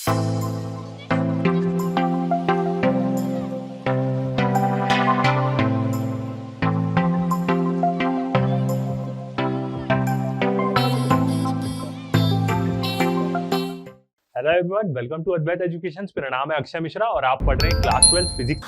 Hello everyone, welcome to Advait education. मेरा नाम है अक्षय मिश्रा और आप पढ़ रहे हैं क्लास 12 फिजिक्स।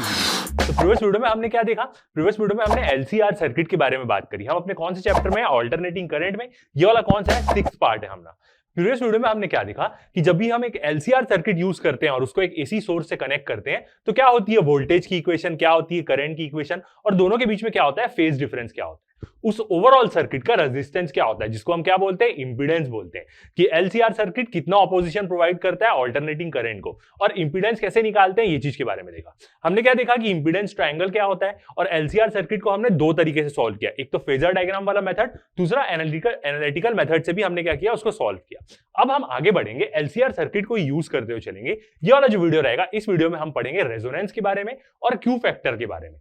तो प्रीवियस वीडियो में हमने क्या देखा? प्रीवियस वीडियो में हमने एलसीआर सर्किट के बारे में बात करी। हम अपने कौन से चैप्टर में? ऑल्टरनेटिंग करंट में। ये वाला कौन सा है? 6th पार्ट है हमारा। प्रीवियस वीडियो में हमने क्या देखा कि जब भी हम एक एलसीआर सर्किट यूज करते हैं और उसको एक एसी सोर्स से कनेक्ट करते हैं तो क्या होती है वोल्टेज की इक्वेशन, क्या होती है करंट की इक्वेशन, और दोनों के बीच में क्या होता है? फेज डिफरेंस क्या होता है। उस ओवरऑल सर्किट का रेजिस्टेंस क्या होता है, जिसको हम क्या बोलते हैं? इंपीडेंस बोलते हैं। कि एलसीआर सर्किट कितना ऑपोजिशन प्रोवाइड करता है ऑल्टरनेटिंग करंट को, और इंपीडेंस कैसे निकालते हैं, ये चीज के बारे में देखा। हमने क्या देखा कि इंपीडेंस ट्रायंगल क्या होता है, और एलसीआर सर्किट को हमने दो तरीके से सॉल्व किया। एक तो फेजर डायग्राम वाला मेथड, दूसरा एनालिटिकल मेथड से भी हमने क्या किया? उसको सॉल्व किया। अब हम आगे बढ़ेंगे, एलसीआर सर्किट को यूज करते हुए चलेंगे। ये वाला जो वीडियो रहेगा, इस वीडियो में हम पढ़ेंगे रेजोनेंस के बारे में और क्यू फैक्टर के बारे में।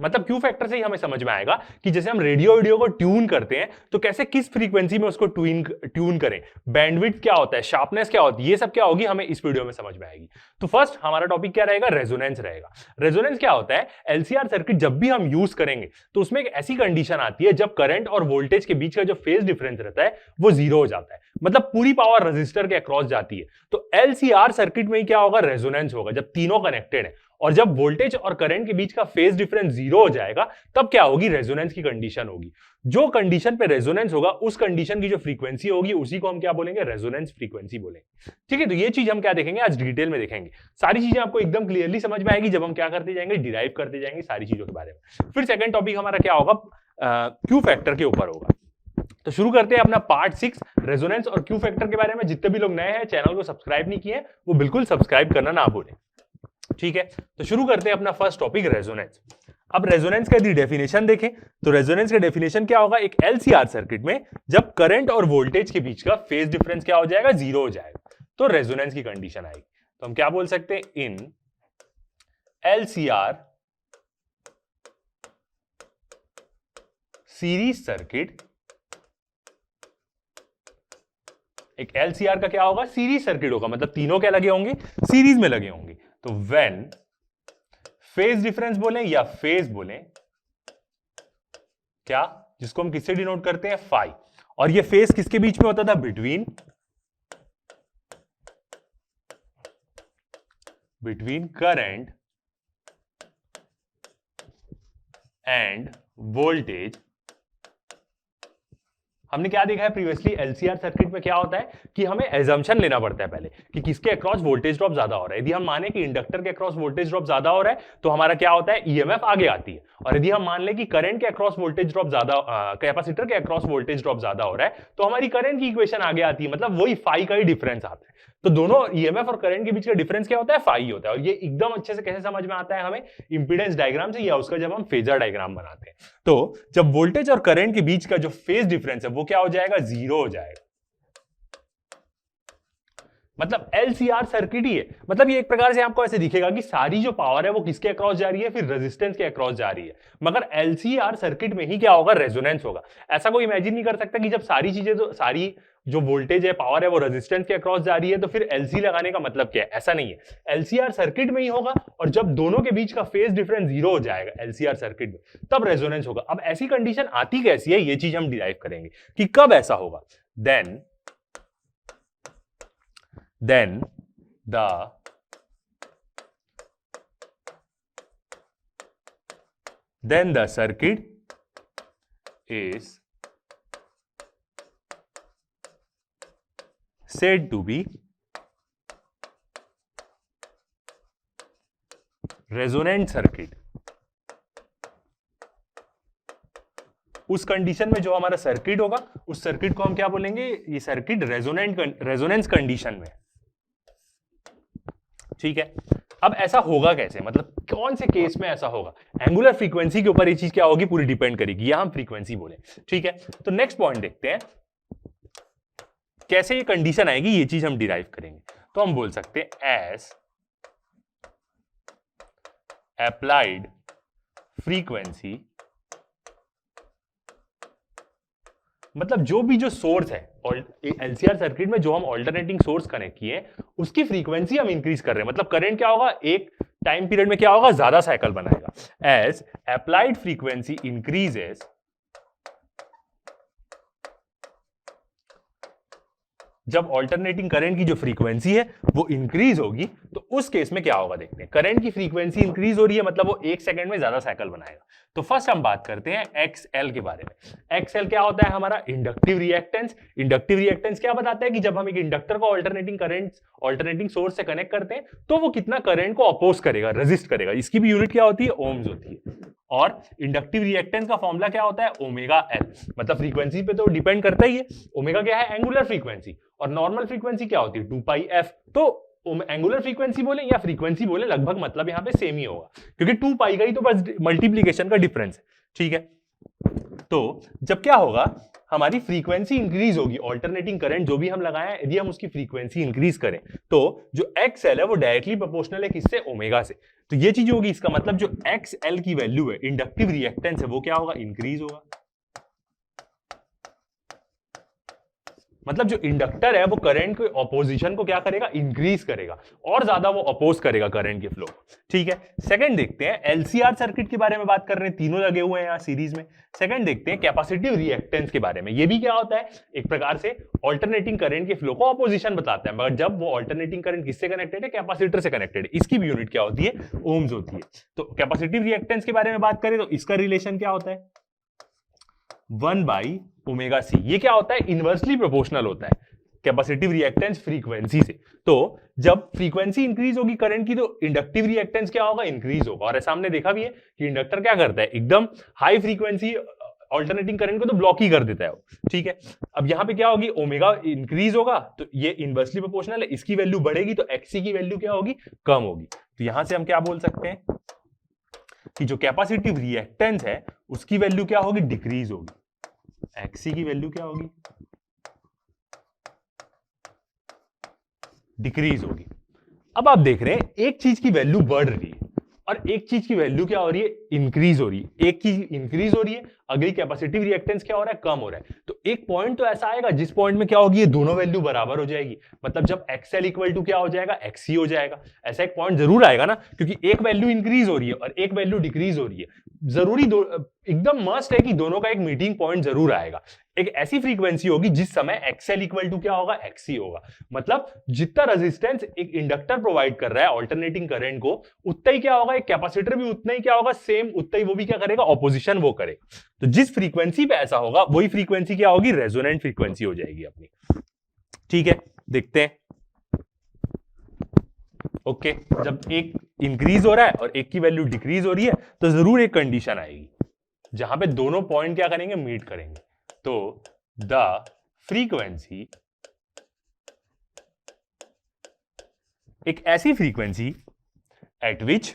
मतलब क्यू फैक्टर से ही हमें समझ में आएगा कि जैसे हम रेडियो वीडियो को ट्यून करते हैं तो कैसे किस फ्रीक्वेंसी में उसको ट्यून करें, बैंडविड्थ क्या होता है, शार्पनेस क्या होती है, ये सब क्या होगी हमें इस वीडियो में समझ में आएगी। तो फर्स्ट हमारा टॉपिक क्या रहेगा? रेजोनेंस रहेगा। रेजोनेंस क्या होता है? एलसीआर सर्किट जब भी हम यूज करेंगे तो उसमें एक ऐसी कंडीशन आती है जब करंट और वोल्टेज के बीच का जो फेज डिफरेंस रहता है वो जीरो हो जाता है, मतलब पूरी पावर रजिस्टर के अक्रॉस जाती है। तो एलसीआर सर्किट में ही क्या होगा? रेजोनेंस होगा जब तीनों कनेक्टेड है। और जब वोल्टेज और करंट के बीच का फेज डिफरेंस जीरो हो जाएगा तब क्या होगी? रेजोनेंस की कंडीशन होगी। जो कंडीशन पे रेजोनेंस होगा उस कंडीशन की जो फ्रीक्वेंसी होगी उसी को हम क्या बोलेंगे? रेजोनेंस फ्रीक्वेंसी बोलेंगे। ठीक है, तो ये चीज हम क्या देखेंगे? आज डिटेल में देखेंगे। सारी चीजें आपको एकदम क्लियरली समझ में आएगी जब हम क्या करते जाएंगे? डिराइव करते जाएंगे सारी चीजों के बारे में। फिर सेकंड टॉपिक हमारा क्या होगा? क्यू फैक्टर के ऊपर होगा। तो शुरू करते हैं अपना पार्ट 6 रेजोनेंस और क्यू फैक्टर के बारे में। जितने भी लोग नए हैं, चैनल को सब्सक्राइब नहीं किए वो बिल्कुल सब्सक्राइब करना ना भूलें। ठीक है, तो शुरू करते हैं अपना फर्स्ट टॉपिक रेजोनेंस। अब रेजोनेंस का यदि डेफिनेशन देखें तो रेजोनेंस का डेफिनेशन क्या होगा? एक एलसीआर सर्किट में जब करंट और वोल्टेज के बीच का फेज डिफरेंस क्या हो जाएगा? जीरो हो जाएगा, तो रेजोनेंस की कंडीशन आएगी। तो हम क्या बोल सकते हैं? इन एलसीआर सीरीज सर्किट, एक एलसीआर का क्या होगा? सीरीज सर्किट होगा, मतलब तीनों क्या लगे होंगे? सीरीज में लगे होंगे। तो व्हेन फेज डिफरेंस बोलें या फेज बोलें, क्या, जिसको हम किससे डिनोट करते हैं? फाई। और ये फेज किसके बीच में होता था? Between current end voltage. हमने क्या देखा है प्रीवियसली? एलसीआर सर्किट में क्या होता है कि हमें एजम्पशन लेना पड़ता है पहले कि किसके अक्रॉस वोल्टेज ड्रॉप ज्यादा हो रहा है। यदि हम माने कि इंडक्टर के अक्रॉस वोल्टेज ड्रॉप ज्यादा हो रहा है तो हमारा क्या होता है? ईएमएफ आगे आती है। और यदि हम मान लें कि करंट के अक्रॉस वोल्टेज ड्रॉप ज्यादा, कैपेसिटर के अक्रॉस वोल्टेज ड्रॉप ज्यादा हो रहा है तो हमारी करंट की इक्वेशन आगे आती है, मतलब वही फाई का ही डिफरेंस आता है। तो दोनों ईएमएफ और करंट के बीच का डिफरेंस क्या होता है? फाई होता है। और ये एकदम अच्छे से कैसे समझ में आता है हमें? इंपीडेंस डायग्राम से, या उसका जब हम फेजर डायग्राम बनाते हैं। तो जब वोल्टेज और करंट के बीच का जो फेज डिफरेंस है वो क्या हो जाएगा? जीरो हो जाएगा। मतलब एलसीआर सर्किट ही है। मतलब ये एक प्रकार से आपको ऐसे दिखेगा कि सारी जो पावर है वो किसके अक्रॉस जा रही है? फिर रेजिस्टेंस के अक्रॉस जा रही है। मगर एलसीआर सर्किट में ही क्या होगा? रेजोनेंस होगा। ऐसा कोई इमेजिन नहीं कर सकता कि जब सारी चीजें, तो सारी जो वोल्टेज है, पावर है, वो रेजिस्टेंस के अक्रॉस जा रही है तो फिर एलसी लगाने का मतलब क्या है? ऐसा नहीं है। एलसीआर सर्किट में ही होगा, और जब दोनों के बीच का फेज डिफरेंस जीरो हो जाएगा एलसीआर सर्किट में, तब रेजोनेंस होगा। अब ऐसी कंडीशन आती कैसी है, ये चीज हम डिराइव करेंगे कि कब ऐसा होगा। Then the circuit is said to be resonant circuit। उस कंडीशन में जो हमारा सर्किट होगा उस सर्किट को हम क्या बोलेंगे? ये सर्किट रेजोनेंस कंडीशन में। ठीक है, अब ऐसा होगा कैसे? मतलब कौन से केस में ऐसा होगा? एंगुलर फ्रीक्वेंसी के ऊपर ये चीज क्या होगी? पूरी डिपेंड करेगी, या हम फ्रीक्वेंसी बोले। ठीक है, तो नेक्स्ट पॉइंट देखते हैं कैसे ये कंडीशन आएगी, ये चीज हम डिराइव करेंगे। तो हम बोल सकते हैं एज एप्लाइड फ्रीक्वेंसी, मतलब जो भी जो सोर्स है एलसीआर सर्किट में जो हम ऑल्टरनेटिंग सोर्स कनेक्ट किए उसकी फ्रीक्वेंसी हम इंक्रीज कर रहे हैं, मतलब करंट क्या होगा, एक टाइम पीरियड में क्या होगा, ज्यादा साइकिल बनाएगा। एज अप्लाइड फ्रीक्वेंसी इंक्रीजेस, जब ऑल्टरनेटिंग करंट की जो फ्रीक्वेंसी है वो इंक्रीज होगी तो उस केस में क्या होगा देखते हैं। करंट की फ्रीक्वेंसी इंक्रीज हो रही है मतलब वो एक सेकंड में ज्यादा साइकिल बनाएगा। तो फर्स्ट हम बात करते हैं एक्सएल के बारे में। एक्सएल क्या होता है, हमारा इंडक्टिव रिएक्टेंस। इंडक्टिव रिएक्टेंस क्या बताता है कि जब हम एक इंडक्टर को ऑल्टरनेटिंग सोर्स से कनेक्ट करते हैं तो वो कितना करंट को अपोज करेगा, रेजिस्ट करेगा। इसकी भी यूनिट क्या होती है, ओम्स होती है। और इंडक्टिव रिएक्टेंस का फॉर्मूला क्या होता है, ओमेगा एल। मतलब फ्रीक्वेंसी पे तो डिपेंड करता ही है। ओमेगा क्या है, एंगुलर फ्रीक्वेंसी, और नॉर्मल फ्रीक्वेंसी क्या होती है, 2 पाई एफ। तो एंगुलर फ्रीक्वेंसी बोले या फ्रीक्वेंसी बोले लगभग मतलब यहां पे सेम ही होगा, क्योंकि 2 पाई का ही तो बस मल्टीप्लीकेशन का डिफरेंस है। ठीक है, तो जब क्या होगा, हमारी फ्रीक्वेंसी इंक्रीज होगी, ऑल्टरनेटिंग करंट जो भी हम लगाए हैं यदि हम उसकी फ्रीक्वेंसी इंक्रीज करें तो जो एक्सएल है वो डायरेक्टली प्रोपोर्शनल है किससे, ओमेगा से। तो ये चीज होगी, इसका मतलब जो एक्सएल की वैल्यू है, इंडक्टिव रिएक्टेंस है, वो क्या होगा, इंक्रीज होगा। मतलब जो इंडक्टर है वो करंट के ऑपोजिशन को क्या करेगा, इंक्रीज करेगा, और ज्यादा वो अपोज करेगा करंट के फ्लो। ठीक है, सेकंड देखते हैं, एलसीआर सर्किट के बारे में बात कर रहे हैं, तीनों लगे हुए हैं यहां सीरीज में। सेकंड देखते हैं कैपेसिटिव रिएक्टेंस के बारे में। ये भी क्या होता है, एक प्रकार से ऑल्टरनेटिंग करंट के फ्लो को ऑपोजिशन बताता है, मगर जब वो ऑल्टरनेटिंग करंट किससे कनेक्टेड है, कैपेसिटर से कनेक्टेड है। इसकी भी यूनिट क्या होती है, ओम्स होती है। तो कैपेसिटिव रिएक्टेंस के बारे में बात करें तो इसका रिलेशन क्या होता है, 1 बाई ओमेगा सी। ये क्या होता है, इनवर्सली प्रोपोर्शनल होता है कैपेसिटिव रिएक्टेंस फ्रीक्वेंसी से। तो जब फ्रीक्वेंसी इंक्रीज होगी करंट की तो इंडक्टिव रिएक्टेंस क्या होगा, इंक्रीज होगा। और ऐसा हमने देखा भी है कि इंडक्टर क्या करता है, एकदम हाई फ्रीक्वेंसी ऑल्टरनेटिंग करंट को तो ब्लॉक ही कर देता है वो। ठीक है, अब यहां पे क्या होगी, ओमेगा इंक्रीज होगा तो ये इनवर्सली प्रोपोर्शनल है, इसकी वैल्यू बढ़ेगी तो एक्सी की वैल्यू क्या होगी, कम होगी। तो यहां से हम क्या बोल सकते हैं कि जो कैपेसिटिव रिएक्टेंस है उसकी वैल्यू क्या होगी, डिक्रीज होगी। एक्सी की वैल्यू क्या होगी, डिक्रीज होगी। अब आप देख रहे हैं एक चीज की वैल्यू बढ़ रही है और एक चीज की वैल्यू क्या हो रही है, इंक्रीज हो रही है। एक की इंक्रीज हो रही है, अगली कैपेसिटिव रिएक्टेंस क्या हो रहा है, कम हो रहा है। तो एक पॉइंट तो ऐसा आएगा जिस पॉइंट में क्या होगी, ये दोनों वैल्यू बराबर हो जाएगी। मतलब जब एक्सएल इक्वल टू क्या हो जाएगा, एक्सी हो जाएगा। ऐसा एक पॉइंट जरूर आएगा ना, क्योंकि एक वैल्यू इंक्रीज हो रही है और एक वैल्यू डिक्रीज हो रही है। जरूरी एकदम मस्ट है कि दोनों का एक मीटिंग पॉइंट जरूर आएगा। एक ऐसी फ्रीक्वेंसी होगी जिस समय एक्सएल इक्वल टू क्या होगा, एक्सी होगा। मतलब जितना रेजिस्टेंस एक इंडक्टर प्रोवाइड कर रहा है ऑल्टरनेटिंग करंट को, उतना ही क्या होगा, एक कैपेसिटर भी उतना ही क्या होगा, सेम उतना ही वो भी क्या करेगा, ऑपोजिशन वो करेगा। तो जिस फ्रीक्वेंसी पे ऐसा होगा वही फ्रीक्वेंसी क्या होगी, रेजोनेंट फ्रीक्वेंसी हो जाएगी अपनी। ठीक है, देखते हैं। ओके, जब एक इंक्रीज हो रहा है और एक की वैल्यू डिक्रीज हो रही है तो जरूर एक कंडीशन आएगी जहां पे दोनों पॉइंट क्या करेंगे, मीट करेंगे। तो द फ्रीक्वेंसी, एक ऐसी फ्रीक्वेंसी एट विच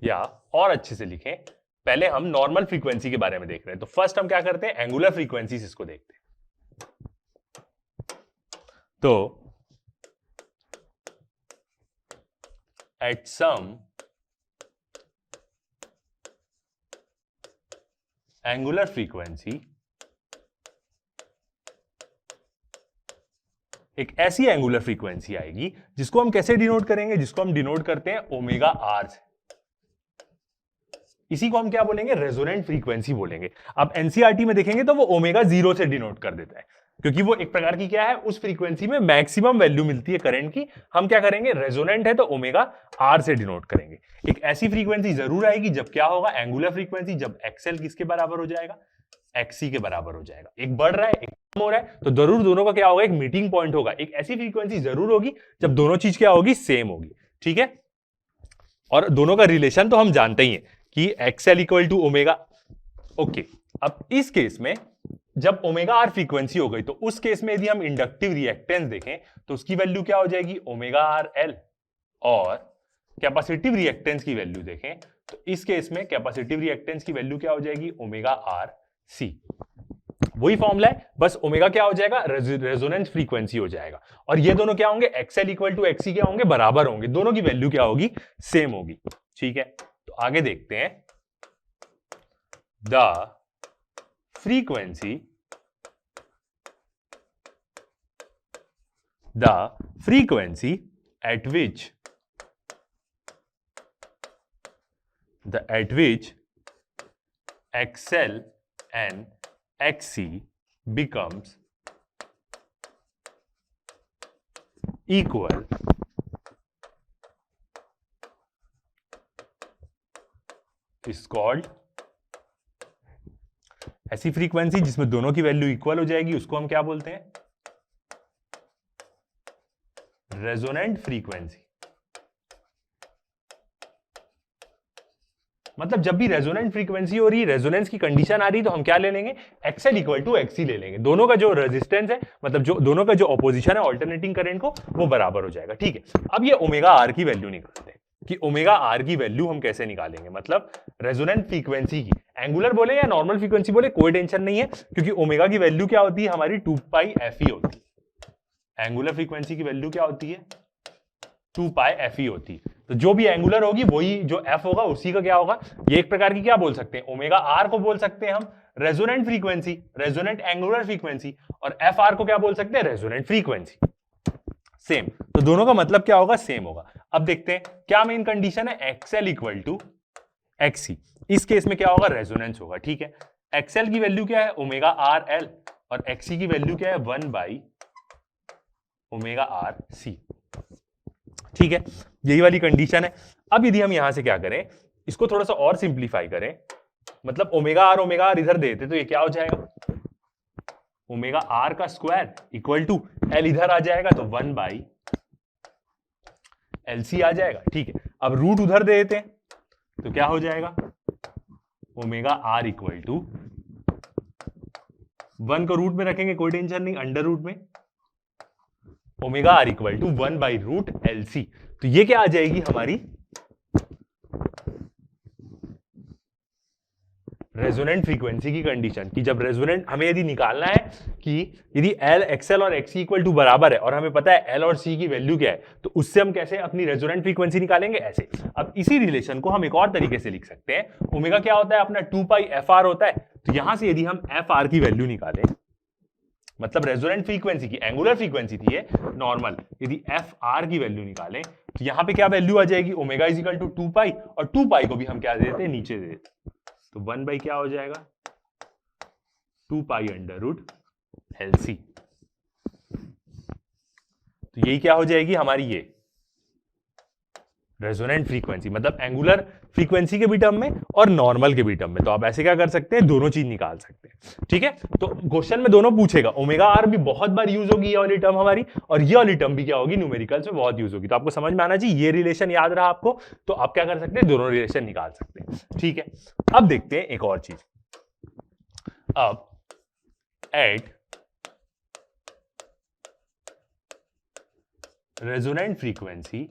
या और अच्छे से लिखें, पहले हम नॉर्मल फ्रीक्वेंसी के बारे में देख रहे हैं। तो फर्स्ट हम क्या करते हैं, एंगुलर फ्रीक्वेंसीज इसको देखते हैं। तो एट सम एंगुलर फ्रीक्वेंसी, एक ऐसी एंगुलर फ्रीक्वेंसी आएगी जिसको हम कैसे डिनोट करेंगे, जिसको हम डिनोट करते हैं ओमेगा आर से। इसी को हम क्या बोलेंगे, रेजोनेंट फ्रीक्वेंसी बोलेंगे। अब एनसीईआरटी में देखेंगे तो वो ओमेगा 0 से डिनोट कर देता है, क्योंकि वो एक प्रकार की क्या है, उस फ्रीक्वेंसी में मैक्सिमम वैल्यू मिलती है करंट की। हम क्या करेंगे, रेजोनेंट है तो ओमेगा आर से डिनोट करेंगे। एक ऐसी फ्रीक्वेंसी जरूर आएगी जब क्या होगा, एंगुलर फ्रीक्वेंसी, जब एक्सएल किसके बराबर हो जाएगा, एक्सी के बराबर हो जाएगा। एक बढ़ रहा है एक कम हो रहा है तो जरूर दोनों का क्या होगा, एक मीटिंग पॉइंट होगा। एक ऐसी फ्रीक्वेंसी जरूर होगी जब दोनों चीज क्या होगी, सेम होगी। ठीक है, और दोनों का रिलेशन तो हम जानते ही हैं कि XL equal to omega. Okay, अब इस केस में जब ओमेगा आर फ्रीक्वेंसी हो गई तो उस केस में यदि हम इंडक्टिव रिएक्टेंस देखें तो उसकी वैल्यू क्या हो जाएगी, ओमेगा आर एल। और कैपेसिटिव रिएक्टेंस की वैल्यू देखें तो इस केस में कैपेसिटिव रिएक्टेंस की वैल्यू क्या हो जाएगी, ओमेगा आर सी। वही फॉर्मूला है, बस ओमेगा क्या हो जाएगा, रेजोनेंस फ्रीक्वेंसी हो जाएगा। और ये दोनों क्या होंगे, एक्सएल इक्वल टू एक्सी क्या होंगे, बराबर होंगे। दोनों की वैल्यू क्या होगी, सेम होगी। ठीक है, तो आगे देखते हैं। the frequency at which XL and XC becomes equal is called, ऐसी फ्रीक्वेंसी जिसमें दोनों की वैल्यू इक्वल हो जाएगी उसको हम क्या बोलते हैं? Resonant frequency. मतलब जब भी रेजोनेंट फ्रीक्वेंसी हो रही है, रेजोनेंस की कंडीशन आ रही है, तो हम क्या ले लेंगे? XL इक्वल टू XC ले लेंगे। दोनों का जो रेजिस्टेंस है, मतलब जो दोनों का जो ऑपोजिशन है ऑल्टरनेटिंग करंट को, वो बराबर हो जाएगा। ठीक है, अब ये ओमेगा आर की वैल्यू निकालते हैं कि ओमेगा आर की वैल्यू हम कैसे निकालेंगे। मतलब रेजोनेंट फ्रीक्वेंसी की, एंगुलर बोले या नॉर्मल फ्रीक्वेंसी बोले, कोई टेंशन नहीं है, क्योंकि ओमेगा की वैल्यू क्या होती है हमारी? 2πFE होती है। एंगुलर फ्रीक्वेंसी की वैल्यू क्या होती है? 2πFE होती है। तो जो भी एंगुलर होगी वही जो एफ होगा उसी का क्या होगा? ये एक प्रकार की क्या बोल सकते हैं? ओमेगा आर को बोल सकते हैं हम resonant frequency, resonant angular frequency, और एफ आर को क्या बोल सकते हैं? Resonant frequency. सेम, तो दोनों का मतलब क्या होगा? सेम होगा। अब देखते हैं क्या मेन कंडीशन है? XL equal to XC। इस केस में क्या होगा? रेजोनेंस होगा। ठीक है, XL की वैल्यू क्या है? ओमेगा आर एल, और XC की वैल्यू क्या है? 1 ओमेगा आर सी। ठीक है, यही वाली कंडीशन है। अब यदि हम यहां से क्या करें, इसको थोड़ा सा और सिंप्लीफाई करें, मतलब ओमेगा आर इधर देते तो ये क्या हो जाएगा? ओमेगा आर का स्क्वायर इक्वल टू एल इधर आ जाएगा तो 1/LC आ जाएगा। ठीक है, अब रूट उधर दे देते हैं तो क्या हो जाएगा? ओमेगा आर इक्वल टू 1 को रूट में रखेंगे, कोई टेंशन नहीं, अंडर रूट में omega R equal to 1/√LC। तो ये क्या आ जाएगी हमारी? रेजोनेंट फ्रीक्वेंसी की कंडीशन कि जब रेजोनेंट हमें यदि निकालना है कि यदि L, XL और XC इक्वल टू बराबर है और हमें पता है L और C की वैल्यू क्या है, तो उससे हम कैसे अपनी रेजोनेंट फ्रीक्वेंसी निकालेंगे? ऐसे। अब इसी रिलेशन को हम एक और तरीके से लिख सकते हैं। ओमेगा क्या होता है अपना? 2πFR होता है। तो यहां से यदि हम FR की वैल्यू निकालें, मतलब रेजोनेंट फ्रीक्वेंसी की, एंगुलर फ्रीक्वेंसी थी ये नॉर्मल, यदि FR की वैल्यू निकालें तो यहां पे क्या वैल्यू आ जाएगी? ओमेगा इज इक्वल टू 2π, और 2π को भी हम क्या देते हैं? नीचे दे देते, तो 1 क्या हो जाएगा? 2π√LC। तो यही क्या हो जाएगी हमारी? ये रेजोनेंट फ्रीक्वेंसी, मतलब एंगुलर फ्रीक्वेंसी के भी टर्म में और नॉर्मल के भी टर्म में। तो आप ऐसे क्या कर सकते हैं? दोनों चीज निकाल सकते हैं। ठीक है, तो क्वेश्चन में दोनों पूछेगा। ओमेगा आर भी बहुत बार यूज होगी ये वाली टर्म हमारी, और ये वाली टर्म भी क्या होगी? न्यूमेरिकल्स में बहुत यूज होगी। तो आपको समझ में आना चाहिए, ये रिलेशन याद रहा आपको, तो आप क्या कर सकते हैं? दोनों रिलेशन निकाल सकते हैं। ठीक है, अब देखते हैं एक और चीज। अब एट रेजोनेंट फ्रीक्वेंसी,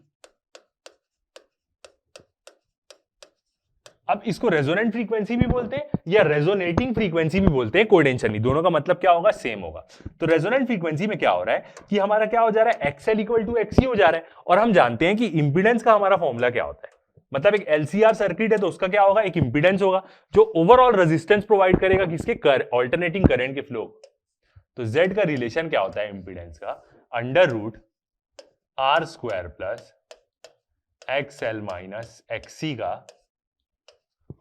अब इसको रेजोनेंट फ्रीक्वेंसी भी बोलते हैं या रेजोनेटिंग फ्रीक्वेंसी भी बोलते हैं, कोई टेंशन नहीं, दोनों का मतलब क्या होगा? सेम होगा। तो रेजोनेंट फ्रीक्वेंसी में क्या हो रहा है कि हमारा क्या हो जा रहा है? XL इक्वल टू XC हो जा रहा है, और हम जानते हैं कि इंपीडेंस का हमारा फॉर्मूला क्या होता है। मतलब एक LCR सर्किट है तो उसका क्या होगा? एक इंपीडेंस होगा जो ओवरऑल रेजिस्टेंस प्रोवाइड करेगा किसके? ऑल्टरनेटिंग करंट के फ्लो। तो Z का रिलेशन क्या होता है इंपीडेंस का? √R² plus XL minus XC का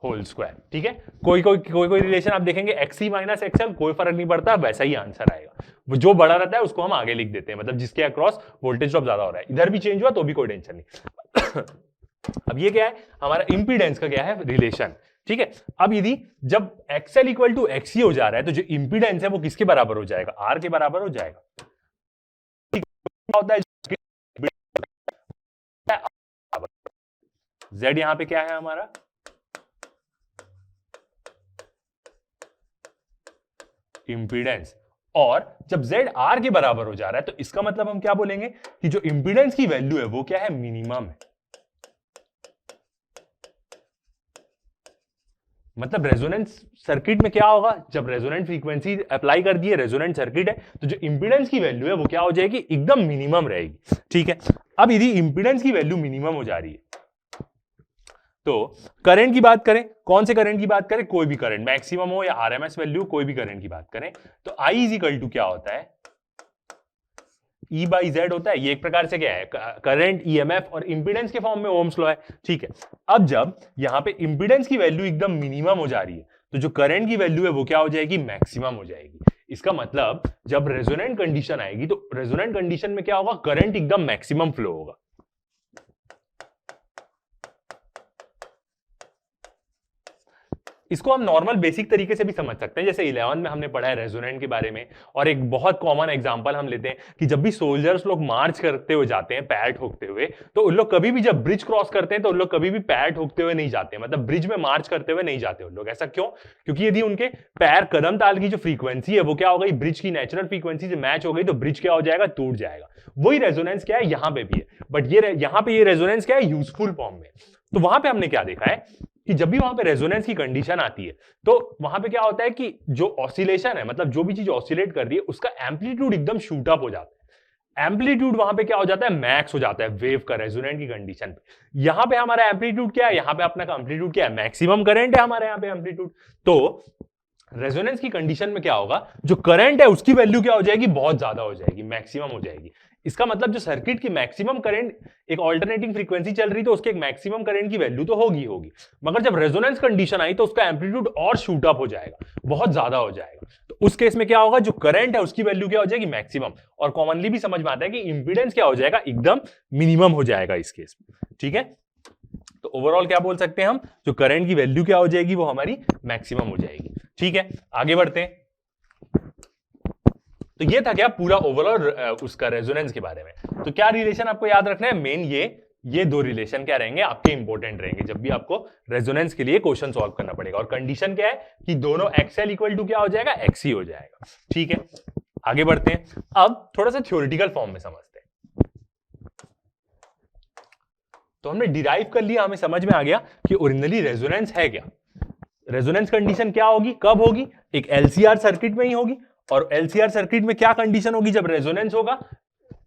होल स्क्वायर। ठीक है, कोई रिलेशन आप देखेंगे XC माइनस XL, कोई फर्क नहीं पड़ता, वैसा ही आंसर आएगा। वो जो बड़ा रहता है उसको हम आगे लिख देते हैं, मतलब जिसके अक्रॉस वोल्टेज ड्रॉप ज्यादा हो रहा है। इधर भी चेंज हुआ तो भी कोई टेंशन नहीं। अब ये क्या है हमारा? इंपीडेंस का क्या है? रिलेशन। ठीक है, अब यदि जब XL इक्वल टू XC हो जा रहा है तो जो इंपीडेंस है वो किसके बराबर हो जाएगा? R के बराबर हो जाएगा। होता है Z यहां पे क्या है हमारा? इंपीडेंस। और जब Z R के बराबर हो जा रहा है तो इसका मतलब हम क्या बोलेंगे कि जो इंपीडेंस की वैल्यू है वो क्या है? मिनिमम है। मतलब रेजोनेंस सर्किट में क्या होगा? जब रेजोनेंट फ्रीक्वेंसी अप्लाई कर दी है, रेजोनेंट सर्किट है, तो जो इंपीडेंस की वैल्यू है वो क्या हो जाएगी? एकदम मिनिमम रहेगी। ठीक है, अब यदि इंपीडेंस की वैल्यू मिनिमम हो जा रही है तो करंट की बात करें, कौन से करंट की बात करें, कोई भी करंट, मैक्सिमम हो या आरएमएस वैल्यू, कोई भी करंट की बात करें, तो I इज इक्वल टू क्या होता है, E बाई जेड होता है। ये एक प्रकार से क्या है, करंट, ईएमएफ और इंपीडेंस के फॉर्म में ओम्स लॉ है, ठीक है। अब जब यहां पे इंपीडेंस की वैल्यू एकदम मिनिमम हो जा रही है, तो जो करंट की वैल्यू है वो क्या हो जाएगी, मैक्सिमम हो जाएगी। इसका मतलब जब रेजोनेंट कंडीशन आएगी, तो रेजोनेंट कंडीशन में क्या होगा, करंट एकदम मैक्सिमम फ्लो होगा। इसको हम नॉर्मल बेसिक तरीके से भी समझ सकते हैं, जैसे 11 में हमने पढ़ा है रेजोनेंट के बारे में। और एक बहुत कॉमन एग्जांपल हम लेते हैं कि जब भी सोल्जर्स लोग मार्च करते हुए जाते हैं पैर ठोकते हुए, तो उन लोग कभी भी जब ब्रिज क्रॉस करते हैं तो उन लोग कभी भी पैर ठोकते हुए नहीं जाते, मतलब ब्रिज में मार्च करते हुए नहीं जाते उन लोग। ऐसा क्यों? क्योंकि यदि उनके पैर कदम ताल की जो फ्रीक्वेंसी है वो क्या हो गई, ब्रिज की नेचुरल फ्रीक्वेंसी से मैच हो गई, तो ब्रिज क्या हो जाएगा, टूट जाएगा। वही रेजोनेंस क्या है, यहां पे भी है, बट यहां पे ये रेजोनेंस क्या है, यूजफुल फॉर्म में। तो वहां पे हमने क्या देखा है कि जब भी वहां पे रेजोनेंस की कंडीशन आती है, तो वहां पे क्या होता है कि जो ऑसिलेशन है, मतलब जो भी चीज ऑसिलेट कर रही है, उसका एम्पलीट्यूड एकदम शूट अप हो जाता है। एम्पलीट्यूड वहां पे क्या हो जाता है, मैक्स हो जाता है वेव का, रेजोनेंट की कंडीशन पे। यहां पे हमारा एम्पलीट्यूड क्या है, यहां पे अपना एम्पलीट्यूड क्या है, मैक्सिमम करंट है हमारे यहां पे एम्पलीट्यूड। तो रेजोनेंस की कंडीशन में क्या होगा, जो करंट है उसकी वैल्यू क्या हो जाएगी, बहुत ज्यादा हो जाएगी, मैक्सिमम हो जाएगी। इसका मतलब जो सर्किट की मैक्सिमम करंट, एक ऑल्टरनेटिंग फ्रीक्वेंसी चल रही, तो उसके एक मैक्सिमम करंट की वैल्यू तो होगी होगी, मगर जब रेजोनेंस कंडीशन आई तो उसका एम्पलीट्यूड और शूट अप हो जाएगा, बहुत ज्यादा हो जाएगा। तो उस केस में क्या होगा, जो करंट है उसकी वैल्यू क्या हो जाएगी, मैक्सिमम। और कॉमनली भी समझ में आता है कि इंपीडेंस क्या हो जाएगा, एकदम मिनिमम हो जाएगा इस केस में, ठीक है। तो ओवरऑल क्या बोल सकते हैं हम, जो करंट की वैल्यू क्या हो जाएगी, वो हमारी मैक्सिमम हो जाएगी, ठीक है। आगे बढ़ते हैं। तो ये था क्या पूरा ओवरऑल उसका रेजोनेंस के बारे में। तो क्या रिलेशन आपको याद रखना है, मेन ये दो रिलेशन क्या रहेंगे आपके इंपॉर्टेंट रहेंगे जब भी आपको रेजोनेंस के लिए क्वेश्चन सॉल्व करना पड़ेगा। और कंडीशन क्या है कि दोनों एक्सएल इक्वल टू क्या हो जाएगा, एक्स ही हो जाएगा, ठीक है। आगे बढ़ते हैं, अब थोड़ा सा थ्योरेटिकल फॉर्म में समझते हैं। तो हमने डिराइव कर लिया, हमें समझ में आ गया कि ओरिजिनली रेजोनेंस है क्या। रेजोनेंस कंडीशन क्या होगी, कब होगी, एक एलसीआर सर्किट में ही होगी। और एलसीआर सर्किट में क्या कंडीशन होगी, जब रेजोनेंस होगा,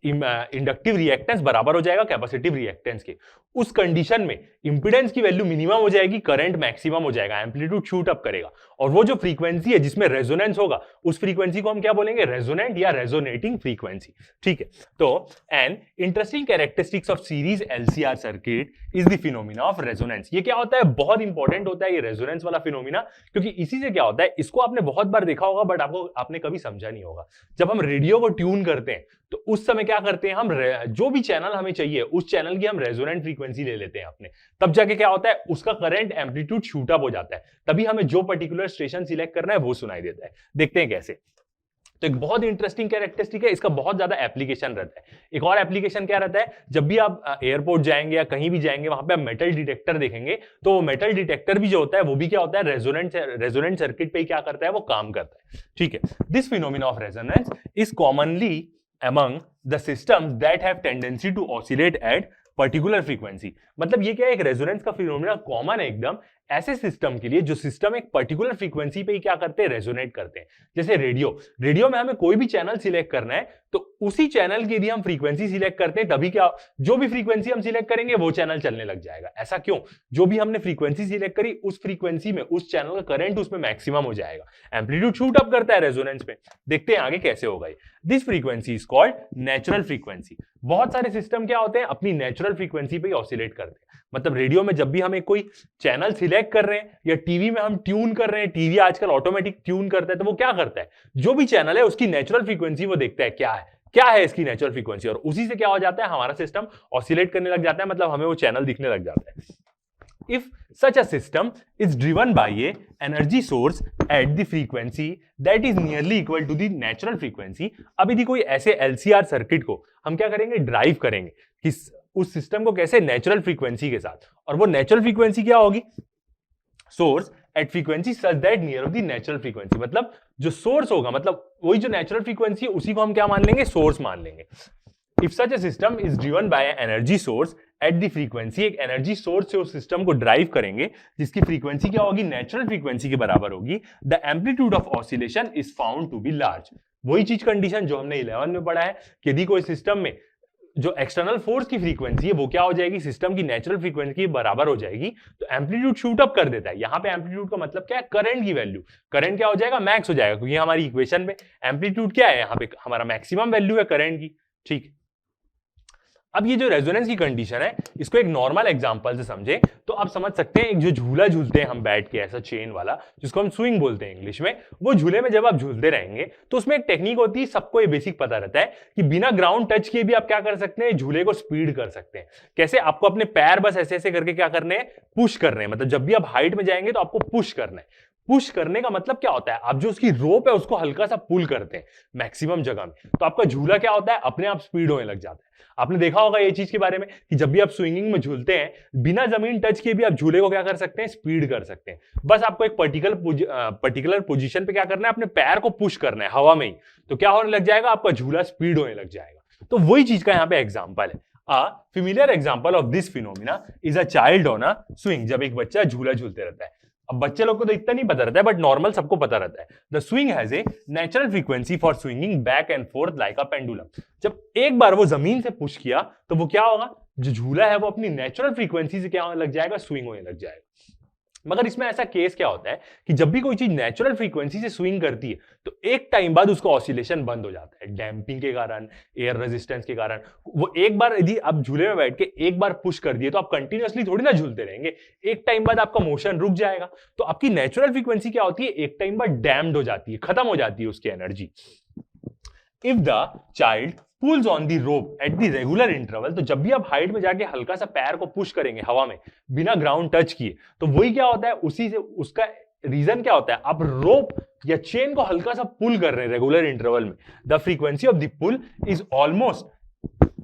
इंडक्टिव रिएक्टेंस बराबर हो जाएगा कैपेसिटिव रिएक्टेंस के। उस कंडीशन में इंपीडेंस की वैल्यू मिनिमम हो जाएगी, करंट मैक्सिमम हो जाएगा, एम्पलीट्यूड शूट अप करेगा। और वो जो फ्रीक्वेंसी है जिसमें रेजोनेंस होगा, उस फ्रीक्वेंसी को हम क्या बोलेंगे, रेजोनेंट या रेजोनेटिंग फ्रीक्वेंसी, ठीक है। तो an interesting characteristics of series LCR circuit is the phenomena of resonance. ये क्या होता है, बहुत इंपॉर्टेंट होता है ये रेजोनेंस वाला फिनोमिना, क्योंकि इसी से क्या होता है, इसको आपने बहुत बार देखा होगा बट आपने कभी समझा नहीं होगा। जब हम रेडियो को ट्यून करते हैं तो उस समय क्या करते हैं हम, जो भी चैनल हमें चाहिए उस चैनल की हम रेजोनेंट फ्रीक्वेंसी ले लेते हैं अपने, तब जाके क्या होता है, उसका करंट एम्पलीट्यूड शूट अप हो जाता है, तभी हमें जो पर्टिकुलर स्टेशन सिलेक्ट करना है वो सुनाई देता है। देखते हैं कैसे। तो एक बहुत इंटरेस्टिंग कैरेक्टरिस्टिक है, इसका बहुत ज्यादा एप्लीकेशन रहता है। एक और एप्लीकेशन क्या रहता है, जब भी आप एयरपोर्ट जाएंगे या कहीं भी जाएंगे, वहां पे आप मेटल डिटेक्टर देखेंगे, तो वो मेटल डिटेक्टर भी जो होता है वो भी क्या होता है, रेजोनेंट सर्किट पे ही क्या करता है, वो काम करता है, ठीक है। This phenomena of resonance is commonly among the systems that have tendency to oscillate at particular frequency. मतलब ये क्या है, एक रेजोनेंस का फिनोमिना कॉमन है एकदम ऐसे सिस्टम के लिए जो सिस्टम एक पर्टिकुलर फ्रीक्वेंसी पे ही क्या करते हैं, रेजोनेट करते हैं। जैसे रेडियो में हमें कोई भी चैनल सिलेक्ट करना है, तो उसी चैनल की यदि हम फ्रीक्वेंसी सिलेक्ट करते हैं, तभी क्या, जो भी फ्रीक्वेंसी हम सिलेक्ट करेंगे वो चैनल चलने लग जाएगा। ऐसा क्यों, जो भी हमने फ्रीक्वेंसी सिलेक्ट करी उस फ्रीक्वेंसी में उस चैनल का करंट उसमें मैक्सिमम हो जाएगा, एम्पलीट्यूड शूट अप करता है रेजोनेंस पे। देखते हैं आगे कैसे होगा। This frequency is called natural frequency. बहुत सारे सिस्टम क्या होते हैं, अपनी नेचुरल फ्रीक्वेंसी पे ऑसिलेट करते हैं। मतलब रेडियो में जब भी हमें कोई चैनल सिलेक्ट कर रहे हैं, या टीवी में हम ट्यून कर रहे हैं, टीवी आजकल ऑटोमेटिक ट्यून करता है, तो वो क्या करता है, जो भी चैनल है उसकी नेचुरल फ्रीक्वेंसी वो देखता है क्या है इसकी नेचुरल फ्रीक्वेंसी, और उसी से क्या हो जाता है, हमारा सिस्टम ऑसिलेट करने लग जाता है, मतलब हमें वो चैनल दिखने लग जाता है। If such a system is driven by a energy source at the frequency that is nearly equal to the natural frequency, अब यदि कोई ऐसे LCR सर्किट को हम क्या करेंगे, ड्राइव करेंगे कि उस सिस्टम को कैसे, नेचुरल फ्रीक्वेंसी के साथ। और वो नेचुरल फ्रीक्वेंसी क्या होगी, source at frequency such that near of the natural frequency. मतलब जो सोर्स होगा, मतलब वही जो नेचुरल फ्रीक्वेंसी है उसी को हम क्या मान लेंगे, सोर्स मान लेंगे। If such A system is driven by energy source at the frequency, एक एनर्जी सोर्स से उस सिस्टम को ड्राइव करेंगे जिसकी फ्रीक्वेंसी क्या होगी, नेचुरल फ्रीक्वेंसी के बराबर होगी, the amplitude of oscillation is found to be large. वही चीज कंडीशन जो हमने 11 में पढ़ा है कि यदि कोई सिस्टम में जो एक्सटर्नल फोर्स की फ्रीक्वेंसी है वो क्या हो जाएगी, सिस्टम की नेचुरल फ्रीक्वेंसी के बराबर हो जाएगी, तो एम्पलीट्यूड शूट अप कर देता है। यहाँ पे एम्पलीट्यूड का मतलब क्या है, करंट की वैल्यू, करंट क्या हो जाएगा, मैक्स हो जाएगा, क्योंकि हमारी इक्वेशन में एम्पलीट्यूड क्या है, यहाँ पे हमारा मैक्सिमम वैल्यू है करंट की। ठीक, अब ये जो रेजोनेंस की कंडीशन है इसको एक नॉर्मल एग्जांपल से समझे तो आप समझ सकते हैं, एक जो झूला झूलते हैं हम बैठ के ऐसा चेन वाला, जिसको हम स्विंग बोलते हैं इंग्लिश में, वो झूले में जब आप झूलते रहेंगे तो उसमें एक टेक्निक होती है, सबको ये बेसिक पता रहता है कि बिना ग्राउंड टच किए भी आप क्या कर सकते हैं, झूले को स्पीड कर सकते हैं। कैसे, आपको अपने पैर बस ऐसे ऐसे करके क्या करने हैं, पुश करने हैं, मतलब जब भी आप हाइट में जाएंगे तो आपको पुश करना है। पुश करने का मतलब क्या होता है, आप जो उसकी रोप है उसको हल्का सा पुल करते हैं मैक्सिमम जगह में, तो आपका झूला क्या होता है, अपने आप स्पीड होने लग जाता है। आपने देखा होगा ये चीज के बारे में कि जब भी आप स्विंगिंग में झूलते हैं बिना जमीन टच किए भी आप झूले को क्या कर सकते हैं, स्पीड कर सकते हैं। बस आपको एक पर्टिकुलर पोजीशन पे क्या करना है, अपने पैर को पुश करना है हवा में ही, तो क्या होने लग जाएगा, आपका झूला स्पीड होने लग जाएगा। तो वही चीज का यहाँ पे एग्जाम्पल है। A familiar example of this phenomena is a child on a swing, जब एक बच्चा झूला झूलते रहता है। अब बच्चे लोग को तो इतना नहीं पता रहता है, बट नॉर्मल सबको पता रहता है। The swing has a natural frequency for swinging back and fourth like a pendulum. जब एक बार वो जमीन से पुश किया तो वो क्या होगा, जो झूला है वो अपनी नेचुरल फ्रीक्वेंसी से क्या होने लग जाएगा, स्विंग होने लग जाएगा। मगर इसमें ऐसा केस क्या होता है कि जब भी कोई चीज नेचुरल फ्रीक्वेंसी से स्विंग करती है तो एक टाइम बाद उसका ऑसिलेशन बंद हो जाता है, डैम्पिंग के कारण, एयर रेजिस्टेंस के कारण। वो एक बार यदि आप झूले में बैठ के एक बार पुश कर दिए तो आप कंटिन्यूअसली थोड़ी ना झूलते रहेंगे, एक टाइम बाद आपका मोशन रुक जाएगा। तो आपकी नेचुरल फ्रीक्वेंसी क्या होती है, एक टाइम बाद डैम्ड हो जाती है, खत्म हो जाती है उसकी energy. If the child pulls on the rope at the regular interval, तो जब भी आप हाइट में जाके हल्का सा पैर को पुश करेंगे हवा में बिना ग्राउंड टच किए, तो वही क्या होता है, उसी से उसका रीजन क्या होता है, आप रोप या चेन को हल्का सा पुल कर रहे हैं रेगुलर इंटरवल में। The frequency of the pull is almost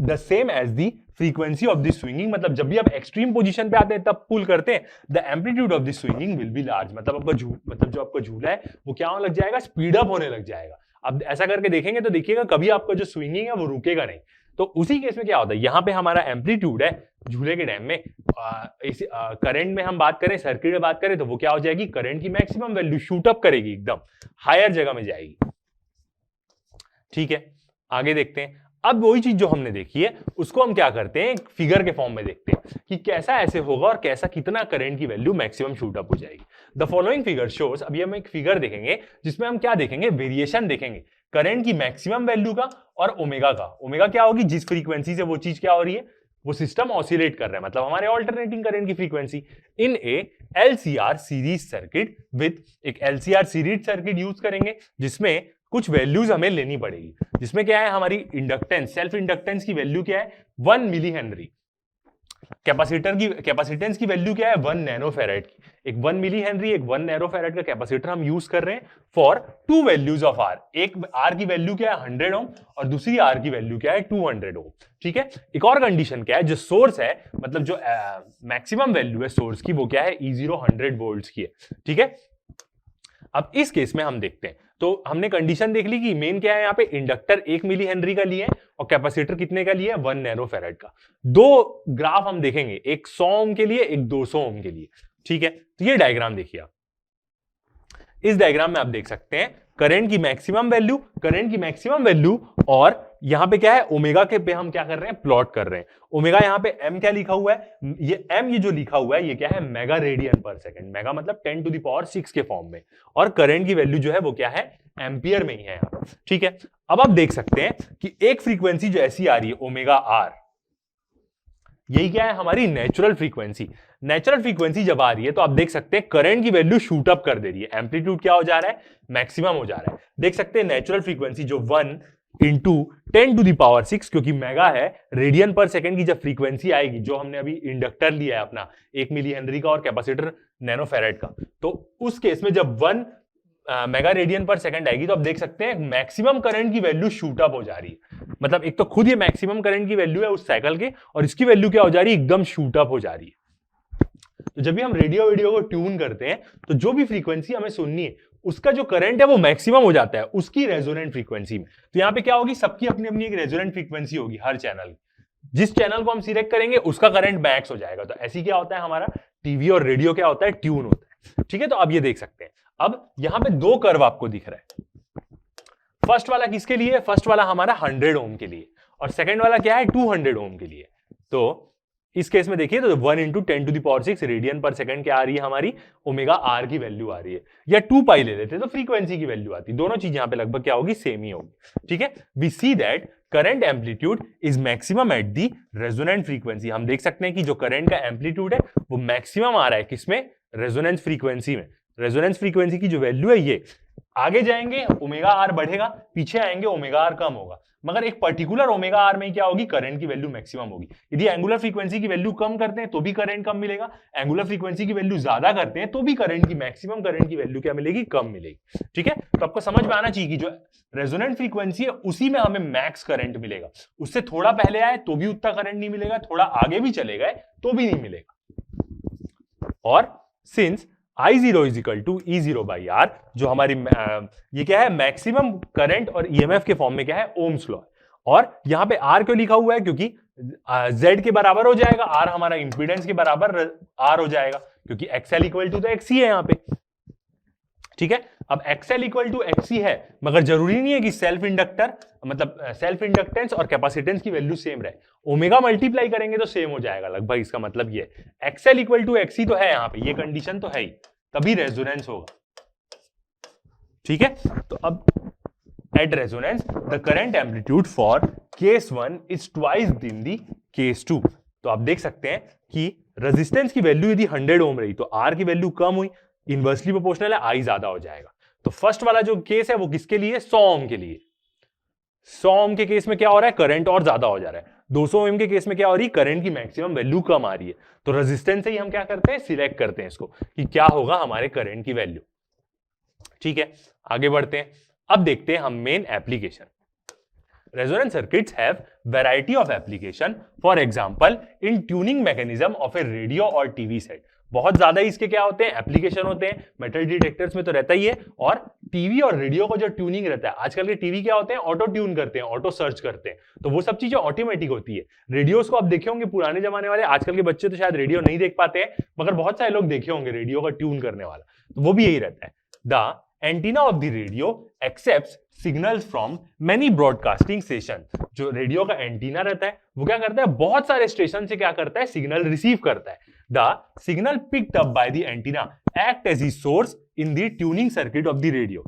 the same as the frequency of the swinging, मतलब जब भी आप एक्सट्रीम पोजीशन पे आते हैं तब पुल करते हैं, the amplitude of the swinging will be large, मतलब आपका जो आपका झूला है वो क्या होने लग जाएगा, स्पीड अप होने लग जाएगा। अब ऐसा करके देखेंगे तो देखिएगा कभी आपका जो स्विंगिंग है वो रुकेगा नहीं। तो उसी केस में क्या होता है, यहां पे हमारा एम्पलीट्यूड है झूले के डैम में, करंट में हम बात करें, सर्किट में बात करें, तो वो क्या हो जाएगी, करंट की मैक्सिमम वैल्यू शूट अप करेगी, एकदम हायर जगह में जाएगी। ठीक है, आगे देखते हैं। अब वही चीज जो हमने देखी है उसको हम क्या करते हैं, एक फिगर के फॉर्म में देखते हैं कि कैसा ऐसे होगा और कैसा कितना करंट की वैल्यू मैक्सिमम शूट अप हो जाएगी। द फॉलोइंग फिगर शोस, अभी हम एक फिगर देखेंगे जिसमें हम क्या देखेंगे, वेरिएशन देखेंगे करंट की मैक्सिमम वैल्यू का और ओमेगा का। ओमेगा क्या होगी, जिस फ्रीक्वेंसी से वो चीज क्या हो रही है, वो सिस्टम ऑसिलेट कर रहा है, मतलब हमारे ऑल्टरनेटिंग करंट की frequency in A LCR series circuit with, एक एलसीआर सीरीज सर्किट यूज करेंगे जिसमें कुछ वैल्यूज हमें लेनी पड़ेगी, जिसमें क्या है, हमारी इंडक्टेंस, सेल्फ इंडक्टेंस की वैल्यू क्या है, 1 मिली हेनरी। कैपेसिटेंस की वैल्यू क्या है, 1 नैनोफैराड की। एक 1 मिली हेनरी, एक 1 नैनोफैराड का कैपेसिटर हम यूज कर रहे हैं फॉर 2 वैल्यूज ऑफ आर। एक आर की वैल्यू क्या है, 100 ओम, और दूसरी आर की वैल्यू क्या है, 200 ओम। ठीक है, एक और कंडीशन क्या है, जो सोर्स है, मतलब जो मैक्सिमम वैल्यू है सोर्स की, वो क्या है, E0 100 वोल्ट्स की है। ठीक है, अब इस केस में हम देखते हैं, तो हमने कंडीशन देख ली कि मेन क्या है, यहाँ पे इंडक्टर 1 मिली हेनरी का लिए और कैपेसिटर कितने का लिए, 1 नैनोफैराड का। दो ग्राफ हम देखेंगे, एक 100 ओम के लिए, एक 200 ओम के लिए। ठीक है, तो ये डायग्राम देखिए आप। इस डायग्राम में आप देख सकते हैं करंट की मैक्सिमम वैल्यू और यहां पे क्या है, ओमेगा के पे हम क्या कर रहे हैं, प्लॉट कर रहे हैं। ओमेगा यहां पे m क्या लिखा हुआ है, ये m, ये जो लिखा हुआ है ये क्या है, मेगा रेडियन पर सेकंड, मेगा मतलब 10 टू द पावर 6 के फॉर्म में, और करंट की वैल्यू जो है वो क्या है, एम्पियर में ही है यहाँ। ठीक है, अब आप देख सकते हैं कि एक फ्रीक्वेंसी जो ऐसी आ रही है ओमेगा आर, यही क्या है, हमारी नेचुरल फ्रीक्वेंसी। नेचुरल फ्रीक्वेंसी जब आ रही है तो आप देख सकते हैं करंट की वैल्यू शूट अप कर दे रही है, एम्पलीट्यूड क्या हो जा रहा है, मैक्सिमम हो जा रहा है। देख सकते हैं नेचुरल फ्रीक्वेंसी जो 1 इंटू 10 टू द पावर 6, क्योंकि मेगा है, रेडियन पर सेकंड की जब फ्रीक्वेंसी आएगी, जो हमने अभी इंडक्टर लिया है अपना 1 मिली हेनरी का और कैपेसिटर नैनोफैराड का, तो उस केस में जब 1 मेगा रेडियन पर सेकंड आएगी तो आप देख सकते हैं मैक्सिमम करंट की वैल्यू शूट अप हो जा रही है। मतलब एक तो खुद ये मैक्सिमम करंट की वैल्यू है उस साइकिल के, और इसकी वैल्यू क्या हो जा रही है, एकदम शूट अप हो जा रही है। तो जब भी हम रेडियो वीडियो को ट्यून करते हैं तो जो भी फ्रीक्वेंसी हमें सुननी है उसका जो करंट है वो मैक्सिमम हो जाता है उसकी रेजोनेंट फ्रीक्वेंसी में। तो यहाँ पे क्या होगी, सबकी अपनी अपनी एक रेजोनेंट फ्रीक्वेंसी होगी हर चैनल। जिस चैनल को हम सिलेक्ट करेंगे उसका करंट मैक्स हो जाएगा। तो ऐसी क्या होता है, हमारा टीवी और रेडियो क्या होता है, ट्यून होता है। ठीक है, तो अब ये देख सकते हैं, अब यहां पे दो कर्व आपको दिख रहा है। फर्स्ट वाला किसके लिए, फर्स्ट वाला हमारा 100 ओम के लिए, और सेकंड वाला क्या है 200 ओम के लिए। तो इस केस में देखिए तो 1 × 10⁶ रेडियन पर सेकंड क्या आ रही है हमारी, ओमेगा आर की वैल्यू आ रही है, या 2 पाई ले लेते तो फ्रीक्वेंसी की वैल्यू आती। दोनों चीज यहां पे लगभग क्या होगी, सेम ही होगी। ठीक है, we see that current amplitude is maximum at the resonant frequency. हम देख सकते हैं कि जो करंट का एम्पलीट्यूड है वो मैक्सिमम आ रहा है किसमें, रेजोनेंस फ्रीक्वेंसी में। रेजोनेंस फ्रीक्वेंसी की जो वैल्यू है ये, आगे जाएंगे ओमेगा आर बढ़ेगा, पीछे आएंगे ओमेगा आर कम होगा, मगर एक पर्टिकुलर ओमेगा आर में क्या होगी, करंट की वैल्यू मैक्सिमम होगी। यदि एंगुलर फ्रीक्वेंसी की वैल्यू कम करते हैं तो भी करंट कम मिलेगा, एंगुलर फ्रीक्वेंसी की वैल्यू ज्यादा करते हैं तो भी करंट की मैक्सिमम करंट की वैल्यू क्या मिलेगी, कम मिलेगी। ठीक है, तो आपको समझ में आना चाहिए कि जो रेजोनेंट फ्रीक्वेंसी है उसी में हमें मैक्स करंट मिलेगा। उससे थोड़ा पहले आए तो भी उतना करंट नहीं मिलेगा, थोड़ा आगे भी चले गए तो भी नहीं मिलेगा। और since I0 is equal to E0/R, जो हमारी ये क्या है, मैक्सिमम करंट और EMF के फॉर्म में क्या है, ओम्स लॉ। और यहां पे R क्यों लिखा हुआ है, क्योंकि Z के बराबर हो जाएगा, R हमारा इंपीडेंस के बराबर R हो जाएगा, क्योंकि XL इक्वल टू तो XC है यहां पे। ठीक है, अब XL इक्वल टू XC है, मगर जरूरी नहीं है कि सेल्फ इंडक्टर मतलब सेल्फ इंडक्टेंस और कैपेसिटेंस की वैल्यू सेम रहे। ओमेगा मल्टीप्लाई करेंगे तो सेम हो जाएगा लगभग, इसका मतलब ये XL इक्वल टू XC तो है यहां पे, ये कंडीशन तो है ही, तभी रेजोनेंस होगा। ठीक है, तो अब at resonance the current amplitude for case 1 is twice in the case 2। तो आप देख सकते हैं कि रेजिस्टेंस की वैल्यू यदि 100 ओम रही तो R की वैल्यू कम हुई, इनवर्सली प्रोपोर्शनल है, I ज्यादा हो जाएगा। तो फर्स्ट वाला जो केस है वो किसके लिए, 100 ओम के लिए। 100 ओम के केस में क्या हो रहा है, करंट और ज्यादा हो जा रहा है। 200 ओम के केस में क्या हो रही है, करंट की मैक्सिमम वैल्यू कम आ रही है। तो रेजिस्टेंस से ही हम क्या करते हैं, सिलेक्ट करते हैं इसको कि क्या होगा हमारे करंट की वैल्यू। ठीक है, आगे बढ़ते हैं। अब देखते हैं हम main application. Resonance circuits have variety of application. For example, in tuning mechanism of a radio or TV set. बहुत ज्यादा इसके क्या होते हैं, एप्लीकेशन होते हैं। मेटल डिटेक्टर्स में तो रहता ही है, और टीवी और रेडियो का जो ट्यूनिंग रहता है, आजकल के टीवी क्या होते हैं, ऑटो ट्यून करते हैं, ऑटो सर्च करते हैं, तो वो सब चीजें ऑटोमेटिक होती है। रेडियोस को आप देखे होंगे पुराने जमाने वाले, आजकल के बच्चे तो शायद रेडियो नहीं देख पाते हैं, मगर बहुत सारे लोग देखे होंगे रेडियो का ट्यून करने वाला, तो वो भी यही रहता है। The antenna of the radio accepts signals from many broadcasting station. जो रेडियो का एंटीना रहता है वो क्या करता है, बहुत सारे स्टेशन से क्या करता है, सिग्नल रिसीव करता है। The signal picked up by the antenna act as the source in the tuning circuit of the radio.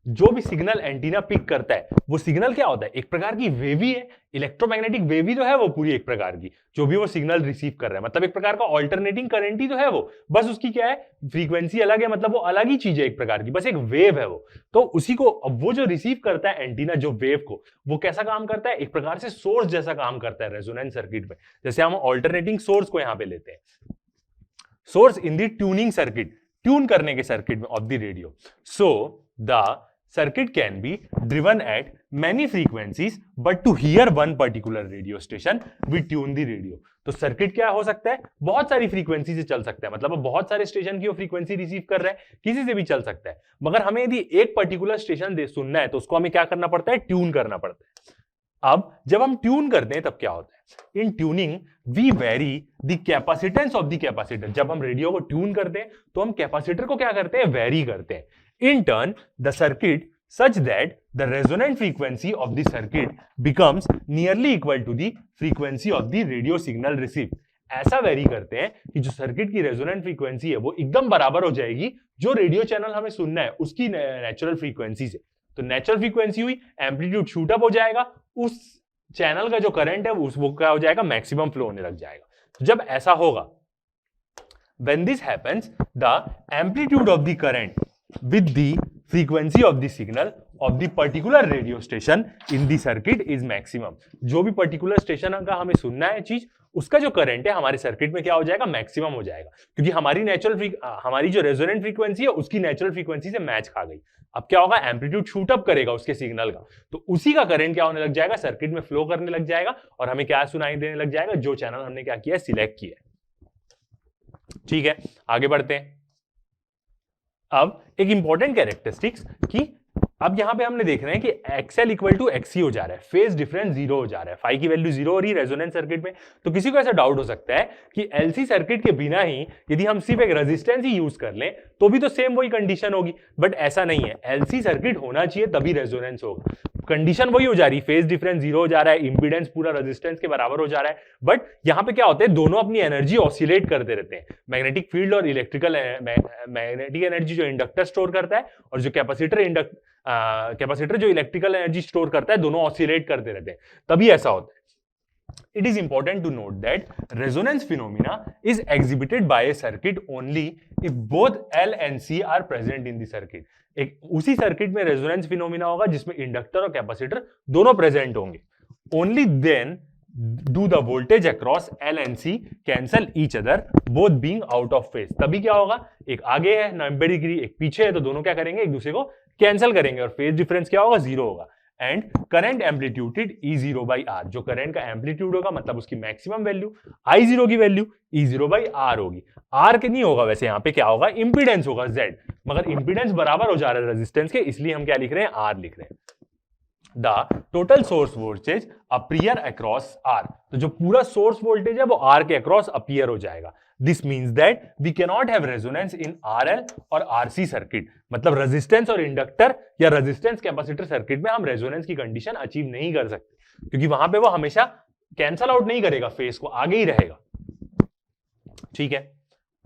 जो भी सिग्नल एंटीना पिक करता है वो सिग्नल क्या होता है, एक प्रकार की वेवी है, इलेक्ट्रोमैग्नेटिक वेवी तो है वो पूरी एक प्रकार की, जो भी वो सिग्नल रिसीव कर रहा है, मतलब एक प्रकार का ऑल्टरनेटिंग करंट ही तो है वो, बस उसकी क्या है, फ्रीक्वेंसी अलग है, मतलब वो अलग ही चीज है एक प्रकार की, बस एक वेव है वो। तो उसी को अब वो जो रिसीव करता है एंटीना, जो वेव को, वो कैसा काम करता है, एक प्रकार से सोर्स जैसा काम करता है रेजोनेंस सर्किट में। जैसे हम ऑल्टरनेटिंग सोर्स को यहां पे लेते हैं, source in the tuning circuit, tune करने के सर्किट में of the radio. So the circuit can be driven at many frequencies, but to hear one particular radio station we tune the radio। तो circuit क्या हो सकता है, बहुत सारी फ्रीक्वेंसी से चल सकता है, मतलब बहुत सारे स्टेशन की वो फ्रीक्वेंसी रिसीव कर रहा है, किसी से भी चल सकता है, मगर हमें यदि एक पर्टिकुलर स्टेशन सुनना है तो उसको हमें क्या करना पड़ता है, ट्यून करना पड़ता है। अब जब हम ट्यून करते हैं तब क्या होता है, in tuning we vary the capacitance of the capacitor. जब हम रेडियो को ट्यून करते हैं तो हम कैपेसिटर को क्या करते हैं, वेरी करते हैं। In turn, the circuit such that the resonant frequency of the circuit becomes nearly equal to the frequency of the radio signal received। ऐसा वेरी करते हैं कि जो सर्किट की रेजोनेंट फ्रीक्वेंसी है वो एकदम बराबर हो जाएगी जो रेडियो चैनल हमें सुनना है उसकी नेचुरल फ्रीक्वेंसी से। तो नेचुरल फ्रीक्वेंसी हुई, एम्पलीट्यूड शूट अप हो जाएगा, उस चैनल का जो करंट है वो क्या हो जाएगा, मैक्सिमम फ्लो होने लग जाएगा। तो जब ऐसा होगा, when this happens, the amplitude of the current with the frequency of the signal of the particular radio station in the circuit is maximum। जो भी पर्टिकुलर स्टेशन का हमें सुनना है चीज, उसका जो करंट है हमारे सर्किट में क्या हो जाएगा, मैक्सिमम हो जाएगा, क्योंकि हमारी जो रेजोनेंट फ्रीक्वेंसी है उसकी नेचुरल फ्रीक्वेंसी से मैच खा गई। अब क्या होगा, एम्पलीट्यूड शूट अप करेगा उसके सिग्नल का, तो उसी का करंट क्या होने लग जाएगा, सर्किट में फ्लो करने लग जाएगा, और हमें क्या सुनाई देने लग जाएगा, जो चैनल हमने क्या किया, सिलेक्ट किया। ठीक है, आगे बढ़ते हैं। अब एक इंपॉर्टेंट कैरेक्टरिस्टिक्स कि अब यहां पे हमने देख रहे हैं कि एक्सएल इक्वल टू एक्सी हो जा रहा है, फेज डिफरेंस जीरो हो जा रहा है, फाई की वैल्यू जीरो हो रही है रेजोनेंस सर्किट में। तो किसी को ऐसा डाउट हो सकता है कि एलसी सर्किट के बिना ही यदि हम सिर्फ एक रेजिस्टेंस ही यूज कर लें तो भी तो सेम वही कंडीशन होगी, बट ऐसा नहीं है। एलसी सर्किट होना चाहिए तभी रेजोनेंस होगा। कंडीशन वही हो जा रही है, फेज डिफरेंस जीरो हो जा रहा है, इंपीडेंस पूरा रेजिस्टेंस के बराबर हो जा रहा है, बट यहां पे क्या होता है, दोनों अपनी एनर्जी ऑसिलेट करते रहते हैं। मैग्नेटिक फील्ड और इलेक्ट्रिकल मैग्नेटिक एनर्जी जो इंडक्टर स्टोर करता है और जो कैपेसिटर जो इलेक्ट्रिकल एनर्जी स्टोर करता है, दोनों ऑसिलेट करते रहते हैं, तभी ऐसा होता है। It is important to note that resonance phenomena is exhibited by a circuit only if both L and C are present in the circuit. एक उसी सर्किट में रेजोनेंस फिनोमिना होगा जिसमें इंडक्टर और कैपेसिटर दोनों प्रेजेंट होंगे। Only then do the voltage across L and C cancel each other, both being out of phase. तभी क्या होगा, एक आगे है 90 डिग्री, एक पीछे है, तो दोनों क्या करेंगे, एक दूसरे को कैंसिल करेंगे और फेज डिफरेंस क्या होगा, जीरो होगा। And current amplitude E0 by R, जो करंट का एम्पलीट्यूड होगा मतलब उसकी मैक्सिमम वैल्यू, I0 की वैल्यू E0 बाई आर होगी। आर के नहीं होगा वैसे, यहाँ पे क्या होगा, इंपीडेंस होगा Z, मगर इंपीडेंस बराबर हो जा रहा है रेजिस्टेंस के, इसलिए हम क्या लिख रहे हैं, आर लिख रहे हैं। The total source voltage appear across R, तो जो पूरा सोर्स वोल्टेज है वो आर के अक्रॉस अपीयर हो जाएगा। This means that we cannot have resonance in RL और आरसी सर्किट, मतलब रेजिस्टेंस और इंडक्टर या रेजिस्टेंस कैपेसिटर सर्किट में हम रेजोनेंस की कंडीशन अचीव नहीं कर सकते, क्योंकि वहां पे वो हमेशा कैंसल आउट नहीं करेगा, फेस को आगे ही रहेगा। ठीक है,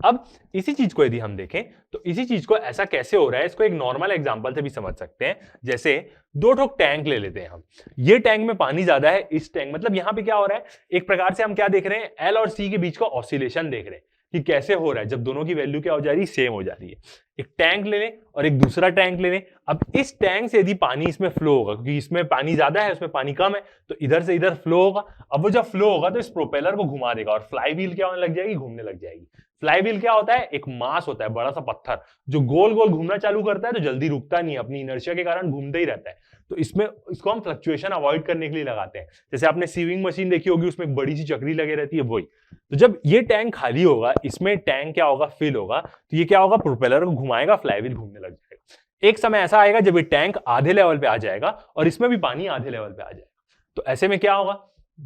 अब इसी चीज को यदि हम देखें तो इसी चीज को ऐसा कैसे हो रहा है, इसको एक नॉर्मल एग्जांपल से भी समझ सकते हैं। जैसे दो ठोक टैंक ले लेते हैं हम, ये टैंक में पानी ज्यादा है, इस टैंक मतलब यहां पे क्या हो रहा है, एक प्रकार से हम क्या देख रहे हैं, एल और सी के बीच का ऑसिलेशन देख रहे हैं कि कैसे हो रहा है जब दोनों की वैल्यू क्या हो जा रही है, सेम हो जा रही है। एक टैंक ले लें और एक दूसरा टैंक ले लें। अब इस टैंक से यदि पानी इसमें फ्लो होगा, क्योंकि इसमें पानी ज्यादा है उसमें पानी कम है, तो इधर से इधर फ्लो होगा। अब वो जब फ्लो होगा तो इस प्रोपेलर को घुमा देगा और फ्लाई व्हील क्या होने लग जाएगी, घूमने लग जाएगी। फ्लाई व्हील क्या होता है, एक मास होता है, बड़ा सा पत्थर जो गोल गोल घूमना चालू करता है तो जल्दी रुकता नहीं है, अपनी इनर्शिया के कारण घूमते ही रहता है। तो इसमें इसको हम फ्लक्चुएशन अवॉइड करने के लिए लगाते हैं। जैसे आपने सीविंग मशीन देखी होगी, उसमें एक बड़ी सी चक्री लगी रहती है, वही। तो जब ये टैंक खाली होगा, इसमें टैंक क्या होगा, फिल होगा, तो ये क्या होगा, प्रोपेलर को घुमाएगा, फ्लाई व्हील घूमने लग जाएगा। एक समय ऐसा आएगा जब ये टैंक आधे लेवल पे आ जाएगा और इसमें भी पानी आधे लेवल पे आ जाएगा। तो ऐसे में क्या होगा,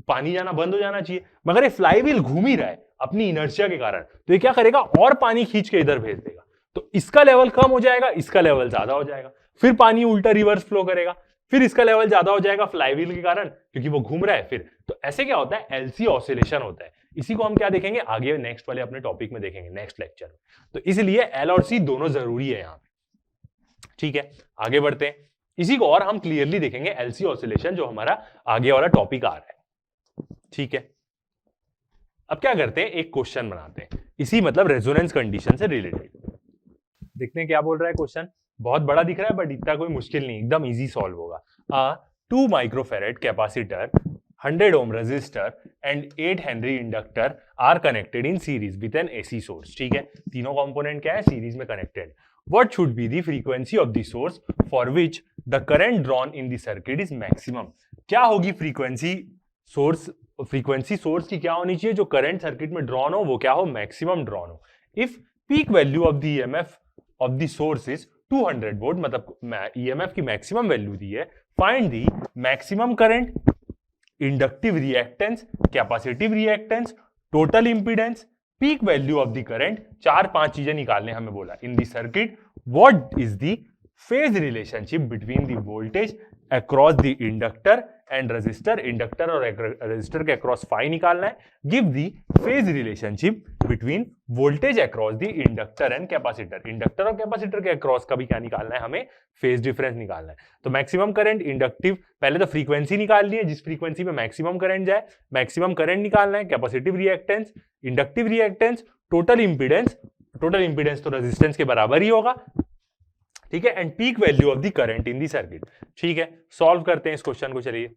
पानी जाना बंद हो जाना चाहिए, मगर ये फ्लाई व्हील घूम ही रहा है अपनी इनर्शिया के कारण, तो ये क्या करेगा, और पानी खींच के इधर भेज देगा। तो इसका लेवल कम हो जाएगा, इसका लेवल ज्यादा हो जाएगा, फिर पानी उल्टा रिवर्स फ्लो करेगा, फिर इसका लेवल ज्यादा हो जाएगा फ्लाई व्हील के कारण, क्योंकि वो घूम रहा है फिर। तो ऐसे क्या होता है, एलसी ऑसिलेशन होता है। इसी को हम क्या देखेंगे आगे नेक्स्ट वाले अपने टॉपिक में देखेंगे, नेक्स्ट लेक्चर में। तो इसलिए एल और सी दोनों जरूरी है यहां पे। ठीक है, आगे बढ़ते हैं, इसी को और हम क्लियरली देखेंगे, एलसी ऑसिलेशन जो हमारा आगे वाला टॉपिक आ रहा है। ठीक है, अब क्या करते हैं, एक क्वेश्चन बनाते हैं इसी मतलब रेजोनेंस कंडीशन से रिलेटेड। देखते हैं क्या बोल रहा है क्वेश्चन। बहुत बड़ा दिख रहा है बट इतना कोई मुश्किल नहीं, एकदम इजी सॉल्व होगा। 2 microfarad capacitor, 100 ohm resistor and 8 henry inductor are connected in series with an AC source. ठीक है, तीनों कंपोनेंट क्या है, सीरीज में connected. What should be the frequency of the source for which the current drawn in the circuit is maximum? क्या होगी frequency source, frequency source की क्या होनी चाहिए, जो करंट सर्किट में ड्रॉन हो वो क्या हो, मैक्सिमम ड्रॉन हो। If peak value of the EMF of the source is 200 volt, मतलब ईएमएफ की मैक्सिमम वैल्यू दी है, find the maximum current, inductive reactance, capacitive reactance, total impedance, peak value of the current. 4-5 चीजें निकालने हमें बोला in the circuit. What is the phase relationship between the voltage across the inductor and resistor, inductor और resistor के across phi निकालना है। Give the phase relationship between voltage across the inductor and capacitor, inductor और capacitor के across का भी क्या निकालना है हमें, फेज डिफरेंस निकालना है। तो मैक्सिमम करंट, इंडक्टिव, पहले तो फ्रीक्वेंसी निकालनी है जिस फ्रीक्वेंसी में मैक्सिमम करंट जाए, मैक्सिमम करंट निकालना है, capacitive reactance, inductive reactance, total impedance, total impedance तो रेजिस्टेंस के बराबर ही होगा। ठीक है, and peak value of the current in the circuit. ठीक है, सॉल्व करते हैं इस क्वेश्चन को। चलिए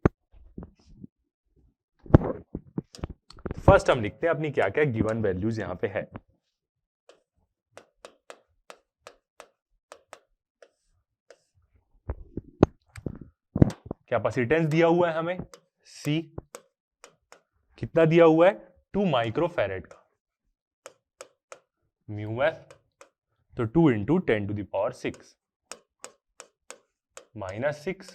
फर्स्ट हम लिखते हैं अपनी क्या क्या गिवन वैल्यूज यहां पे है। कैपेसिटेंस दिया हुआ है हमें C, कितना दिया हुआ है, 2 माइक्रोफेरेड का, म्यू एफ तो 2 × 10⁶, -6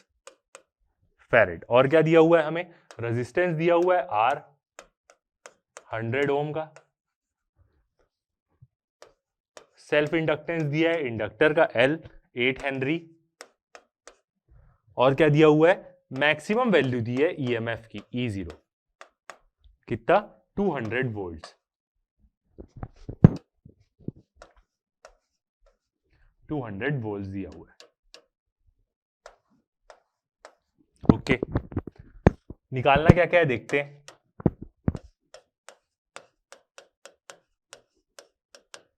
फैरेड। और क्या दिया हुआ है हमें, रेजिस्टेंस दिया हुआ है R 100 ओम का, सेल्फ इंडक्टेंस दिया है इंडक्टर का L 8 हेनरी, और क्या दिया हुआ है, मैक्सिमम वैल्यू दी है ईएमएफ की E0 कितना 200 वोल्ट, 200 वोल्ट दिया हुआ है। ओके, निकालना क्या क्या है देखते हैं।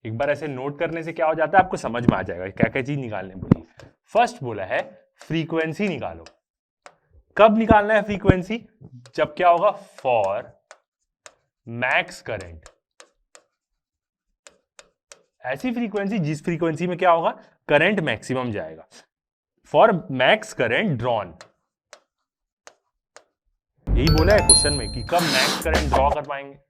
एक बार ऐसे नोट करने से क्या हो जाता है आपको समझ में आ जाएगा क्या क्या चीज निकालने बोली। फर्स्ट बोला है फ्रीक्वेंसी निकालो। कब निकालना है फ्रीक्वेंसी, जब क्या होगा, फॉर मैक्स करंट, ऐसी फ्रीक्वेंसी जिस फ्रीक्वेंसी में क्या होगा, करंट मैक्सिमम जाएगा। फॉर मैक्स करंट ड्रॉन, यही बोला है क्वेश्चन में कि कब मैक्स करंट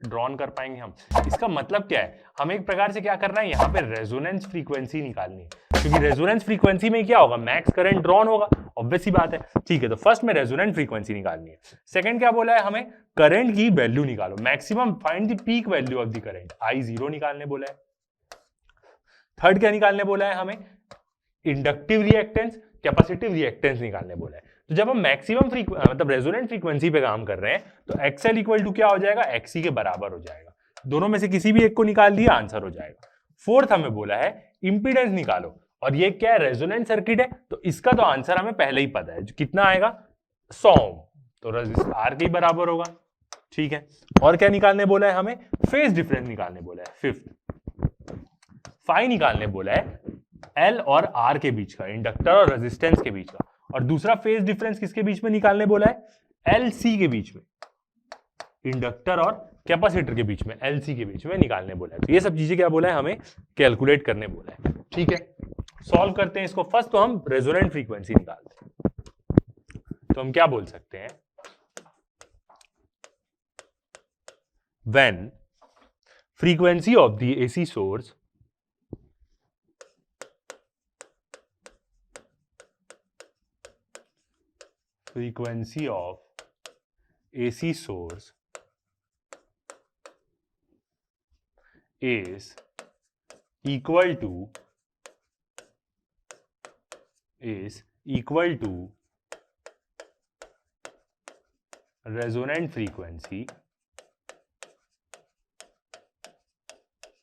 ड्रॉन कर पाएंगे हम। इसका मतलब क्या है, हमें एक प्रकार से क्या करना है, यहाँ पे रेजोनेंस फ्रीक्वेंसी निकालनी है, क्योंकि रेजोनेंस फ्रीक्वेंसी में क्या होगा, मैक्स करंट ड्रॉन होगा, ऑब्वियस सी बात है। ठीक है, तो फर्स्ट में रेजोनेंस फ्रीक्वेंसी निकालनी है। सेकंड क्या बोला है हमें, करंट की वैल्यू निकालो, maximum find the peak value of the current, I0 निकालने बोला है। थर्ड क्या निकालने बोला है हमें, इंडक्टिव रिएक्टेंस, कैपेसिटिव रिएक्टेंस निकालने बोला है। तो जब हम मैक्सिमम मतलब रेजोनेंट फ्रीक्वेंसी पे काम कर रहे हैं तो XL इक्वल टू क्या हो जाएगा, XC के बराबर हो जाएगा। दोनों में से किसी भी एक को निकाल दिया, आंसर हो जाएगा। फोर्थ हमें बोला है इंपीडेंस निकालो, और ये क्या है, रेजोनेंट सर्किट है, तो इसका तो आंसर हमें पहले ही पता है, कितना आएगा 100 ओम, तो रेजिस्टेंस R के बराबर होगा। ठीक है, और क्या निकालने बोला है हमें, फेज डिफरेंस निकालने बोला है। फिफ्थ फाई निकालने बोला है L और R के बीच का, इंडक्टर और रेजिस्टेंस के बीच का, और दूसरा फेज डिफरेंस किसके बीच में निकालने बोला है, LC के बीच में, इंडक्टर और कैपेसिटर के बीच में, LC के बीच में निकालने बोला है। तो ये सब चीजें क्या बोला है हमें, कैलकुलेट करने बोला है। ठीक है, सॉल्व करते हैं इसको। फर्स्ट तो हम रेजोनेंट फ्रीक्वेंसी निकालते हैं, तो हम क्या बोल सकते हैं, when frequency of the AC source frequency of AC source is equal to resonant frequency,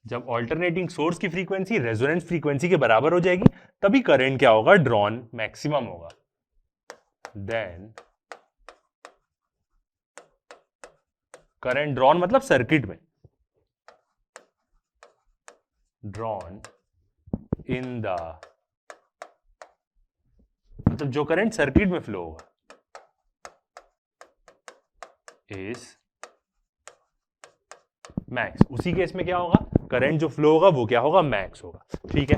जब ऑल्टरनेटिंग सोर्स की फ्रीक्वेंसी रेजोनेंस फ्रीक्वेंसी के बराबर हो जाएगी तभी करंट क्या होगा, ड्रॉन मैक्सिमम होगा। Then करंट ड्रॉन मतलब सर्किट में, ड्रॉन इन द, मतलब जो करंट सर्किट में फ्लो होगा, इज मैक्स। उसी केस में क्या होगा, करंट जो फ्लो होगा वो क्या होगा, मैक्स होगा। ठीक है,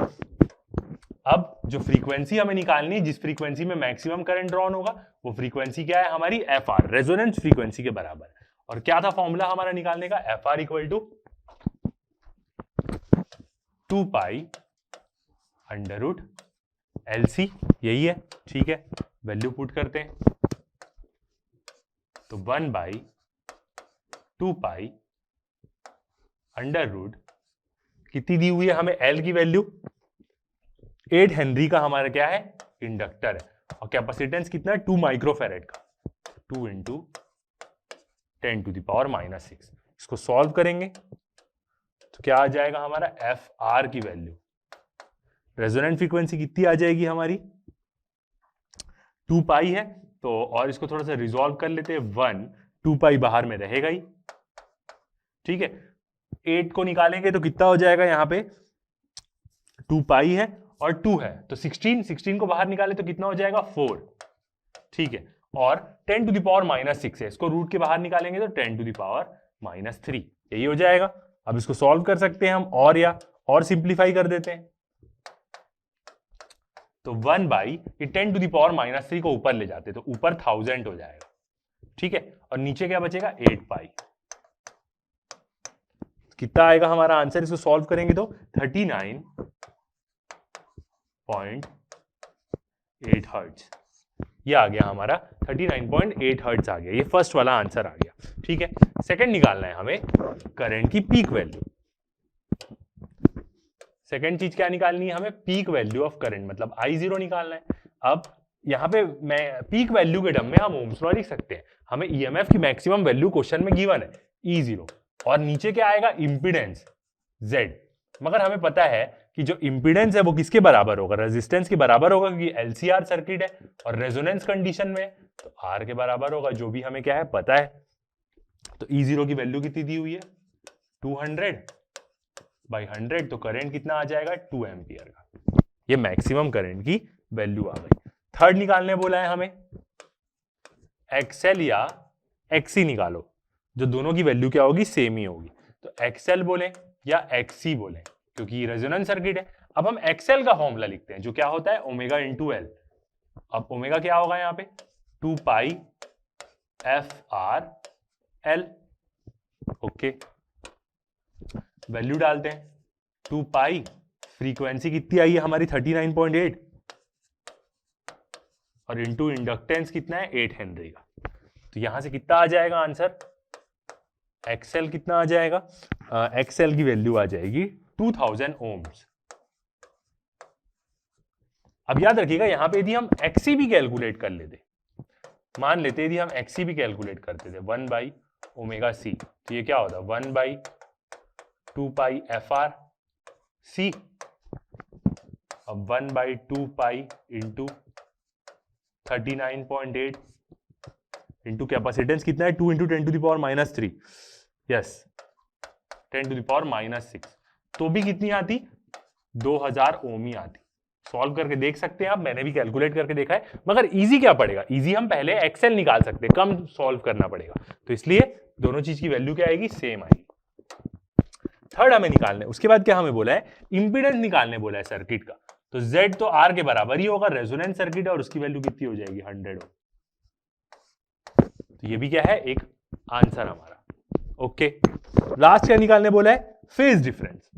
अब जो फ्रीक्वेंसी हमें निकालनी है, जिस फ्रीक्वेंसी में मैक्सिमम करंट ड्रॉन होगा, वो फ्रीक्वेंसी क्या है हमारी, FR, रेजोनेंस फ्रीक्वेंसी के बराबर है। और क्या था फॉर्मूला हमारा निकालने का, FR equal to 2 pi under root LC, यही है। ठीक है, वैल्यू पुट करते हैं, तो 1/2 पाई अंडर रूट, कितनी दी हुई है हमें, L की वैल्यू 8 हेनरी का हमारा क्या है, इंडक्टर है, और कैपेसिटेंस कितना है, 2 माइक्रोफैरेड का, 2 इंटू 10⁻⁻⁶। इसको सॉल्व करेंगे तो क्या आ जाएगा हमारा, FR की वैल्यू, रेजोनेंट फ्रीक्वेंसी कितनी आ जाएगी हमारी, 2 पाई है, तो और इसको थोड़ा सा रिजॉल्व कर लेते हैं, 1 2 पाई बाहर में रहेगा ही। ठीक है, 8 को निकालेंगे तो कितना हो जाएगा, यहाँ पे 2 पाई है और 2 है, तो 16 को बाहर निकाले तो कितना हो जाएगा, 4। ठीक है, और 10⁻⁻⁶ है, इसको रूट के बाहर निकालेंगे तो 10⁻⁻3, यही हो जाएगा। अब इसको सॉल्व कर सकते हैं हम, और सिंप्लीफाई कर देते हैं, तो 1/10⁻⁻3 को ऊपर ले जाते तो ऊपर 1000 हो जाएगा। ठीक है, और नीचे क्या बचेगा, 8 पाई। कितना आएगा हमारा आंसर, इसको सॉल्व करेंगे तो 39.8 हर्ट्ज। ये आ गया हमारा 39.8 हर्ट्ज आ गया, ये फर्स्ट वाला आंसर आ गया। ठीक है, सेकंड निकालना है हमें करंट की पीक वैल्यू। सेकंड चीज क्या निकालनी है हमें, पीक वैल्यू ऑफ करंट, मतलब I0 निकालना है। अब यहाँ पे मैं पीक वैल्यू के टर्म में हम ओम्स लॉ लिख सकते हैं। हमें ईएमएफ की मैक्सिमम वैल्यू क्वेश्चन में गिवन है E0, और नीचे क्या आएगा, इंपीडेंस Z। मगर हमें पता है कि जो इंपीडेंस है वो किसके बराबर होगा, रेजिस्टेंस के बराबर होगा, क्योंकि LCR सर्किट है और रेजोनेंस कंडीशन में, तो R के बराबर होगा, जो भी हमें क्या है पता है। तो E0 की वैल्यू कितनी दी हुई है, 200/100, तो करंट कितना आ जाएगा, 2 एम्पियर का। ये मैक्सिमम करंट की वैल्यू आ गई। थर्ड निकालने बोला है हमें, एक्सएल या एक्सी निकालो, जो दोनों की वैल्यू क्या होगी, सेम ही होगी। तो एक्सएल बोले या एक्सी बोले, क्योंकि रेजोनेंस सर्किट है। अब हम एक्सएल का फॉर्मूला लिखते हैं, जो क्या होता है, ओमेगा इंटू एल। अब ओमेगा क्या होगा यहाँ पे, 2 पाई FRL। ओके, वैल्यू डालते हैं, 2 पाई, फ्रीक्वेंसी कितनी आई है हमारी 39.8, और इंटू इंडक्टेंस कितना है, 8 हेनरी का। तो यहां से कितना आ जाएगा आंसर, एक्सएल कितना आ जाएगा, एक्सएल की वैल्यू आ जाएगी 2000 ओम्स। अब याद रखिएगा, यहां पे यदि हम एक्सी भी कैलकुलेट कर लेते, मान लेते यदि हम एक्सी भी कैलकुलेट करते थे 1/ओमेगा-c, तो ये क्या होता, 1/2 पाई FRC, अब 1/2 पाई इंटू 39.8 इंटू कैपेसिटेंस कितना है, 2 इंटू 10⁻³ यस 10⁻⁻6, तो भी कितनी आती, 2000 ओम ही आती। सॉल्व करके देख सकते हैं आप, मैंने भी कैलकुलेट करके देखा है। मगर इजी क्या पड़ेगा, इजी हम पहले एक्सएल निकाल सकते हैं, कम सॉल्व करना पड़ेगा, तो इसलिए दोनों चीज की वैल्यू क्या आएगी, सेम आएगी। थर्ड हमें निकालना है, उसके बाद क्या हमें बोला है, इंपीडेंस निकालने बोला है सर्किट का। तो Z तो R के बराबर ही होगा, रेजोनेंस सर्किट है, और उसकी वैल्यू कितनी हो जाएगी, 100 ओम। तो ये भी क्या है, एक आंसर हमारा। ओके, लास्ट क्या निकालने बोला है, फेज डिफरेंस।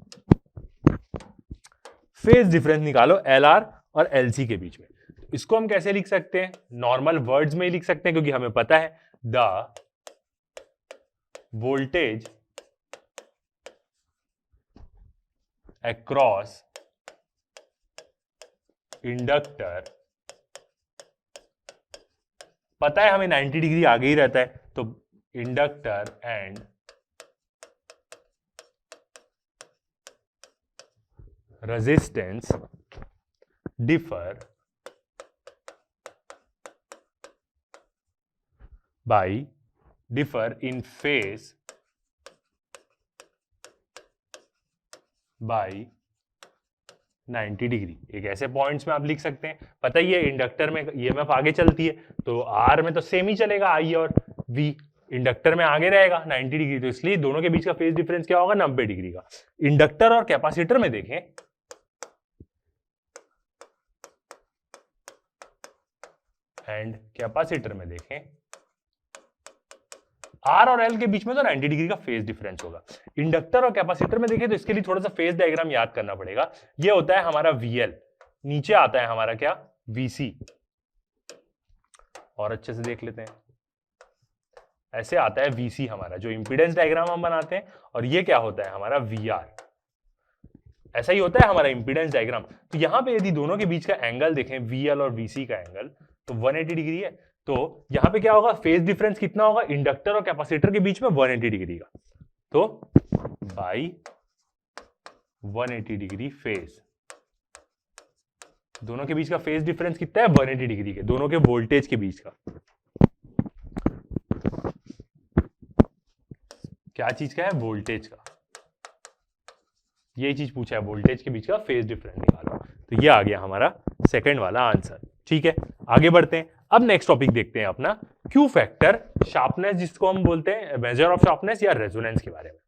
फेज डिफरेंस निकालो LR और LC के बीच में। इसको हम कैसे लिख सकते हैं, नॉर्मल वर्ड्स में ही लिख सकते हैं, क्योंकि हमें पता है द वोल्टेज अक्रॉस इंडक्टर, पता है हमें 90 डिग्री आगे ही रहता है, तो inductor and resistance differ in phase by 90 degree. एक ऐसे पॉइंट्स में आप लिख सकते हैं, पता ही है इंडक्टर में ईएमएफ आगे चलती है, तो आर में तो सेम ही चलेगा, आई और वी, इंडक्टर में आगे रहेगा 90 डिग्री, तो इसलिए दोनों के बीच का फेज डिफरेंस क्या होगा, 90 डिग्री का। इंडक्टर और कैपेसिटर में देखें, एंड कैपेसिटर में देखें, आर और एल के बीच में तो 90 डिग्री का फेज डिफरेंस होगा। इंडक्टर और कैपेसिटर में देखें तो इसके लिए थोड़ा सा फेज डायग्राम याद करना पड़ेगा। ये होता है हमारा VL, नीचे आता है हमारा क्या, VC, और अच्छे से देख लेते हैं, ऐसे आता है VC हमारा, जो इंपीडेंस डायग्राम हम बनाते हैं, और ये क्या होता है हमारा VR, ऐसा ही होता है हमारा इंपीडेंस डायग्राम। तो यहां पे यदि दोनों के बीच का एंगल देखें, VL और VC का एंगल, तो 180 डिग्री है। तो यहां पे क्या होगा, फेज डिफरेंस कितना होगा, इंडक्टर और कैपेसिटर के बीच में 180 डिग्री का, तो बाई 180 डिग्री फेज, दोनों के बीच का फेज डिफरेंस कितना है, 180 डिग्री के, दोनों के वोल्टेज के बीच का। क्या चीज का है, वोल्टेज का, ये चीज पूछा है, वोल्टेज के बीच का फेज डिफरेंस निकालो। तो ये आ गया हमारा सेकंड वाला आंसर। ठीक है, आगे बढ़ते हैं। अब नेक्स्ट टॉपिक देखते हैं अपना क्यू फैक्टर, शार्पनेस जिसको हम बोलते हैं, मेजर ऑफ शार्पनेस या रेजोनेंस के बारे में।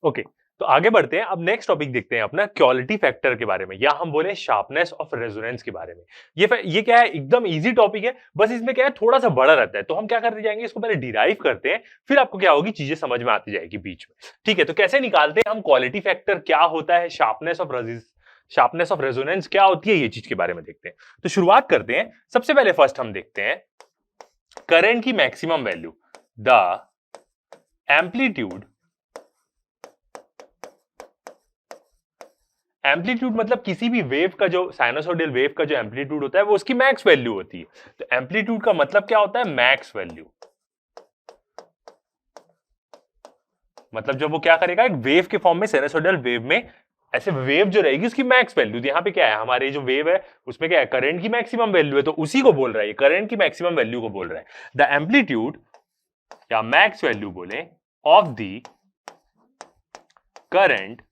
ओके, तो आगे बढ़ते हैं। अब नेक्स्ट टॉपिक देखते हैं अपना क्वालिटी फैक्टर के बारे में, या हम बोले शार्पनेस ऑफ रेजोनेंस के बारे में। ये क्या है, एकदम इजी टॉपिक है, बस इसमें क्या है, थोड़ा सा बड़ा रहता है। तो हम क्या करते जाएंगे, इसको पहले डिराइव करते हैं, फिर आपको क्या होगी, चीजें समझ में आती जाएगी बीच में। ठीक है, तो कैसे निकालते हैं हम क्वालिटी फैक्टर, क्या होता है sharpness of sharpness of resonance क्या होती है, ये चीज के बारे में देखते हैं। तो शुरुआत करते हैं। सबसे पहले फर्स्ट हम देखते हैं करंट की maximum value, the amplitude, amplitude मतलब किसी भी वेव का जो साइनोसॉइडल वेव का जो एम्पलीट्यूड होता है वो उसकी मैक्स वैल्यू होती है। तो एम्पलीट्यूड का मतलब क्या होता है, मैक्स वैल्यू। मतलब जब वो क्या करेगा, एक वेव के फॉर्म में, साइनोसॉइडल वेव में ऐसे वेव जो रहेगी उसकी मैक्स वैल्यू। तो यहाँ पे क्या है, हमारे जो वेव है उसमें क्या है, करंट की मैक्सिमम वैल्यू है, तो उसी को बोल रहा है, करंट की मैक्सिमम वैल्यू को बोल रहा है। द एम्पलीट्यूड या मैक्स वैल्यू बोले of the current,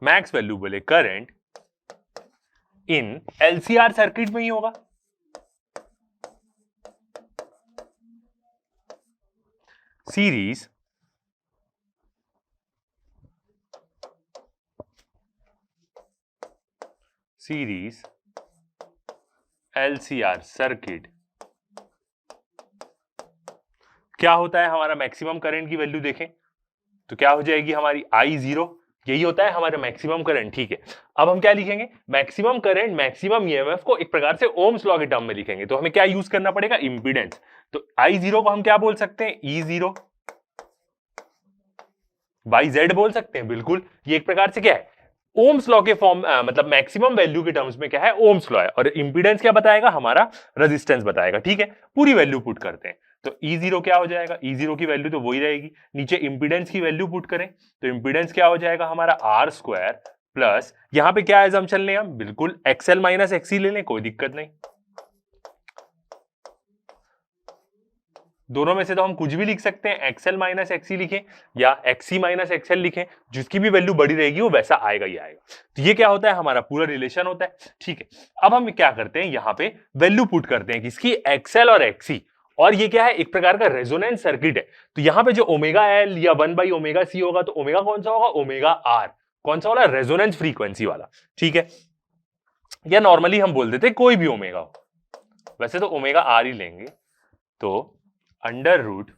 max value बोले करंट इन एलसीआर सर्किट में ही होगा। सीरीज एलसीआर सर्किट क्या होता है, हमारा मैक्सिमम करंट की वैल्यू देखें तो क्या हो जाएगी हमारी I0, यही होता है हमारा मैक्सिमम करंट। ठीक है, अब हम क्या लिखेंगे, मैक्सिमम करंट, मैक्सिमम ईएमएफ को एक प्रकार से ओम्स लॉ के टर्म में लिखेंगे। तो हमें क्या यूज करना पड़ेगा, इंपीडेंस। तो I0 को हम क्या बोल सकते हैं, E0 बाई Z बोल सकते हैं, बिल्कुल। ये एक प्रकार से क्या है, ओम्स लॉ के फॉर्म, मतलब मैक्सिमम वैल्यू के टर्म्स में क्या है, ओम्स लॉ है। और इंपीडेंस क्या बताएगा, हमारा रेजिस्टेंस बताएगा। ठीक है, पूरी वैल्यू पुट करते हैं। तो E0 क्या हो जाएगा, E0 की वैल्यू तो वही रहेगी। नीचे इंपीडेंस की वैल्यू पुट करें तो इंपीडेंस क्या हो जाएगा हमारा, R² प्लस, यहां पे क्या एजम्पशन लें हम, बिल्कुल XL माइनस XC ले लें, कोई दिक्कत नहीं। दोनों में से तो हम कुछ भी लिख सकते हैं, XL माइनस XC लिखें या XC माइनस XL लिखें, जिसकी भी वैल्यू बड़ी रहेगी वो वैसा आएगा ही आएगा। तो ये क्या होता है, हमारा पूरा रिलेशन होता है। ठीक है, अब हम क्या करते हैं, यहां पे वैल्यू पुट करते हैं किसकी, XL और XC। और ये क्या है, एक प्रकार का रेजोनेंस सर्किट है। तो यहां पे जो ओमेगा एल या 1/ओमेगा C होगा, तो ओमेगा कौन सा होगा, ओमेगा R। कौन सा वाला, रेजोनेंस फ्रीक्वेंसी वाला। ठीक है, या नॉर्मली हम बोल देते कोई भी ओमेगा हो, वैसे तो ओमेगा R ही लेंगे। तो under root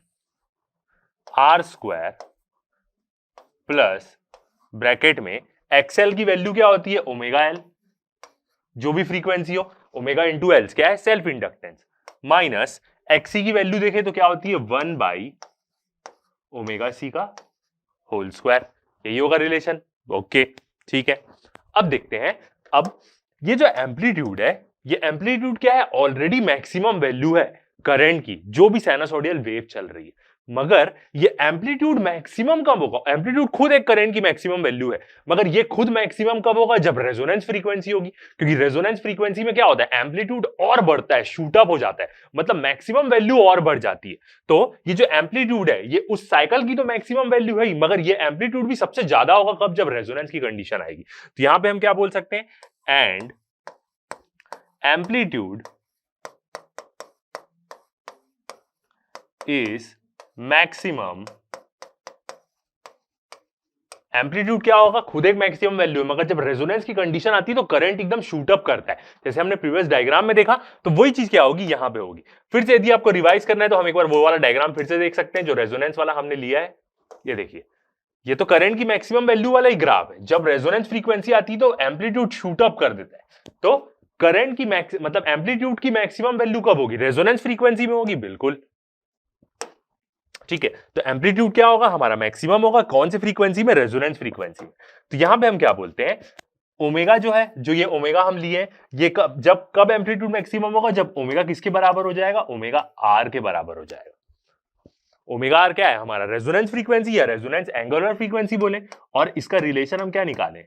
R² plus bracket में XL की वैल्यू क्या होती है, ओमेगा एल, जो भी फ्रीक्वेंसी हो, ओमेगा इंटू एल क्या है, सेल्फ इंडक्टेंस, माइनस XC की वैल्यू देखें तो क्या होती है, 1/ओमेगा C का होल स्क्वायर। यही होगा रिलेशन। ओके, ठीक है। अब देखते हैं, अब ये जो एम्पलीट्यूड है, ये एम्पलीट्यूड क्या है, ऑलरेडी मैक्सिमम वैल्यू है करंट की, जो भी साइनोसॉइडल वेव चल रही है। मगर ये एम्पलीट्यूड मैक्सिमम कब होगा, एम्पलीट्यूड खुद एक करंट की मैक्सिमम वैल्यू है, मगर ये खुद मैक्सिमम कब होगा, जब रेजोनेंस फ्रीक्वेंसी होगी। क्योंकि रेजोनेंस फ्रीक्वेंसी में क्या होता है, एम्पलीट्यूड और बढ़ता है, शूट अप हो जाता है, मतलब मैक्सिमम वैल्यू और बढ़ जाती है। तो ये जो एम्पलीट्यूड है, ये उस साइकिल की तो मैक्सिमम वैल्यू है ही, मगर ये एम्पलीट्यूड भी सबसे ज्यादा होगा कब, जब रेजोनेंस की कंडीशन आएगी। तो यहां पे हम क्या बोल सकते हैं, and amplitude is maximum. Amplitude क्या होगा, खुद एक मैक्सिमम वैल्यू है, मगर जब रेजोनेंस की कंडीशन आती है तो करंट एकदम शूट अप करता है, जैसे हमने प्रीवियस डायग्राम में देखा। तो वही चीज क्या होगी, यहां पे होगी। फिर से यदि आपको रिवाइज करना है तो हम एक बार वो वाला डायग्राम फिर से देख सकते हैं, जो रेजोनेंस वाला हमने लिया है। ये देखिए, ये तो करंट की मैक्सिमम वैल्यू वाला ही ग्राफ है। जब रेजोनेंस फ्रीक्वेंसी आती है तो एम्पलीट्यूड शूट अप कर देता है। तो करंट की मतलब एम्पलीट्यूड की मैक्सिमम वैल्यू कब होगी, रेजोनेंस फ्रीक्वेंसी में होगी, बिल्कुल। ठीक है, तो एम्पलीट्यूड क्या होगा, हमारा मैक्सिमम होगा, कौन सी फ्रीक्वेंसी में, रेजोनेंस फ्रीक्वेंसी में। तो यहां पे हम क्या बोलते हैं, ओमेगा जो है, जो ये ओमेगा हम लिए, ये कब एम्पलीट्यूड मैक्सिमम होगा, जब ओमेगा किसके बराबर हो जाएगा, ओमेगा आर के बराबर हो जाएगा। ओमेगा आर क्या है, हमारा रेजोनेंस फ्रीक्वेंसी या रेजोनेंस एंगुलर फ्रीक्वेंसी बोले। और इसका रिलेशन हम क्या निकाले,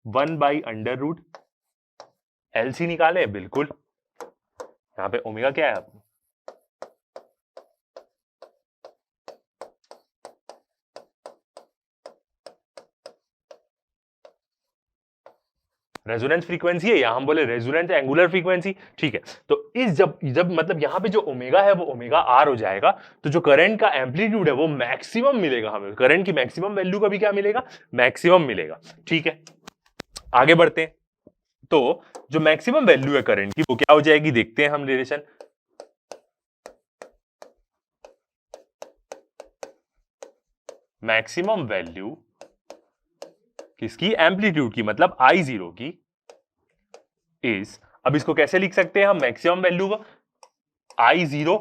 1/√LC निकाले, बिल्कुल। यहां पे ओमेगा क्या है, रेजोनेंस फ्रीक्वेंसी है, या हम बोले रेजोनेंस एंगुलर फ्रीक्वेंसी। ठीक है, तो इस जब मतलब यहां पे जो ओमेगा है वो ओमेगा आर हो जाएगा, तो जो करंट का एम्पलीट्यूड है वो मैक्सिमम मिलेगा हमें। करंट की मैक्सिमम वैल्यू का भी क्या मिलेगा, मैक्सिमम मिलेगा। ठीक है, आगे बढ़ते हैं। तो जो मैक्सिमम वैल्यू है करंट की वो क्या हो जाएगी, देखते हैं हम रिलेशन। मैक्सिमम वैल्यू किसकी? एम्पलीट्यूड की, मतलब I0 की इज, अब इसको कैसे लिख सकते हैं हम? मैक्सिमम वैल्यू को I0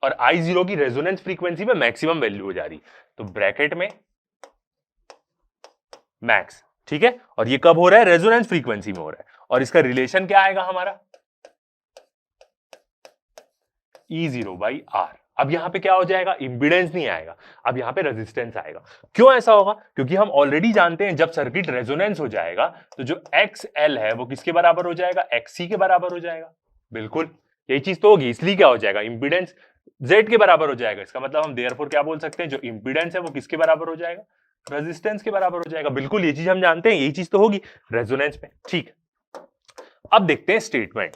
और I0 की रेजोनेंस फ्रीक्वेंसी में मैक्सिमम वैल्यू हो जा रही, तो ब्रैकेट में मैक्स, ठीक है। और ये कब हो रहा है? रेजोनेंस फ्रीक्वेंसी में हो रहा है। और इसका रिलेशन क्या आएगा हमारा? E0/R। अब यहां पे क्या हो जाएगा? इंपीडेंस नहीं आएगा, अब यहां पे रेजिस्टेंस आएगा। क्यों ऐसा होगा? क्योंकि हम ऑलरेडी जानते हैं जब सर्किट रेजोनेंस हो जाएगा तो जो XL है वो किसके बराबर हो जाएगा? XC के बराबर हो जाएगा। बिल्कुल यही चीज तो होगी, इसलिए क्या हो जाएगा? इंपीडेंस Z के बराबर हो जाएगा। इसका मतलब हम देयरफॉर क्या बोल सकते हैं? जो इंपीडेंस है वो किसके बराबर हो जाएगा? रेजिस्टेंस के बराबर हो जाएगा। बिल्कुल ये चीज हम जानते हैं, यही चीज तो होगी रेजोनेंस में, ठीक। अब देखते हैं स्टेटमेंट।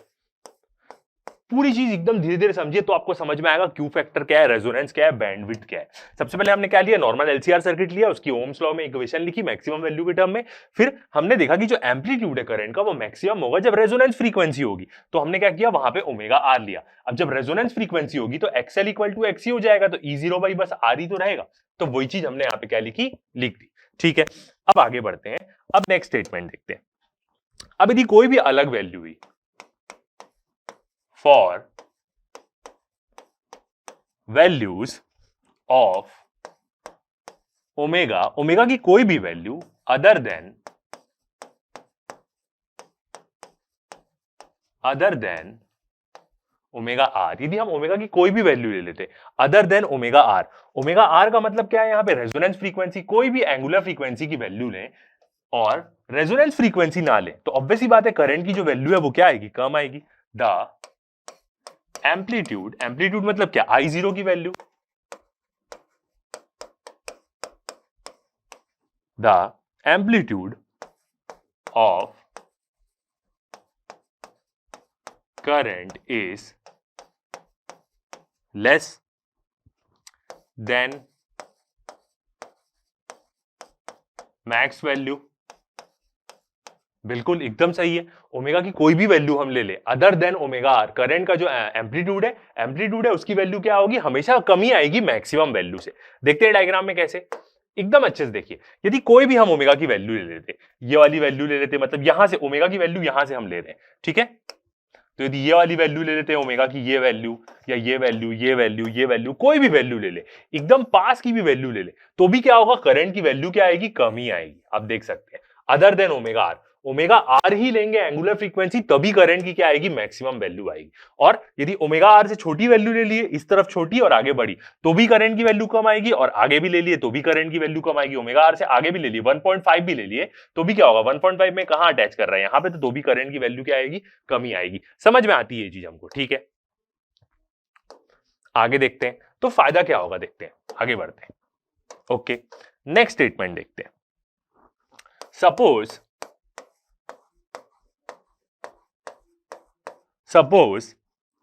पूरी चीज एकदम धीरे धीरे समझिए तो आपको समझ में आएगा क्यू फैक्टर क्या है, रेजोनेंस क्या है, बैंडविड्थ क्या है। सबसे पहले हमने क्या लिया? नॉर्मल एलसीआर सर्किट लिया, उसकी ओम्स लॉ में इक्वेशन लिखी मैक्सिमम वैल्यू के टर्म में। फिर हमने देखा कि जो एम्पलीट्यूड है करंट का वो मैक्सिमम होगा जब रेजोनेंस फ्रीक्वेंसी होगी, तो हमने क्या किया? वहां पे ओमेगा आर लिया। अब जब रेजोनेंस फ्रीक्वेंसी होगी तो एक्सएल इक्वल टू एक्सी हो जाएगा, तो E0 बाई बस आर ही तो रहेगा। तो वही चीज हमने यहाँ पे क्या लिखी? लिख दी, ठीक है। अब आगे बढ़ते हैं, अब नेक्स्ट स्टेटमेंट देखते हैं। अब यदि कोई भी अलग वैल्यू हुई for values of omega, omega की कोई भी value other than omega R, यदि हम ओमेगा की कोई भी वैल्यू ले लेते other than omega are, omega R का मतलब क्या है? यहां पे रेजोनेंस फ्रीक्वेंसी, कोई भी एंगुलर फ्रीक्वेंसी की वैल्यू लें और रेजोनेंस फ्रीक्वेंसी ना ले तो ऑब्वियस सी बात है करंट की जो वैल्यू है वो क्या आएगी? कम आएगी। द एम्पलीट्यूड, एम्पलीट्यूड मतलब क्या? I0 की value, the amplitude of current is less than max value। बिल्कुल एकदम सही है। ओमेगा की कोई भी वैल्यू हम ले ले other than omega R, current का जो एम्पलीट्यूड है उसकी वैल्यू क्या होगी? हमेशा कम ही आएगी मैक्सिमम वैल्यू से। देखते हैं डायग्राम में कैसे, एकदम अच्छे से देखिए। यदि कोई भी हम ओमेगा की वैल्यू ले लेते, ये वाली वैल्यू ले लेते, मतलब यहां से ओमेगा की वैल्यू यहां से हम ले रहे हैं, ठीक है। तो यदि ये वाली वैल्यू ले लेते हैं ओमेगा की, ये वैल्यू या ये वैल्यू, ये वैल्यू, ये वैल्यू, कोई भी वैल्यू ले ले, एकदम पास की भी वैल्यू ले ले, तो भी क्या होगा? करंट की वैल्यू क्या आएगी? कम ही आएगी। आप देख सकते हैं other than omega are, omega r ही लेंगे एंगुलर फ्रीक्वेंसी, तभी करंट की क्या आएगी? मैक्सिमम वैल्यू आएगी। और यदि ओमेगा आर से छोटी वैल्यू ले लिए, इस तरफ छोटी और आगे बढ़ी, तो भी करंट की वैल्यू कम आएगी, और आगे भी ले लिए तो भी करंट की वैल्यू कम आएगी। ओमेगा आर से आगे भी ले लिए, 1.5 भी ले लिए, तो भी क्या होगा? 1.5 में कहां अटैच कर रहा है? यहां पे, तो भी करंट की वैल्यू क्या आएगी? कम ही आएगी। समझ में आती है ये चीज हमको, ठीक है। आगे देखते हैं तो फायदा क्या होगा, देखते हैं, आगे बढ़ते हैं। ओके, नेक्स्ट स्टेटमेंट देखते हैं। Suppose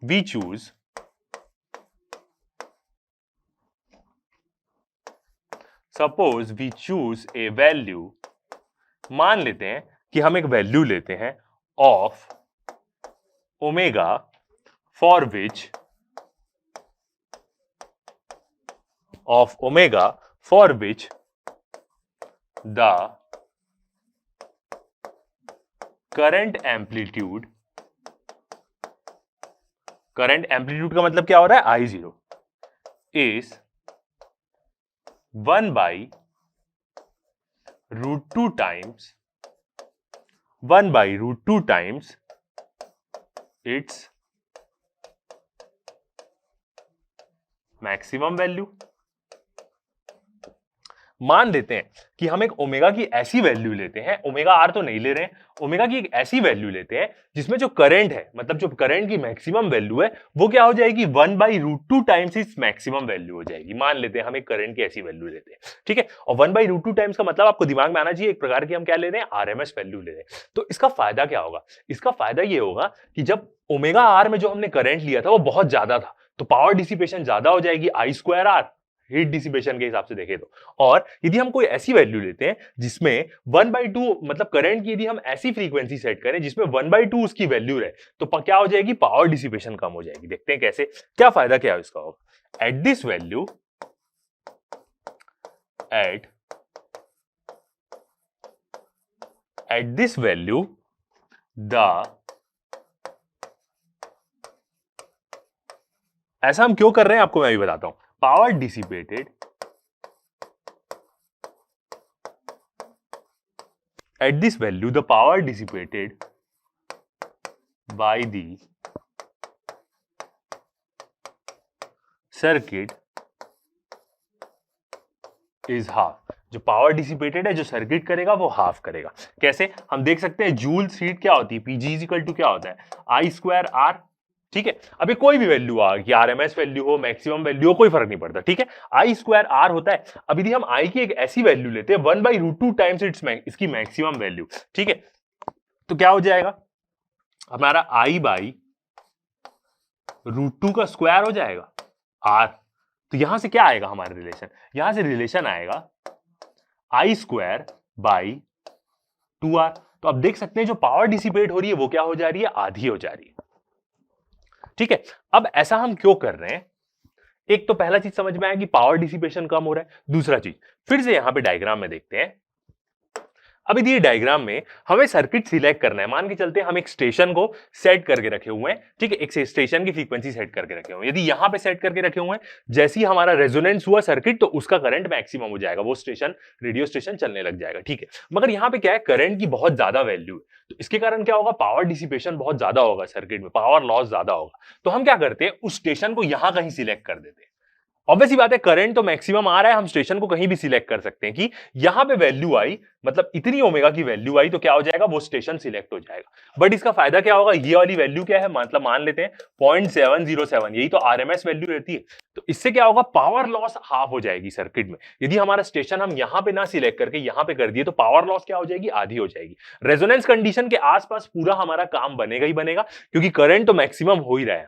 we choose a value, मान लेते हैं कि हम एक वैल्यू लेते हैं of omega for which the current amplitude का मतलब क्या हो रहा है? I0 is 1/√2 times its maximum value. मान लेते हैं कि हम एक ओमेगा की ऐसी वैल्यू लेते हैं, ओमेगा आर तो नहीं ले रहे हैं, ओमेगा की एक ऐसी वैल्यू लेते हैं जिसमें जो करंट है, मतलब जो करंट की मैक्सिमम वैल्यू है वो क्या हो जाएगी? 1/√2 टाइम्स इस मैक्सिमम वैल्यू हो जाएगी। मान लेते हैं हम एक करंट की ऐसी वैल्यू लेते हैं, ठीक है। और 1/√2 टाइम्स का मतलब आपको दिमाग में आना चाहिए, एक प्रकार की हम क्या ले रहे हैं? आरएमएस वैल्यू ले रहे हैं। तो इसका फायदा क्या होगा? इसका फायदा ये होगा कि जब ओमेगा आर में जो हमने करंट लिया था वो बहुत ज्यादा था, तो पावर डिसिपेशन ज्यादा हो जाएगी, I²R, हीट डिसिपेशन के हिसाब से देखें तो। और यदि हम कोई ऐसी वैल्यू लेते हैं जिसमें 1/2, मतलब करंट की यदि हम ऐसी फ्रीक्वेंसी सेट करें जिसमें 1/2 उसकी वैल्यू रहे, तो क्या हो जाएगी? पावर डिसिपेशन कम हो जाएगी। देखते हैं कैसे, क्या फायदा क्या है इसका होगा। At this value, at at this value the, ऐसा हम क्यों कर रहे हैं आपको मैं भी बताता हूं। Power dissipated eight this value, the power dissipated by the circuit is half. जो पावर डिसिपेटेड है, जो सर्किट करेगा वो हाफ करेगा। कैसे? हम देख सकते हैं जूल हीट क्या होती है, पीजी इज इक्वल टू क्या होता है, आई स्क्वायर आर। ठीक है, अभी कोई भी वैल्यू आ गई, आरएमएस वैल्यू हो, मैक्सिमम वैल्यू हो, कोई फर्क नहीं पड़ता। ठीक है, आई स्क्वायर आर होता है। अब यदि हम आई की एक ऐसी वैल्यू लेते हैं 1/√2 टाइम्स इसकी मैक्सिमम वैल्यू, ठीक है, तो क्या हो जाएगा हमारा I/√2 का स्क्वायर हो जाएगा आर। तो यहां से क्या आएगा हमारा रिलेशन, यहां से रिलेशन आएगा आई स्क्वायर बाई 2r। तो अब देख सकते हैं जो पावर डिसिपेट हो रही है वो क्या हो जा रही है, आधी हो जा रही है। ठीक है, अब ऐसा हम क्यों कर रहे हैं? एक तो पहला चीज समझ में आया कि पावर डिसिपेशन कम हो रहा है। दूसरा चीज, फिर से यहां पे डायग्राम में देखते हैं। अब ये डायग्राम में हमें सर्किट सिलेक्ट करना है। मान के चलते हैं हम एक स्टेशन को सेट करके रखे हुए हैं। ठीक है, एक स्टेशन की फ्रीक्वेंसी सेट करके रखे हुए हैं। यदि यहां पे सेट करके रखे हुए हैं, जैसे ही हमारा रेजोनेंस हुआ सर्किट, तो उसका करंट मैक्सिमम हो जाएगा, वो स्टेशन रेडियो स्टेशन चलने लग जाएगा। ठीक है, मगर यहां पे क्या है, करंट की बहुत ज्यादा वैल्यू है, तो इसके कारण क्या होगा, पावर डिसिपेशन बहुत ज्यादा होगा सर्किट में, पावर लॉस ज्यादा होगा। तो हम क्या करते हैं, उस स्टेशन को यहां कहीं सिलेक्ट कर देते हैं। ऑब्वियस ही बात है, करंट तो मैक्सिमम आ रहा है, हम स्टेशन को कहीं भी सिलेक्ट कर सकते हैं कि यहां पे वैल्यू आई, मतलब इतनी ओमेगा की वैल्यू आई, तो क्या हो जाएगा, वो स्टेशन सिलेक्ट हो जाएगा। बट इसका फायदा क्या होगा, ये वाली वैल्यू क्या है, मतलब मान लेते हैं 0.707, यही तो आरएमएस वैल्यू रहती है। तो इससे क्या होगा, पावर लॉस हाफ हो जाएगी सर्किट में। यदि हमारा स्टेशन हम यहां पे ना सिलेक्ट करके यहां पे कर दिए, तो पावर लॉस क्या हो जाएगी, आधी हो जाएगी। रेजोनेंस कंडीशन के आसपास पूरा हमारा काम बनेगा ही बनेगा, क्योंकि करंट तो मैक्सिमम हो ही रहा है।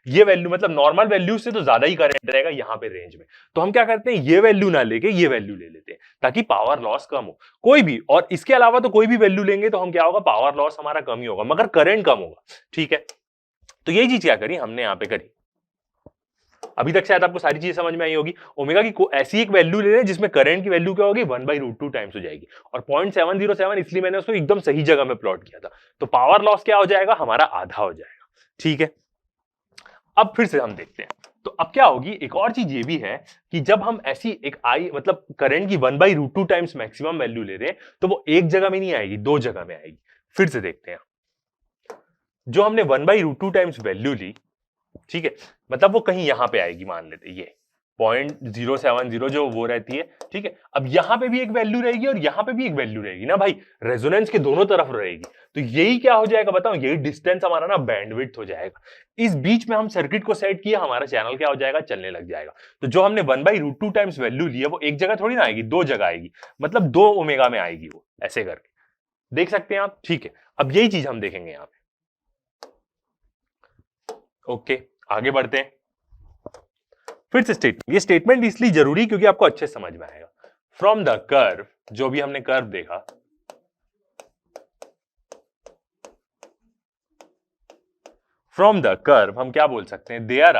ये वैल्यू मतलब नॉर्मल वैल्यू से तो ज्यादा ही करंट रहेगा यहाँ पे रेंज में। तो हम क्या करते हैं, ये वैल्यू ना लेके ये वैल्यू ले लेते हैं, ताकि पावर लॉस कम हो कोई भी। और इसके अलावा तो कोई भी वैल्यू लेंगे तो हम क्या होगा, पावर लॉस हमारा कम ही होगा, मगर करंट कम होगा। ठीक है, तो यही चीज क्या करी हमने यहाँ पे करी। अभी तक शायद आपको सारी चीजें समझ में आई होगी। ओमेगा की ऐसी एक वैल्यू ले लें जिसमें करंट की वैल्यू क्या होगी, 1/√2 टाइम्स हो जाएगी। और 0.707 इसलिए मैंने उसको एकदम सही जगह में प्लॉट किया था। तो पावर लॉस क्या हो जाएगा, हमारा आधा हो जाएगा। ठीक है, अब फिर से हम देखते हैं। तो अब क्या होगी, एक और चीज ये भी है कि जब हम ऐसी एक आई मतलब करंट की 1/√2 टाइम्स मैक्सिमम वैल्यू ले रहे हैं, तो वो एक जगह में नहीं आएगी, दो जगह में आएगी। फिर से देखते हैं, जो हमने 1/√2 टाइम्स वैल्यू ली, ठीक है, मतलब वो कहीं यहां पे आएगी, मान लेते ये 0.070 जो वो रहती है। ठीक है, अब यहां पे भी एक वैल्यू रहेगी और यहां पे भी एक वैल्यू रहेगी ना भाई, रेजोनेंस के दोनों तरफ रहेगी। तो यही क्या हो जाएगा बताओ, यही डिस्टेंस हमारा ना बैंडविड्थ हो जाएगा। इस बीच में हम सर्किट को सेट किया, हमारा चैनल क्या हो जाएगा, चलने लग जाएगा। तो जो हमने 1/√2 टाइम्स वैल्यू ली है, वो एक जगह थोड़ी ना आएगी, दो जगह आएगी, मतलब 2 ओमेगा में आएगी वो, ऐसे करके देख सकते हैं आप। ठीक है, अब यही चीज हम देखेंगे यहां पे। ओके, आगे बढ़ते हैं। फिर से स्टेटमेंट, ये स्टेटमेंट इसलिए जरूरी क्योंकि आपको अच्छे समझ में आएगा। फ्रॉम द कर्व, जो भी हमने कर्व देखा, फ्रॉम द कर्व हम क्या बोल सकते हैं, there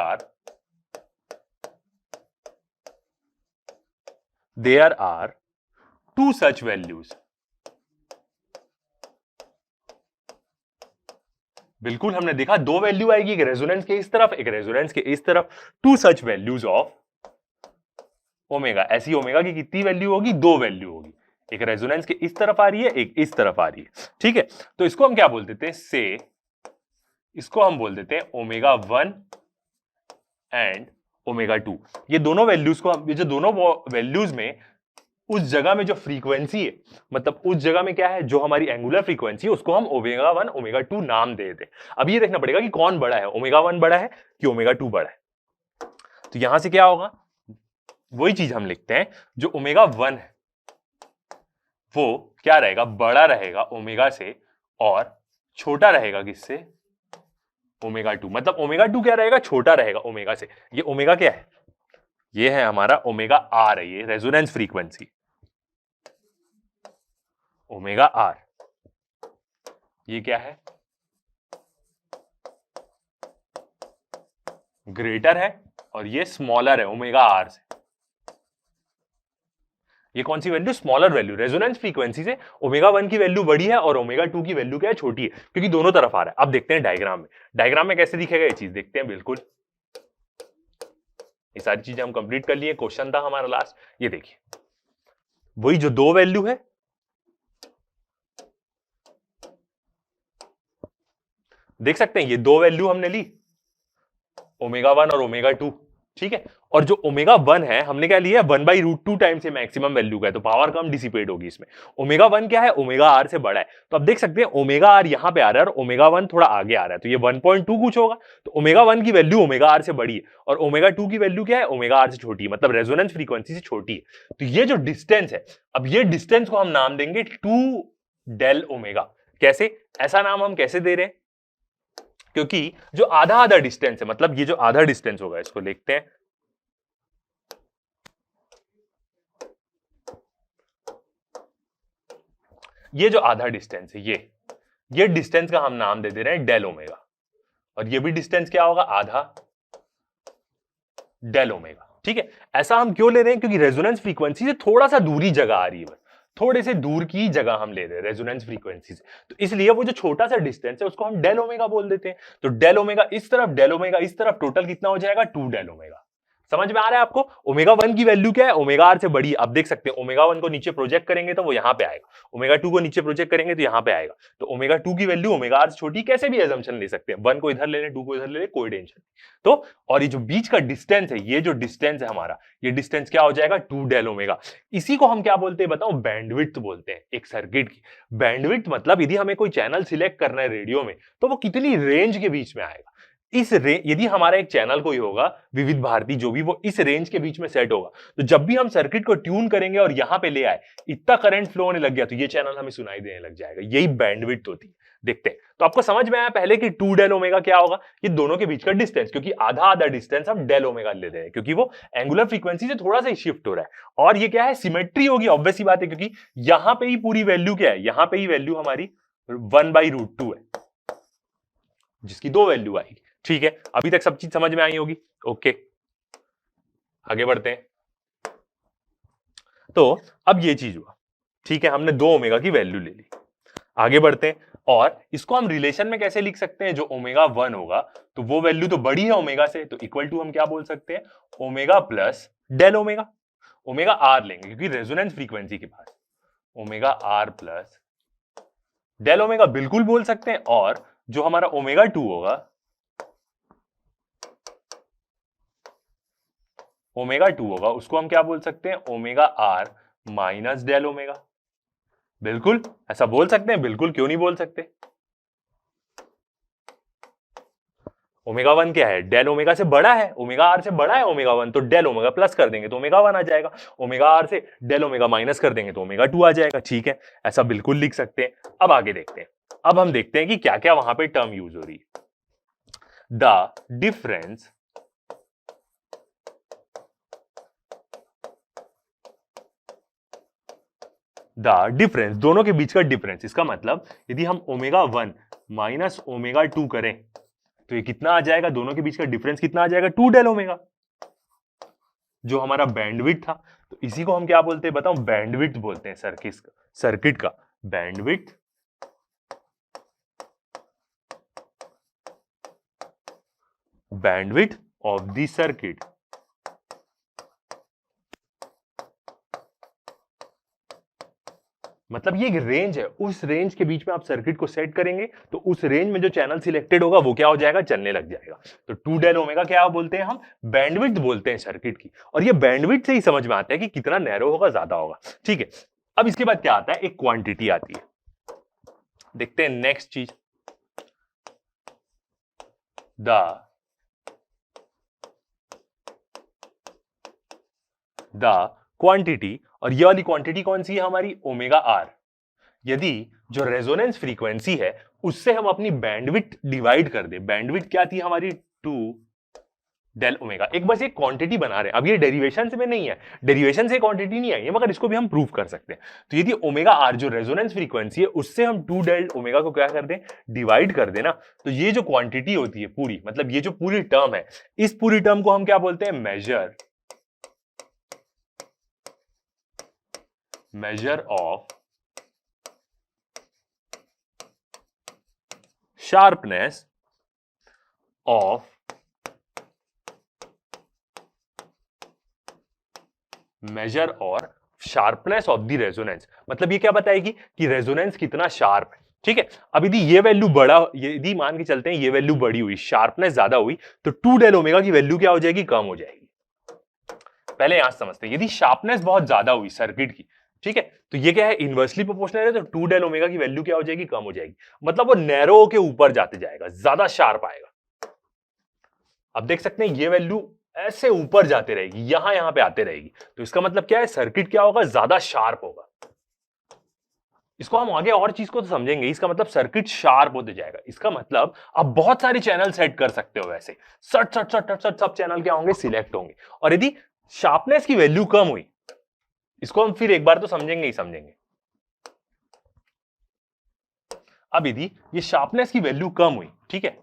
are two such values. बिल्कुल, हमने देखा दो वैल्यू आएगी, एक रेजोनेंस के इस तरफ, एक रेजोनेंस के इस तरफ। Two such values of omega, ऐसी ओमेगा की कितनी वैल्यू होगी, दो वैल्यू होगी, एक रेजोनेंस के इस तरफ आ रही है, एक इस तरफ आ रही है। ठीक है, तो इसको हम क्या बोल देते हैं, से इसको हम बोल देते हैं ओमेगा 1 एंड ओमेगा 2। ये दोनों वैल्यूज को हम, ये जो दोनों वैल्यूज में उस जगह में जो फ्रीक्वेंसी है, मतलब उस जगह में क्या है, जो हमारी एंगुलर फ्रीक्वेंसी है, उसको हम ओमेगा 1 ओमेगा 2 नाम दे देते हैं। अब ये देखना पड़ेगा कि कौन बड़ा है, ओमेगा 1 बड़ा है कि ओमेगा 2 बड़ा है। तो यहां से क्या होगा, वही चीज हम लिखते हैं, जो ओमेगा 1 है वो क्या रहेगा, बड़ा रहेगा ओमेगा से, और छोटा रहेगा किससे, ओमेगा 2। मतलब ओमेगा 2 क्या रहेगा, छोटा रहेगा ओमेगा से। ये ओमेगा क्या है, ये है हमारा ओमेगा आर है, ये रेजोनेंस फ्रीक्वेंसी ओमेगा आर। ये क्या है, ग्रेटर है, और ये स्मॉलर है ओमेगा आर से। ये कौन सी value? Smaller value. Resonance frequency से ओमेगा 1 की वैल्यू बड़ी है और ओमेगा 2 की वैल्यू क्या है? छोटी है, क्योंकि दोनों तरफ आ रहा है। अब देखते हैं डायग्राम में, डायग्राम में कैसे दिखेगा ये चीज, देखते हैं। बिल्कुल, ये सारी चीजें हम कंप्लीट कर लिए। क्वेश्चन था हमारा लास्ट, ये देखिए, वही जो दो वैल्यू है, देख सकते हैं ये दो वैल्यू हमने ली, ओमेगा 1 और ओमेगा 2, ठीक है। और जो ओमेगा 1 है हमने क्या लिया? 1/√2 टाइम से मैक्सिमम वैल्यू का है, तो पावर कम डिसिपेट होगी इसमें। ओमेगा 1 क्या है? ओमेगा आर से बड़ा है। तो अब देख सकते हैं ओमेगा आर यहां पे आ रहा है और ओमेगा 1 थोड़ा आगे आ रहा है, तो ये 1.2 कुछ होगा। तो ओमेगा 1 की वैल्यू ओमेगा आर से बड़ी है और ओमेगा 2 की वैल्यू क्या है? ओमेगा आर से छोटी है, मतलब रेजोनेंस फ्रीक्वेंसी से छोटी है। तो ये जो डिस्टेंस है, अब ये डिस्टेंस को हम नाम देंगे 2 डेल ओमेगा। कैसे? ऐसा नाम हम कैसे दे रहे हैं? क्योंकि जो आधा आधा डिस्टेंस है, मतलब ये जो आधा डिस्टेंस होगा, इसको लिखते हैं, ये जो आधा डिस्टेंस है, ये डिस्टेंस का हम नाम दे दे रहे हैं डेल ओमेगा। और ये भी डिस्टेंस क्या होगा? आधा डेल ओमेगा, ठीक है। ऐसा हम क्यों ले रहे हैं? क्योंकि रेजोनेंस फ्रीक्वेंसी से थोड़ा सा दूरी जगह आ रही है, थोड़े से दूर की जगह हम ले रहे हैं रेजोनेंस फ्रीक्वेंसी से, तो इसलिए वो जो छोटा सा डिस्टेंस है उसको हम डेल ओमेगा बोल देते हैं। तो डेल ओमेगा इस तरफ, डेल ओमेगा इस तरफ, टोटल कितना हो जाएगा? 2 डेल ओमेगा। समझ में आ रहा है आपको? ओमेगा 1 की वैल्यू क्या है? ओमेगा आर से बड़ी। आप देख सकते हैं ओमेगा 1 को नीचे प्रोजेक्ट करेंगे तो वो यहां पे आएगा, ओमेगा 2 को नीचे प्रोजेक्ट करेंगे तो यहां पे आएगा। तो ओमेगा 2 की वैल्यू ओमेगा आर से छोटी, कैसे भी एजम्पशन ले सकते हैं, 1 को इधर ले लें, 2 को इधर ले लें, कोई टेंशन नहीं। तो और ये जो बीच का डिस्टेंस है, ये जो डिस्टेंस है हमारा, ये डिस्टेंस क्या हो जाएगा? 2 डेल ओमेगा। इसी को हम क्या बोलते हैं बताओ? बैंडविड्थ बोलते हैं एक सर्किट की। बैंडविड्थ मतलब यदि हमें कोई चैनल सिलेक्ट करना है रेडियो में, तो वो कितनी रेंज के बीच में आएगा। यदि हमारा एक चैनल कोई होगा, विविध भारती जो भी, वो इस रेंज के बीच में सेट होगा, तो जब भी हम सर्किट को ट्यून करेंगे और यहां पे ले आए, इतना करंट फ्लो होने लग गया, तो ये चैनल हमें सुनाई देने लग जाएगा। यही बैंडविड्थ होती है। देखते हैं, तो आपको समझ में आया पहले कि 2 डेल ओमेगा क्या होगा? ये दोनों के बीच का डिस्टेंस, क्योंकि आधा आधा डिस्टेंस हम डेल ओमेगा ले रहे हैं, क्योंकि वो एंगुलर फ्रीक्वेंसी से थोड़ा सा ही शिफ्ट हो रहा है। और ये क्या है? सिमेट्री होगी, ऑब्वियस सी बात है, क्योंकि यहां पे ही पूरी वैल्यू क्या है? यहां पे ही वैल्यू हमारी 1/√2 है, जिसकी दो वैल्यू आएगी। ठीक है, अभी तक सब चीज समझ में आई होगी। ओके, आगे बढ़ते हैं। तो अब ये चीज हुआ, ठीक है, हमने 2 ओमेगा की वैल्यू ले ली। आगे बढ़ते हैं, और इसको हम रिलेशन में कैसे लिख सकते हैं? जो ओमेगा 1 होगा, तो वो वैल्यू तो बड़ी है ओमेगा से, तो इक्वल टू हम क्या बोल सकते हैं? Omega plus del omega. Omega r लेंगे क्योंकि रेजोनेंस फ्रीक्वेंसी के पास, omega r plus del omega बिल्कुल बोल सकते हैं। और जो हमारा ओमेगा 2 होगा, उसको हम क्या बोल सकते हैं? Omega R minus del omega. बिल्कुल ऐसा बोल सकते हैं, बिल्कुल, क्यों नहीं बोल सकते? ओमेगा 1 क्या है? डेल ओमेगा से बड़ा है, ओमेगा आर से बड़ा है ओमेगा 1, तो डेल ओमेगा प्लस कर देंगे तो ओमेगा 1 आ जाएगा। ओमेगा आर से डेल ओमेगा माइनस कर देंगे तो ओमेगा 2 आ जाएगा। ठीक है, ऐसा बिल्कुल लिख सकते हैं। अब आगे देखते हैं, अब हम देखते हैं कि क्या क्या वहां पे टर्म यूज हो रही है। द डिफरेंस दोनों के बीच का डिफरेंस, इसका मतलब यदि हम ओमेगा 1 माइनस ओमेगा 2 करें तो ये कितना आ जाएगा? दोनों के बीच का डिफरेंस कितना आ जाएगा? 2 डेल ओमेगा, जो हमारा बैंडविड्थ था। तो इसी को हम क्या बोलते हैं बताओ? बैंडविड्थ बोलते हैं सर्किट का बैंडविड्थ ऑफ द सर्किट। मतलब ये एक रेंज है, उस रेंज के बीच में आप सर्किट को सेट करेंगे तो उस रेंज में जो चैनल सिलेक्टेड होगा वो क्या हो जाएगा? चलने लग जाएगा। तो 2 डेल ओमेगा क्या बोलते हैं हम? बैंडविड्थ बोलते हैं सर्किट की। और ये बैंडविड्थ से ही समझ में आता है कि कितना नैरो होगा, ज्यादा होगा। ठीक है, अब इसके बाद क्या आता है? एक क्वांटिटी आती है। देखते हैं नेक्स्ट चीज, द क्वांटिटी। और ये वाली क्वांटिटी कौन सी है हमारी? Omega R. यदि जो रेजोनेंस फ्रीक्वेंसी है उससे हम अपनी बैंडविड्थ डिवाइड कर दें, बैंडविड्थ क्या थी हमारी? 2 डेल ओमेगा। एक बस एक क्वांटिटी बना रहे हैं, अब ये डेरिवेशन से में नहीं है, डेरिवेशन से क्वांटिटी नहीं आई है, मगर इसको भी हम प्रूव कर सकते हैं। तो यदि ओमेगा आर जो रेजोनेंस फ्रीक्वेंसी है उससे हम 2 डेल ओमेगा को क्या कर दें? डिवाइड कर देना, तो ये जो क्वांटिटी होती है पूरी, मतलब ये जो पूरी टर्म है, इस पूरी टर्म को हम क्या बोलते हैं? Measure measure of sharpness of measure और शार्पनेस ऑफ द रेजोनेंस। मतलब ये क्या बताएगी कि रेजोनेंस कितना शार्प है। ठीक है, अब यदि ये वैल्यू बड़ा, यदि मान के चलते हैं ये वैल्यू बड़ी हुई, शार्पनेस ज्यादा हुई, तो 2 डेल ओमेगा की वैल्यू क्या हो जाएगी, कम हो जाएगी। पहले यहां समझते हैं, यदि शार्पनेस बहुत ज्यादा हुई सर्किट की, ठीक है, तो ये क्या है, इनवर्सली प्रोपोर्शनल है, तो 2 डेल ओमेगा की वैल्यू क्या हो जाएगी, कम हो जाएगी। मतलब वो नैरो के ऊपर जाते जाएगा, ज्यादा शार्प आएगा। अब देख सकते हैं ये वैल्यू ऐसे ऊपर जाते रहेगी, यहां पे आते रहेगी, तो इसका मतलब क्या है, सर्किट क्या होगा, ज्यादा शार्प होगा। इसको हम आगे और चीज को तो समझेंगे, इसका मतलब सर्किट शार्प होते जाएगा। इसका मतलब आप बहुत सारे चैनल सेट कर सकते हो, वैसे सट सट सट सट सट सब चैनल क्या होंगे, सिलेक्ट होंगे। और यदि शार्पनेस की वैल्यू कम हुई, इसको हम फिर एक बार तो समझेंगे ही समझेंगे। अब यदि ये शार्पनेस की वैल्यू कम हुई, ठीक है,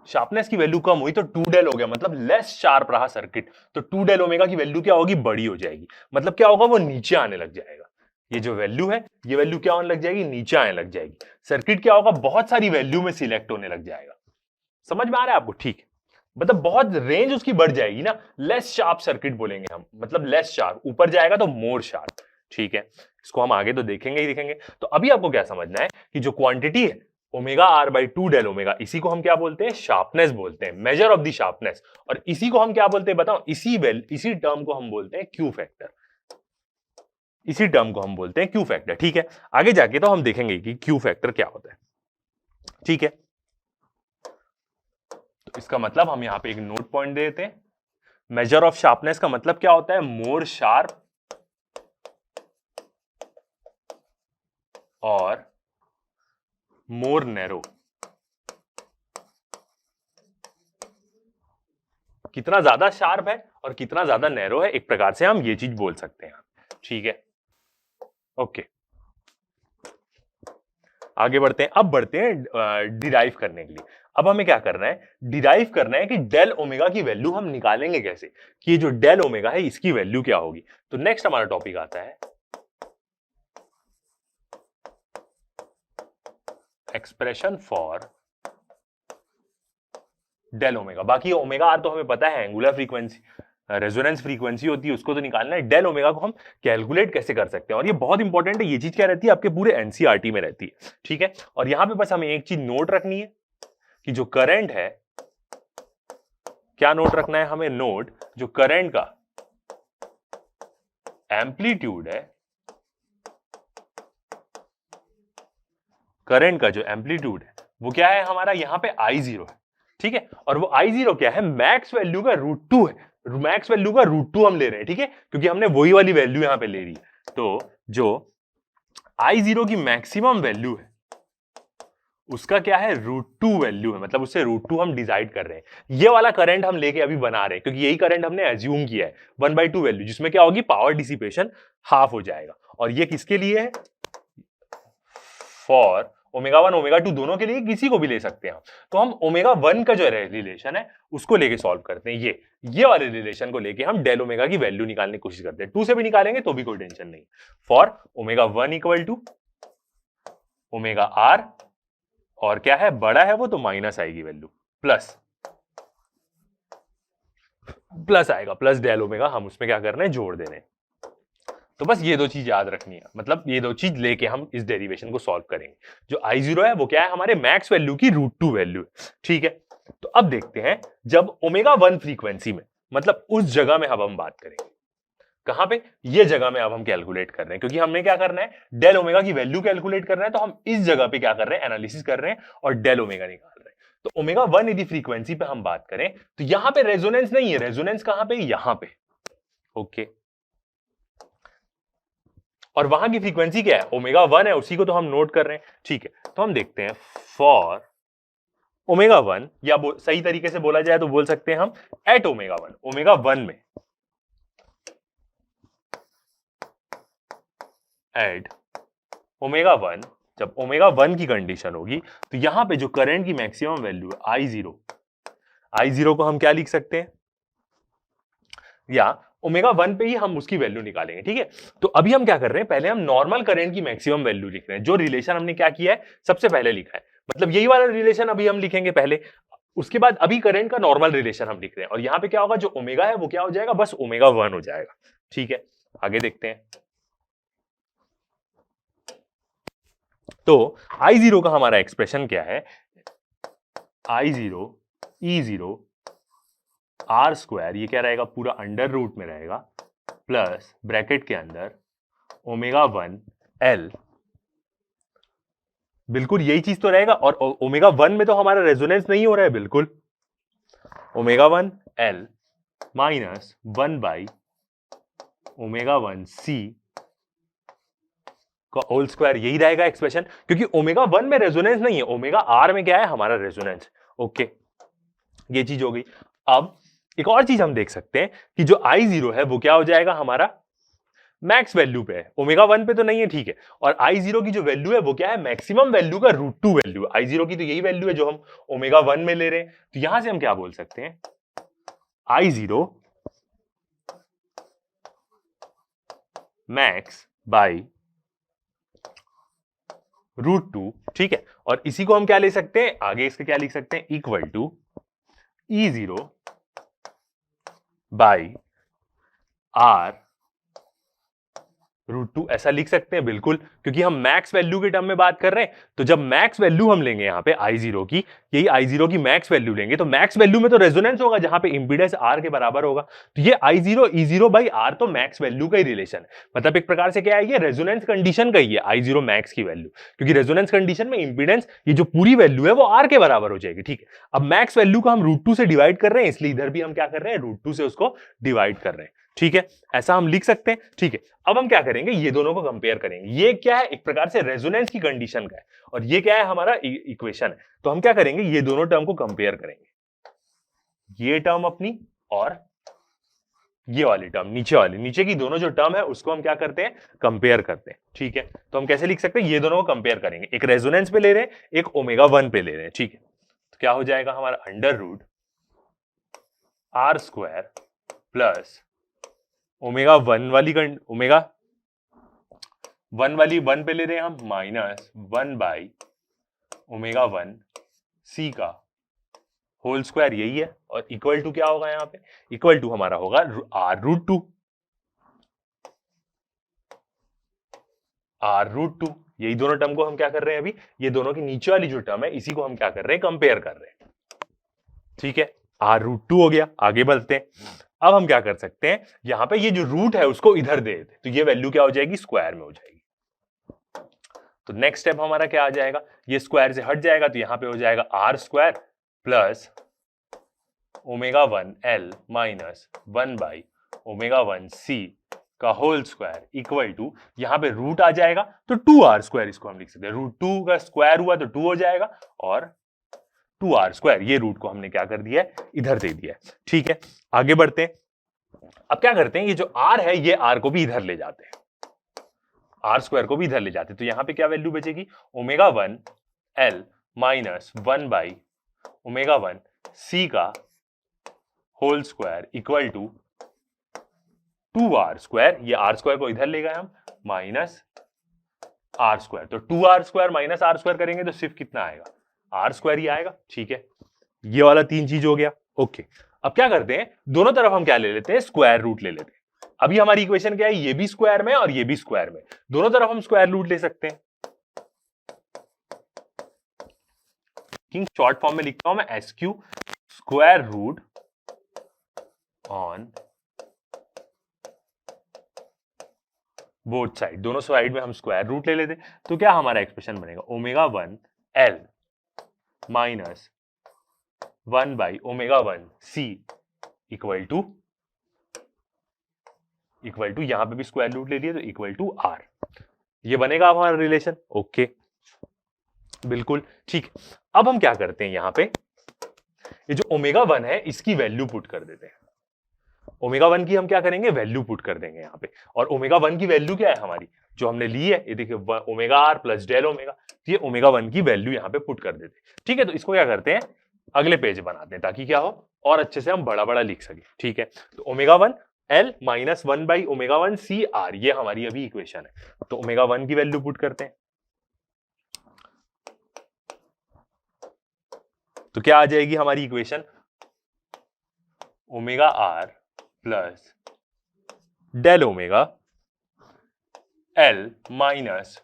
शार्पनेस की वैल्यू कम हुई तो 2 डेल हो गया, मतलब लेस शार्प रहा सर्किट, तो 2 डेल ओमेगा की वैल्यू क्या होगी, बड़ी हो जाएगी। मतलब क्या होगा, वो नीचे आने लग जाएगा। ये जो वैल्यू है, ये वैल्यू क्या होने लग जाएगी, नीचे आने लग जाएगी। सर्किट क्या होगा, बहुत सारी वैल्यू में सिलेक्ट होने लग जाएगा। समझ में आ रहा है आपको, ठीक है, मतलब बहुत रेंज उसकी बढ़ जाएगी ना, लेस शार्प सर्किट बोलेंगे हम, मतलब लेस शार्प, ऊपर जाएगा तो मोर शार्प। ठीक है, इसको हम आगे तो देखेंगे ही देखेंगे। तो अभी आपको क्या समझना है कि जो क्वांटिटी है omega R by 2 del omega, इसी को हम क्या बोलते हैं, शार्पनेस बोलते हैं, मेजर ऑफ द शार्पनेस। और इसी को हम क्या बोलते हैं बताओ, इसी टर्म को हम बोलते हैं क्यू फैक्टर। इसी टर्म को हम बोलते हैं क्यू फैक्टर। ठीक है, आगे जाके तो हम देखेंगे कि क्यू फैक्टर क्या होता है। ठीक है, तो इसका मतलब हम यहां पे एक नोट पॉइंट दे देते हैं। मेजर ऑफ शार्पनेस का मतलब क्या होता है, मोर शार्प और मोर नैरो। कितना ज्यादा शार्प है और कितना ज्यादा नैरो है, एक प्रकार से हम ये चीज बोल सकते हैं। ठीक है, ओके, आगे बढ़ते हैं। अब बढ़ते हैं डिराइव करने के लिए। अब हमें क्या करना है, डिराइव करना है कि डेल ओमेगा की वैल्यू हम निकालेंगे कैसे, कि ये जो डेल ओमेगा है इसकी वैल्यू क्या होगी। तो नेक्स्ट हमारा टॉपिक आता है एक्सप्रेशन फॉर डेल ओमेगा। बाकी ओमेगा आर तो हमें पता है, एंगुलर फ्रीक्वेंसी, रेजोनेंस फ्रीक्वेंसी होती है, उसको तो निकालना है। डेल ओमेगा को हम कैलकुलेट कैसे कर सकते हैं, और ये बहुत इंपॉर्टेंट है। ये चीज क्या रहती है, आपके पूरे एनसीईआरटी में रहती है। ठीक है, और यहां पे बस हमें एक चीज नोट रखनी है कि जो करंट है, क्या नोट रखना है हमें, नोट जो करंट का एम्पलीट्यूड है, करंट का जो एम्पलीट्यूड है वो क्या है हमारा, यहां पे I0 है। ठीक है, और वो I0 क्या है, मैक्स वैल्यू का √2 है। मैक्स वैल्यू का √2 हम ले रहे हैं, ठीक है, क्योंकि हमने वही वाली वैल्यू यहां पे ले रही है। तो जो I0 की मैक्सिमम वैल्यू है उसका क्या है, √2 वैल्यू है, मतलब उससे √2 हम डिसाइड कर रहे हैं। ये वाला करंट हम लेके अभी बना रहे हैं, क्योंकि यही करंट हमने एज्यूम किया है 1/2 वैल्यू, जिसमें क्या होगी, पावर डिसिपेशन हाफ हो जाएगा। और ये किसके लिए है, फॉर ओमेगा 1 ओमेगा 2 दोनों के लिए, किसी को भी ले सकते हैं हम। तो हम ओमेगा 1 का जो रिलेशन है उसको लेके सॉल्व करते हैं। ये वाले रिलेशन को लेके हम डेल ओमेगा की वैल्यू निकालने की कोशिश करते हैं। 2 से भी निकालेंगे तो भी कोई टेंशन नहीं। For omega 1 equal to omega R, और क्या है, बड़ा है वो तो माइनस आएगी वैल्यू, प्लस आएगा, प्लस डेल ओमेगा, हम उसमें क्या कर रहे हैं, जोड़ दे रहे हैं। तो बस ये 2 चीज याद रखनी है, मतलब ये 2 चीज लेके हम इस डेरिवेशन को सॉल्व करेंगे। जो I0 है वो क्या है, हमारे मैक्स वैल्यू की √2 वैल्यू है। ठीक है, तो अब देखते हैं जब ओमेगा 1 फ्रीक्वेंसी में, मतलब उस जगह में अब हम बात करेंगे, कहां पे, ये जगह में अब हम कैलकुलेट कर रहे हैं, क्योंकि हमने क्या करना है, डेल ओमेगा की वैल्यू कैलकुलेट करना है। तो हम इस जगह पे क्या कर रहे हैं, एनालिसिस कर रहे हैं और डेल ओमेगा निकाल रहे हैं। तो ओमेगा 1 यदि फ्रीक्वेंसी पे हम बात करें तो यहां पे रेजोनेंस नहीं है, रेजोनेंस कहां पे, यहां पे। ओके, और वहां की फ्रीक्वेंसी क्या है, ओमेगा 1 है, उसी को तो हम नोट कर रहे हैं। ठीक है, तो हम देखते हैं फॉर ओमेगा 1, या सही तरीके से बोला जाए तो बोल सकते हैं हम एट ओमेगा 1, ओमेगा 1 में, एट ओमेगा 1, जब ओमेगा 1 की कंडीशन होगी तो यहां पे जो करंट की मैक्सिमम वैल्यू है I0 को हम क्या लिख सकते हैं, या ओमेगा 1 पे ही हम उसकी वैल्यू निकालेंगे, ठीक है। तो अभी हम क्या कर रहे हैं, पहले हम नॉर्मल करंट की मैक्सिमम वैल्यू लिख रहे हैं। जो रिलेशन हमने क्या किया है, सबसे पहले लिखा है, मतलब यही वाला रिलेशन अभी हम लिखेंगे पहले। उसके बाद अभी करंट का नॉर्मल रिलेशन हम लिख रहे हैं, और यहां पे क्या होगा, जो ओमेगा है वो क्या हो जाएगा, बस ओमेगा 1 हो जाएगा, ठीक है। आगे देखते हैं। तो I0 का हमारा एक्सप्रेशन क्या है, I0 E0 आर स्क्वायर, ये क्या रहेगा, पूरा अंडर रूट में रहेगा, प्लस ब्रैकेट के अंदर ओमेगा 1 L, बिल्कुल यही चीज तो रहेगा। और ओमेगा 1 में तो हमारा रेजोनेंस नहीं हो रहा है, बिल्कुल omega 1 L minus 1 by omega 1 C का होल स्क्वायर, यही रहेगा एक्सप्रेशन, क्योंकि ओमेगा 1 में रेजोनेंस नहीं है, ओमेगा R में क्या है, हमारा रेजोनेंस। ओके, ये चीज हो गई। अब एक और चीज हम देख सकते हैं कि जो I0 है वो क्या हो जाएगा, हमारा मैक्स वैल्यू पे है, ओमेगा 1 पे तो नहीं है, ठीक है। और I0 की जो वैल्यू है वो क्या है, मैक्सिमम वैल्यू का √2 वैल्यू है। I0 की तो यही वैल्यू है जो हम ओमेगा 1 में ले रहे हैं। तो यहां से हम क्या बोल सकते हैं, I0 मैक्स बाई √2, ठीक है। और इसी को हम क्या ले सकते हैं, आगे इसके क्या लिख सकते हैं, equal to E0 by R √2, ऐसा लिख सकते हैं, बिल्कुल, क्योंकि हम मैक्स वैल्यू के टर्म में बात कर रहे हैं। तो जब मैक्स वैल्यू हम लेंगे यहाँ पे I0 की, यही I0 की मैक्स वैल्यू लेंगे, तो मैक्स वैल्यू में तो रेजोनेंस होगा जहां पे इंपीडेंस R के बराबर होगा। तो ये I0 E0 बाई R तो मैक्स वैल्यू का ही रिलेशन है, मतलब एक प्रकार से क्या है, ये रेजोनेंस कंडीशन का ही है I0 मैक्स की वैल्यू, क्योंकि रेजोनेंस कंडीशन में इंपीडेंस, ये जो पूरी वैल्यू है वो R के बराबर हो जाएगी, ठीक है। अब मैक्स वैल्यू को हम √2 से डिवाइड कर रहे हैं, इसलिए इधर भी हम क्या कर रहे हैं, √2 से उसको डिवाइड कर रहे हैं, ठीक है। ऐसा हम लिख सकते हैं, ठीक है। अब हम क्या करेंगे, ये दोनों को कंपेयर करेंगे। ये क्या है, एक प्रकार से रेजोनेंस की कंडीशन का है, और ये क्या है, हमारा इक्वेशन है। तो हम क्या करेंगे, ये दोनों टर्म को कंपेयर करेंगे, ये टर्म अपनी और ये वाली टर्म, नीचे की दोनों जो टर्म है उसको हम क्या करते हैं, कंपेयर करते हैं, ठीक है। तो हम कैसे लिख सकते हैं, ये दोनों को कंपेयर करेंगे, एक रेजोनेंस पे ले रहे हैं, एक ओमेगा 1 पे ले रहे हैं, ठीक है। तो क्या हो जाएगा, हमारा under root R square plus omega 1 वाली 1 पे ले रहे हैं हम, माइनस 1 बाई ओमेगा 1 C का होल स्क्वायर, यही है। और इक्वल टू क्या होगा, यहाँ पे इक्वल टू हमारा होगा R√2, R√2। यही दोनों टर्म को हम क्या कर रहे हैं, अभी ये दोनों की नीचे वाली जो टर्म है इसी को हम क्या कर रहे हैं, कंपेयर कर रहे हैं, ठीक है। R√2 हो गया। आगे बढ़ते हैं। अब हम क्या कर सकते हैं, यहां पे ये जो रूट है उसको इधर दे देते, तो ये वैल्यू क्या हो जाएगी, स्क्वायर में हो जाएगी। तो नेक्स्ट स्टेप हमारा क्या आ जाएगा, ये स्क्वायर से हट जाएगा, तो यहां पे हो जाएगा R square plus omega 1 L minus 1 by omega 1 C का होल स्क्वायर इक्वल टू, यहां पे रूट आ जाएगा तो 2R स्क्वायर, इसको हम लिख सकते हैं, √2 का स्क्वायर हुआ तो 2 हो जाएगा, और 2R स्क्वायर, ये रूट को हमने क्या कर दिया है, इधर दे दिया है, ठीक है। आगे बढ़ते हैं। अब क्या करते हैं, ये जो R है ये R को भी इधर ले जाते हैं, R स्क्वायर को भी इधर ले जाते हैं। तो यहां पे क्या वैल्यू बचेगी, omega 1 L minus 1 by omega 1 C का whole square equal to 2R square, ये R स्क्वायर को इधर ले गए हम, माइनस R स्क्वायर। तो 2R square minus R square करेंगे तो सिर्फ कितना आएगा, R स्क्वायर ही आएगा, ठीक है। ये वाला 3 चीज हो गया, ओके। अब क्या करते हैं, दोनों तरफ हम क्या ले लेते हैं, स्क्वायर रूट ले लेते हैं। अभी हमारी इक्वेशन क्या है, ये भी स्क्वायर में और ये भी स्क्वायर में, दोनों तरफ हम स्क्वायर रूट ले सकते हैं। शॉर्ट फॉर्म में लिखता हूं मैं SQ square root on both side, दोनों साइड में हम स्क्वायर रूट ले लेते। तो क्या हमारा एक्सप्रेशन बनेगा, omega 1 L minus 1 by omega 1 C equal to यहां पे भी स्क्वायर रूट ले लिए तो इक्वल टू R। ये बनेगा हमारा रिलेशन, ओके, बिल्कुल ठीक। अब हम क्या करते हैं, यहां पे ये जो ओमेगा 1 है इसकी वैल्यू पुट कर देते हैं। ओमेगा 1 की हम क्या करेंगे, वैल्यू पुट कर देंगे यहाँ पे। और ओमेगा 1 की वैल्यू क्या है हमारी, जो हमने ली है, ये देखिए omega R plus del omega, तो ये ओमेगा 1 की वैल्यू यहाँ पे पुट कर देते हैं, ठीक है। तो इसको क्या करते हैं, अगले पेज बनाते हैं ताकि क्या हो और अच्छे से हम बड़ा बड़ा लिख सके, ठीक है। तो ओमेगा 1 L माइनस 1/ω1 CR, ये हमारी अभी इक्वेशन है। तो ω1 की वैल्यू पुट करते हैं, तो क्या आ जाएगी हमारी equation, ω_r plus del omega L minus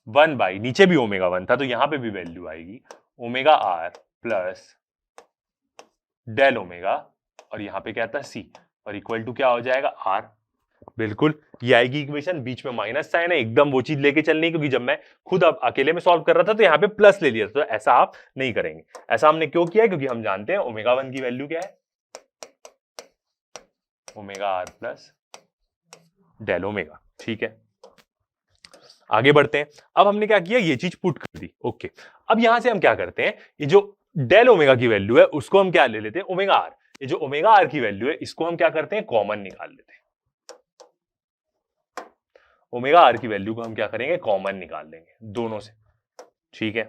1/, नीचे भी ω1 था तो यहां पे भी वैल्यू आएगी ω_r प्लस डेल ओमेगा, और यहां पे क्या था C, और इक्वल टू क्या हो जाएगा R। बिल्कुल ये आएगी इक्वेशन, बीच में माइनस साइन है, एकदम वो चीज लेके चलनी, क्योंकि जब मैं खुद अब अकेले में सॉल्व कर रहा था तो यहाँ पे प्लस ले लिया था, तो ऐसा आप नहीं करेंगे। ऐसा हमने क्यों किया है, क्योंकि हम जानते हैं ω1 की वैल्यू क्या है, ω_r प्लस डेल ओमेगा। ठीक है, आगे बढ़ते हैं। अब हमने क्या किया, ये चीज पुट कर दी। ओके, अब यहां से हम क्या करते हैं, ये जो डेल ओमेगा की वैल्यू है उसको हम क्या ले लेते हैं, ω_r। ये जो ω_r की वैल्यू है इसको हम क्या करते हैं, कॉमन निकाल लेते हैं। ω_r की वैल्यू को हम क्या करेंगे, कॉमन निकाल लेंगे दोनों से। ठीक है,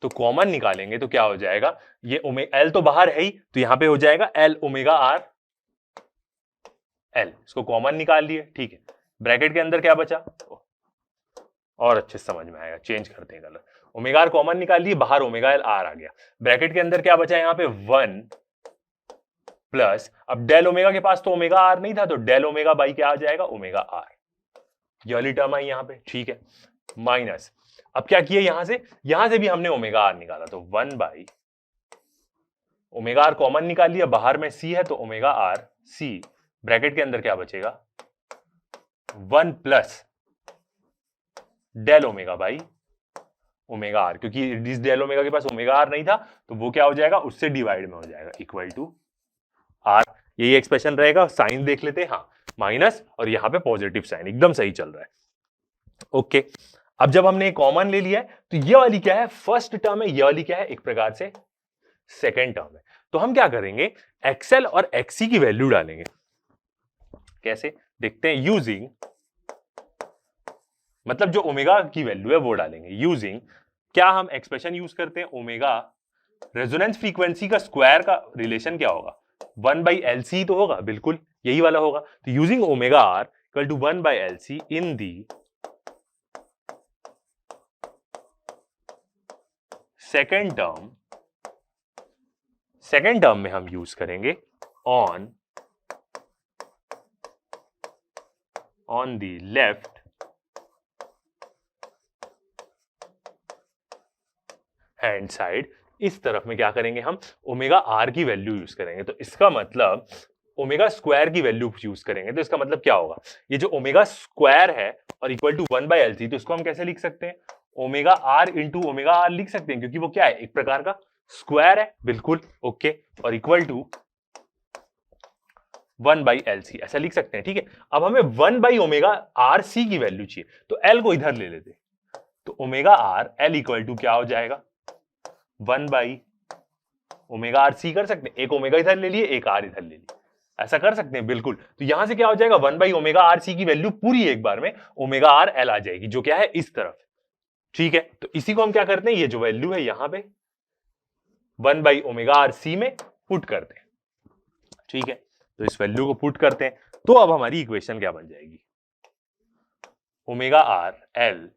तो कॉमन निकालेंगे तो क्या हो जाएगा, ये L तो बाहर है ही, तो यहां पे हो जाएगा L ω_r L, इसको कॉमन निकाल लिए। ठीक है, ब्रैकेट के अंदर क्या बचा, और अच्छे से समझ में आएगा, चेंज करते हैं कलर। ω_r कॉमन निकाल लिए, बाहर ω_l r आ गया, ब्रैकेट के अंदर क्या बचा यहाँ पे 1 प्लस, अब डेल ओमेगा के पास तो ω_r नहीं था, तो डेल ओमेगा बाई क्या आ जाएगा, ω_r, ये वाली टर्म आई यहाँ पे। ठीक है, माइनस, अब क्या किया, यहां से भी हमने ω_r निकाला, तो 1/, ω_r कॉमन निकाल लिया, बाहर में C है तो ω_r C, ब्रैकेट के अंदर क्या बचेगा 1 plus del omega by ω_r, क्योंकि इस डेल ओमेगा के पास ω_r नहीं था तो वो क्या हो जाएगा, उससे डिवाइड में हो जाएगा, इक्वल टू R। यही एक्सप्रेशन रहेगा, साइन देख लेते हैं, हाँ माइनस और यहाँ पे पॉजिटिव साइन, एकदम सही चल रहा है। ओके, अब जब हमने कॉमन ले लिया है तो ये वाली क्या है, फर्स्ट टर्म है, ये वाली क्या है, एक प्रकार से सेकेंड टर्म है। तो हम क्या करेंगे, XL और XC की वैल्यू डालेंगे। कैसे देखते हैं, यूजिंग, मतलब जो ओमेगा की वैल्यू है वो डालेंगे, यूजिंग, क्या हम एक्सप्रेशन यूज करते हैं, ओमेगा रेजोनेंस फ्रीक्वेंसी का स्क्वायर का रिलेशन क्या होगा, 1/LC तो होगा, बिल्कुल यही वाला होगा। तो using ω_r equal to 1/LC in the second term में हम यूज करेंगे on the left hand side, इस तरफ में क्या करेंगे, हम ω_r की वैल्यू यूज करेंगे। तो इसका मतलब ओमेगा स्क्वायर की वैल्यू यूज करेंगे, तो इसका मतलब क्या होगा, ये जो ओमेगा स्क्वायर है और इक्वल टू 1/LC, तो इसको हम कैसे लिख सकते हैं, ω_r इंटू ω_r लिख सकते हैं, क्योंकि वो क्या है, एक प्रकार का स्क्वायर है, बिल्कुल ओके, और इक्वल टू 1/LC ऐसा लिख सकते हैं। ठीक है, अब हमें 1/ω_RC की वैल्यू चाहिए, तो L को इधर ले लेते, तो ω_r L इक्वल टू क्या हो जाएगा, 1/ω_RC कर सकते हैं, एक ओमेगा इधर ले लिए, एक R इधर ले लिए, ऐसा कर सकते हैं, बिल्कुल। तो यहां से क्या हो जाएगा, 1/ω_RC की वैल्यू पूरी एक बार में ω_r L आ जाएगी, जो क्या है इस तरफ। ठीक है, तो इसी को हम क्या करते हैं, ये जो वैल्यू है यहां पे 1/ω_RC में पुट करते हैं। ठीक है, तो इस वैल्यू को पुट करते हैं, तो अब हमारी इक्वेशन क्या बन जाएगी, ω_r L,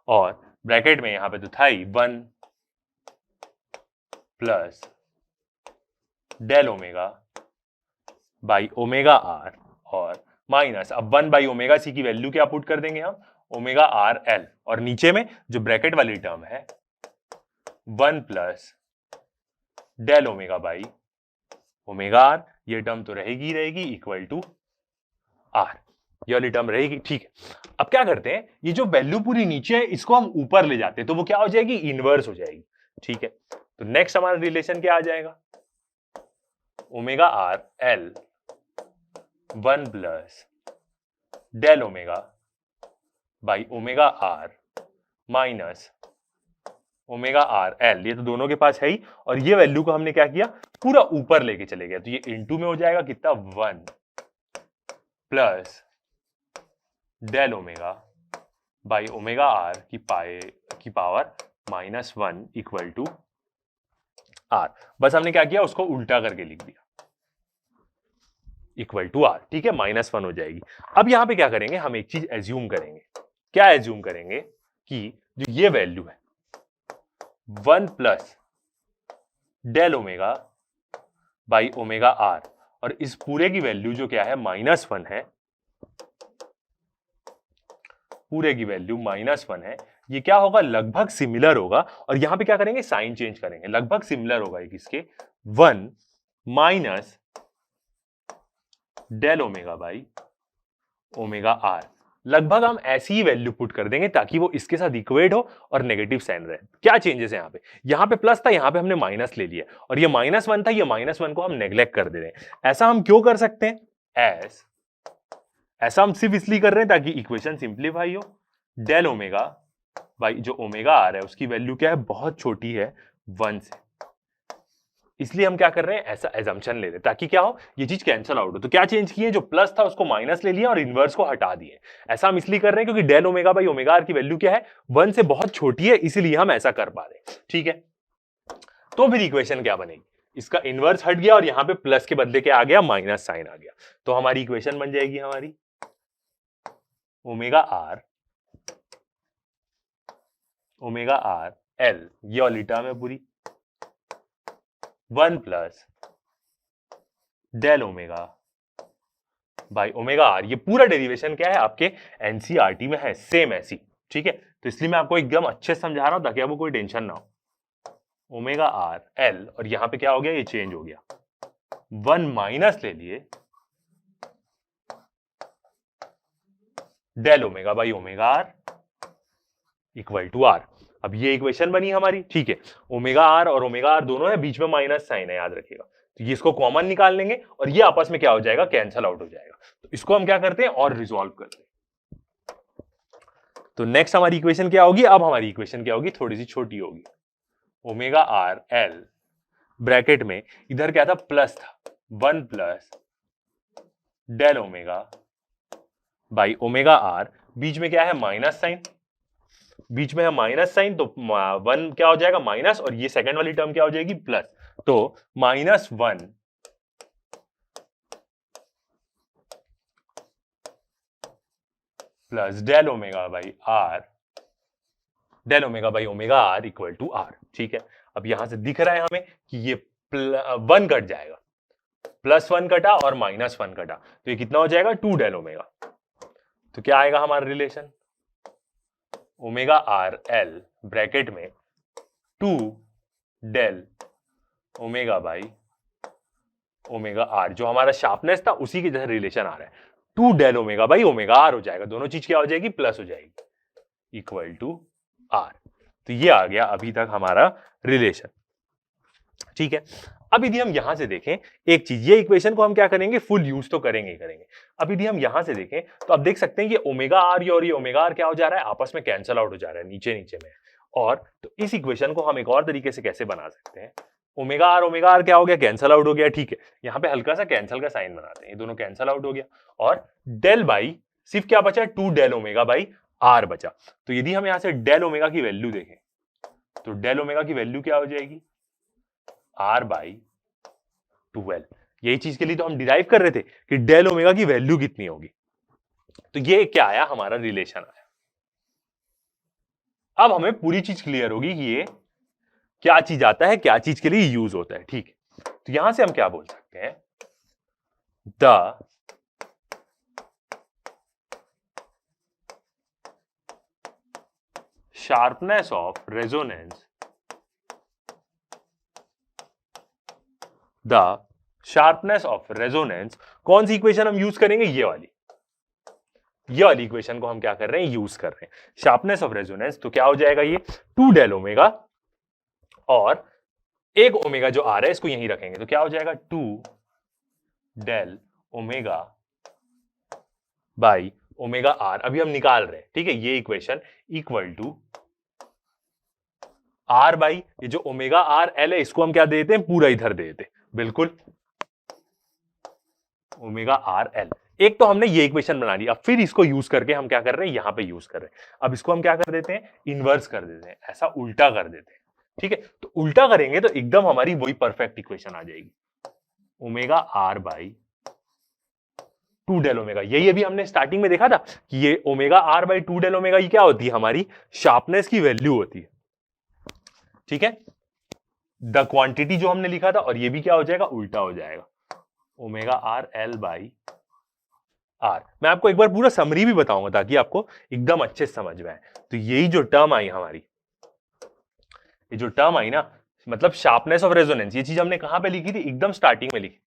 और ब्रैकेट में यहां पे तो था ही 1 plus del omega by ω_r, और माइनस, अब 1/ω_C की वैल्यू क्या पुट कर देंगे हम, ω_r L, और नीचे में जो ब्रैकेट वाली टर्म है 1 plus del omega by ω_r, ये टर्म तो रहेगी इक्वल टू R, ये वाली टर्म रहेगी। ठीक है, अब क्या करते हैं, ये जो वैल्यू पूरी नीचे है इसको हम ऊपर ले जाते हैं, तो वो क्या हो जाएगी, इनवर्स हो जाएगी। ठीक है, तो नेक्स्ट हमारा रिलेशन क्या आ जाएगा, ω_r L 1 plus del omega by ω_r minus ω_r L, ये तो दोनों के पास है ही, और ये वैल्यू को हमने क्या किया, पूरा ऊपर लेके चले गए, तो ये इनटू में हो जाएगा कितना, 1 plus del omega by ω_r की पावर -1 इक्वल टू R। बस हमने क्या किया, उसको उल्टा करके लिख दिया। इक्वल टू आर, ठीक है, -1 हो जाएगी। अब यहां पे क्या करेंगे, हम एक चीज एज्यूम करेंगे। क्या एज्यूम करेंगे कि जो ये वैल्यू है 1 plus del omega by omega R, और इस पूरे की वैल्यू जो क्या है -1 है, पूरे की वैल्यू -1 है, ये क्या होगा, लगभग सिमिलर होगा। और यहां पे क्या करेंगे, साइन चेंज करेंगे, लगभग सिमिलर होगा ये किसके, 1 minus del omega by omega R. लगभग हम ऐसी ही वैल्यू पुट कर देंगे ताकि वो इसके साथ इक्वेट हो और नेगेटिव साइन रहे। क्या चेंजेस है यहाँ पे प्लस था, यहाँ पे हमने माइनस ले लिया, और ये -1 था, ये -1 को हम नेग्लेक्ट कर दे रहे हैं। ऐसा हम क्यों कर सकते हैं, ऐसा हम सिर्फ इसलिए कर रहे हैं ताकि इक्वेशन सिंप्लीफाई हो। डेल ओमेगा बाई जो ओमेगा आ रहा है उसकी वैल्यू क्या है, बहुत छोटी है 1 से, इसलिए हम क्या कर रहे हैं, ऐसा एजम्पशन ले रहे हैं ताकि क्या हो, ये चीज कैंसिल आउट हो। तो क्या चेंज किए, जो प्लस था उसको माइनस ले लिया और इनवर्स को हटा दिए। ऐसा हम इसलिए कर रहे हैं क्योंकि del omega by omega R की वैल्यू क्या है, 1 से बहुत छोटी है, इसीलिए हम ऐसा कर पा रहे हैं, ठीक है। तो फिर इक्वेशन क्या बनेगी, इसका इनवर्स हट गया और यहां पे प्लस के बदले क्या आ गया, माइनस साइन आ गया। तो हमारी इक्वेशन बन जाएगी हमारी ओमेगा आर एल, ये वाली टर्म है पूरी, 1 plus del omega by omega R. ये पूरा डेरिवेशन क्या है, आपके एनसीईआरटी में है, सेम ऐसी, ठीक है। तो इसलिए मैं आपको एकदम अच्छे से समझा रहा हूं ताकि आपको कोई टेंशन ना हो। ओमेगा आर एल, और यहां पे क्या हो गया, ये चेंज हो गया, 1 माइनस ले लिए del omega by omega R equal to R. अब ये इक्वेशन बनी हमारी, ठीक है। ओमेगा आर और ओमेगा आर दोनों है, बीच में माइनस साइन है, याद रखिएगा। तो ये इसको कॉमन निकाल लेंगे और ये आपस में क्या हो जाएगा, कैंसल आउट हो जाएगा। तो इसको हम क्या करते हैं, और रिजॉल्व करते हैं। तो नेक्स्ट हमारी इक्वेशन क्या होगी, अब हमारी इक्वेशन क्या होगी, थोड़ी सी छोटी होगी। ओमेगा आर एल ब्रैकेट में इधर क्या था, प्लस था, 1 plus del omega by omega r, बीच में क्या है, माइनस साइन, बीच में है माइनस साइन, तो 1 क्या हो जाएगा, माइनस, और ये सेकंड वाली टर्म क्या हो जाएगी, प्लस। तो -1 plus del omega by R, del omega by omega R equal to R, ठीक है। अब यहां से दिख रहा है हमें कि ये 1 कट जाएगा, +1 कटा और -1 कटा, तो ये कितना हो जाएगा, 2 डेल ओमेगा। तो क्या आएगा हमारा relation, omega R L bracket में 2 del omega by omega R, जो हमारा शार्पनेस था उसी के जैसे रिलेशन आ रहा है, 2 del omega by omega R हो जाएगा, दोनों चीज क्या हो जाएगी, प्लस हो जाएगी, इक्वल टू आर। तो ये आ गया अभी तक हमारा रिलेशन, ठीक है। अब यदि हम यहां से देखें एक चीज, ये इक्वेशन को हम क्या करेंगे, फुल यूज तो करेंगे ही करेंगे। अब यदि हम यहां से देखें तो आप देख सकते हैं कि ओमेगा आर और ये ओमेगा आर क्या हो जा रहा है, आपस में कैंसल आउट हो जा रहा है, नीचे नीचे में। और तो इस इक्वेशन को हम एक और तरीके से कैसे बना सकते हैं, ओमेगा आर क्या हो गया, कैंसल आउट हो गया, ठीक है। यहां पे हल्का सा कैंसल का साइन बनाते हैं, ये दोनों कैंसल आउट हो गया, और डेल बाई सिर्फ क्या बचा, 2 डेल ओमेगा बाई आर बचा। तो यदि हम यहां से डेल ओमेगा की वैल्यू देखें तो डेल ओमेगा की वैल्यू क्या हो जाएगी, आर बाई 12। यही चीज के लिए तो हम डिराइव कर रहे थे कि डेल ओमेगा की वैल्यू कितनी होगी। तो ये क्या आया, हमारा रिलेशन आया। अब हमें पूरी चीज क्लियर होगी कि ये क्या चीज आता है, क्या चीज के लिए यूज होता है, ठीक है। तो यहां से हम क्या बोल सकते हैं, the sharpness of resonance, the sharpness of resonance, कौन सी इक्वेशन हम यूज करेंगे, ये वाली इक्वेशन को हम क्या कर रहे हैं, यूज कर रहे हैं, शार्पनेस ऑफ रेजोनेंस। तो क्या हो जाएगा, ये 2 डेल ओमेगा, और एक ओमेगा जो आ रहा है इसको यहीं रखेंगे, तो क्या हो जाएगा, 2 del omega by omega R, अभी हम निकाल रहे हैं, ठीक है। ये equation equal to R by ये जो ओमेगा आर एल है, इसको हम क्या देते हैं, पूरा इधर दे देते, बिल्कुल, ओमेगा आर एल। एक तो हमने ये इक्वेशन बना ली, अब फिर इसको यूज करके हम क्या कर रहे हैं, यहां पे यूज कर रहे हैं। अब इसको हम क्या कर देते हैं, इनवर्स कर देते हैं, ऐसा उल्टा कर देते हैं, ठीक है। तो उल्टा करेंगे तो एकदम हमारी वही परफेक्ट इक्वेशन आ जाएगी, omega R by two del omega. यही अभी हमने स्टार्टिंग में देखा था कि ये omega R by two del omega ये क्या होती है, हमारी शार्पनेस की वैल्यू होती है। ठीक है, द क्वांटिटी जो हमने लिखा था, और ये भी क्या हो जाएगा, उल्टा हो जाएगा, omega R L by R. मैं आपको एक बार पूरा समरी भी बताऊंगा ताकि आपको एकदम अच्छे से समझ में आए। तो यही जो टर्म आई हमारी, ये जो टर्म आई ना, मतलब शार्पनेस ऑफ रेजोनेंस, ये चीज हमने कहां पे लिखी थी, एकदम स्टार्टिंग में लिखी।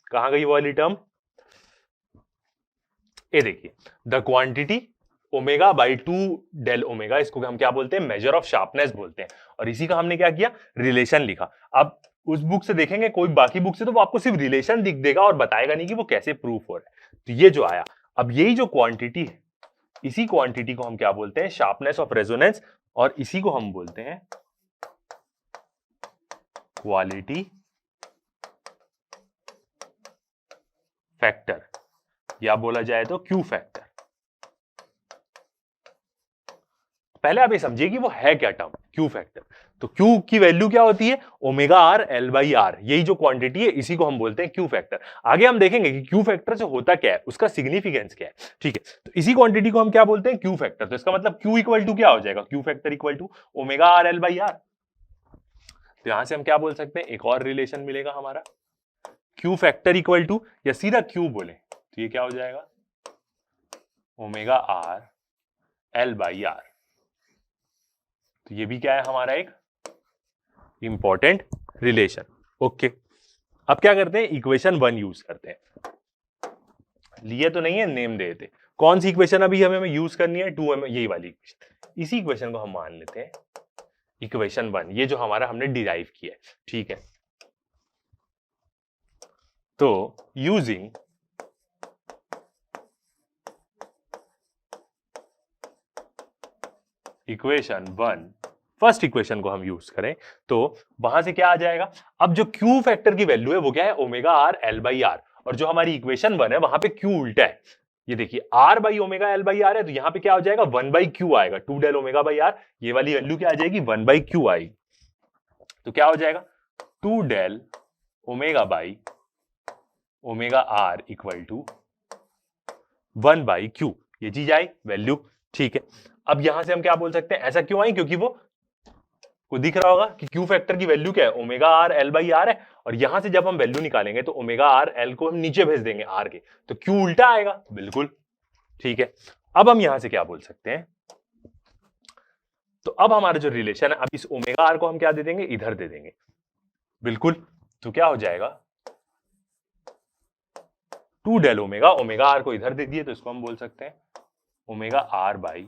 कहां गई वो वाली टर्म, ये देखिए, the quantity omega by two del omega, इसको हम क्या बोलते हैं, मेजर ऑफ शार्पनेस बोलते हैं। और इसी का हमने क्या किया, रिलेशन लिखा। अब उस बुक से देखेंगे, कोई बाकी बुक से, तो वो आपको सिर्फ रिलेशन दिख देगा और बताएगा नहीं कि वो कैसे प्रूफ हो रहा है। तो ये जो आया, अब यही जो क्वांटिटी है, इसी क्वांटिटी को हम क्या बोलते हैं, शार्पनेस ऑफ रेजोनेंस, और इसी को हम बोलते हैं क्वालिटी फैक्टर, या बोला जाए तो क्यू फैक्टर। पहले आप ये समझिए कि वो है क्या टर्म, क्यू फैक्टर। तो क्यू की वैल्यू क्या होती है, omega R L by R, यही जो क्वांटिटी है इसी को हम बोलते हैं क्यू फैक्टर। आगे हम देखेंगे कि क्यू फैक्टर से होता क्या है, उसका सिग्निफिकेंस क्या है। ठीक है, तो इसी क्वांटिटी को हम क्या बोलते हैं, क्यू फैक्टर। तो इसका मतलब क्यू इक्वल टू क्या हो जाएगा, Q factor equal to omega R L by R. तो यहां से हम क्या बोल सकते हैं, एक और रिलेशन मिलेगा हमारा, क्यू फैक्टर इक्वल टू, या सीधा क्यू बोले तो ये क्या हो जाएगा, omega R L by R. तो ये भी क्या है, हमारा एक इंपॉर्टेंट रिलेशन। ओके, अब क्या करते हैं, इक्वेशन 1 यूज करते हैं। लिए तो नहीं है, नेम दे देते। कौन सी इक्वेशन अभी हमें यूज करनी है, 2m, यही वाली इक्वेशन। इसी इक्वेशन को हम मान लेते हैं इक्वेशन 1, ये जो हमारा हमने डिराइव किया है। ठीक है, तो यूजिंग इक्वेशन 1, फर्स्ट इक्वेशन को हम यूज करें तो वहां से क्या आ जाएगा, अब जो क्यू फैक्टर की वैल्यू है वो क्या है, omega R L by R, और जो हमारी इक्वेशन 1 है वहां पे क्यू उल्टा है। ये देखिए, R by omega L by R है, तो यहां पे क्या हो जाएगा, 1 बाई क्यू आएगा, 2 डेल ओमेगा बाई आर, ये वाली वैल्यू क्या आ जाएगी, 1 बाई क्यू आएगी। तो क्या हो जाएगा, 2 del omega by omega R equal to 1 by Q, ये चीज आई वैल्यू। ठीक है, अब यहां से हम क्या बोल सकते हैं, ऐसा क्यों आई, क्योंकि वो को दिख रहा होगा कि क्यू फैक्टर की वैल्यू क्या है, omega R L by R है, और यहां से जब हम वैल्यू निकालेंगे तो ओमेगा आर एल को हम नीचे भेज देंगे आर के, तो क्यू उल्टा आएगा, बिल्कुल। ठीक है, अब हम यहां से क्या बोल सकते हैं, तो अब हमारा जो रिलेशन है, अब इस ओमेगा आर को हम क्या दे देंगे, इधर दे देंगे, बिल्कुल। तो क्या हो जाएगा, 2 डेल ओमेगा, ओमेगा आर को इधर दे दिए तो इसको हम बोल सकते हैं ओमेगा आर बाई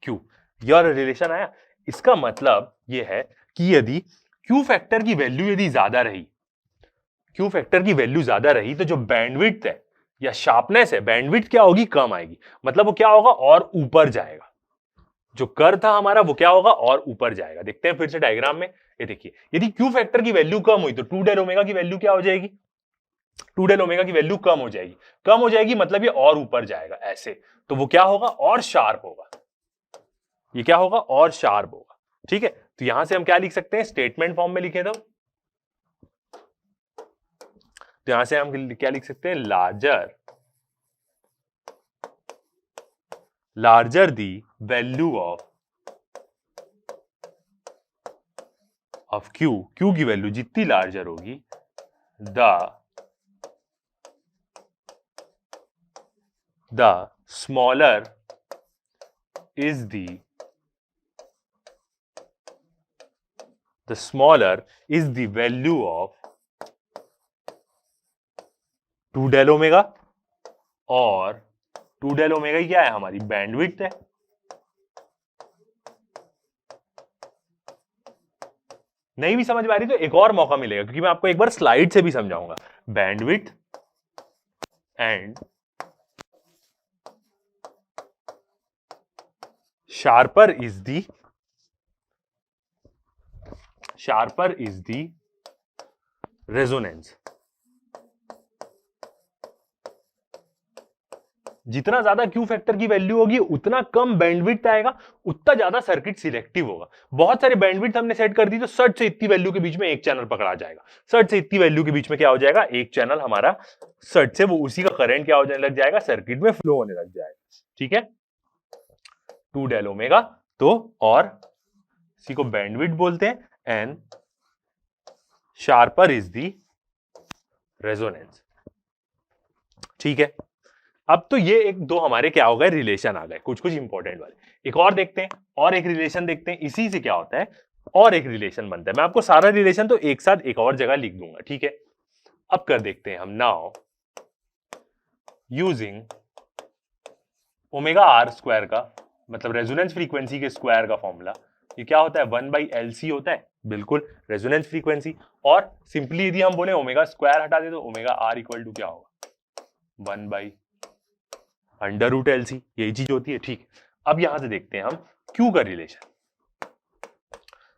क्यू। यह रिलेशन आया। इसका मतलब यह है कि यदि क्यू फैक्टर की वैल्यू यदि ज्यादा रही, क्यू फैक्टर की वैल्यू ज्यादा रही, तो जो बैंडविड्थ है या शार्पनेस है, बैंडविड्थ क्या होगी, कम आएगी, मतलब वो क्या होगा, और ऊपर जाएगा। जो कर था हमारा वो क्या होगा, और ऊपर जाएगा। देखते हैं फिर से डायग्राम में, ये देखिए, यदि क्यू फैक्टर की वैल्यू कम हुई तो 2 डेल ओमेगा की वैल्यू क्या हो जाएगी, 2 डेल ओमेगा की वैल्यू कम हो जाएगी, कम हो जाएगी मतलब ये और ऊपर जाएगा ऐसे, तो वो क्या होगा, और शार्प होगा, ये क्या होगा, और शार्प होगा। ठीक है, तो यहां से हम क्या लिख सकते हैं, स्टेटमेंट फॉर्म में लिखे तो यहां से हम क्या लिख सकते हैं, larger the value of Q, Q की वैल्यू जितनी लार्जर होगी, the smaller is the smaller is the value of 2 del omega, और 2 डेल ओमेगा क्या है, हमारी बैंडविड्थ है। नहीं भी समझ में आ रही तो एक और मौका मिलेगा, क्योंकि मैं आपको एक बार स्लाइड से भी समझाऊंगा। Bandwidth and sharper is the resonance, जितना ज्यादा क्यू फैक्टर की वैल्यू होगी उतना कम बैंडविड्थ आएगा, उतना ज्यादा सर्किट सिलेक्टिव होगा। बहुत सारे बैंडविड्थ हमने सेट कर दी तो सर्ट से इतनी वैल्यू के बीच में एक चैनल पकड़ा जाएगा, सर्ट से इतनी वैल्यू के बीच में क्या हो जाएगा, एक चैनल हमारा सर्ट से वो उसी का करंट क्या हो जाने लग जाएगा, सर्किट में फ्लो होने लग जाएगा। ठीक है, 2 डेल ओमेगा। तो और इसी को बैंडविड्थ बोलते हैं, and sharper is the resonance. ठीक है, अब तो ये एक दो हमारे क्या हो गए, रिलेशन आ गए कुछ कुछ इंपॉर्टेंट वाले। एक और देखते हैं, और एक रिलेशन देखते हैं, इसी से क्या होता है और एक रिलेशन बनता है। मैं आपको सारा रिलेशन तो एक साथ एक और जगह लिख दूंगा। ठीक है, अब कर देखते हैं हम, now using omega R square का मतलब रेजोनेंस फ्रीक्वेंसी के स्क्वायर का फॉर्मूला, ये क्या होता है 1/LC होता है, बिल्कुल रेजोनेंस फ्रीक्वेंसी। और सिंपली यदि हम बोले ओमेगा स्क्वायर हटा दे तो ओमेगा आर इक्वल टू क्या होगा, 1/√LC, यही चीज होती है। ठीक, अब यहां से देखते हैं हम क्यू का रिलेशन।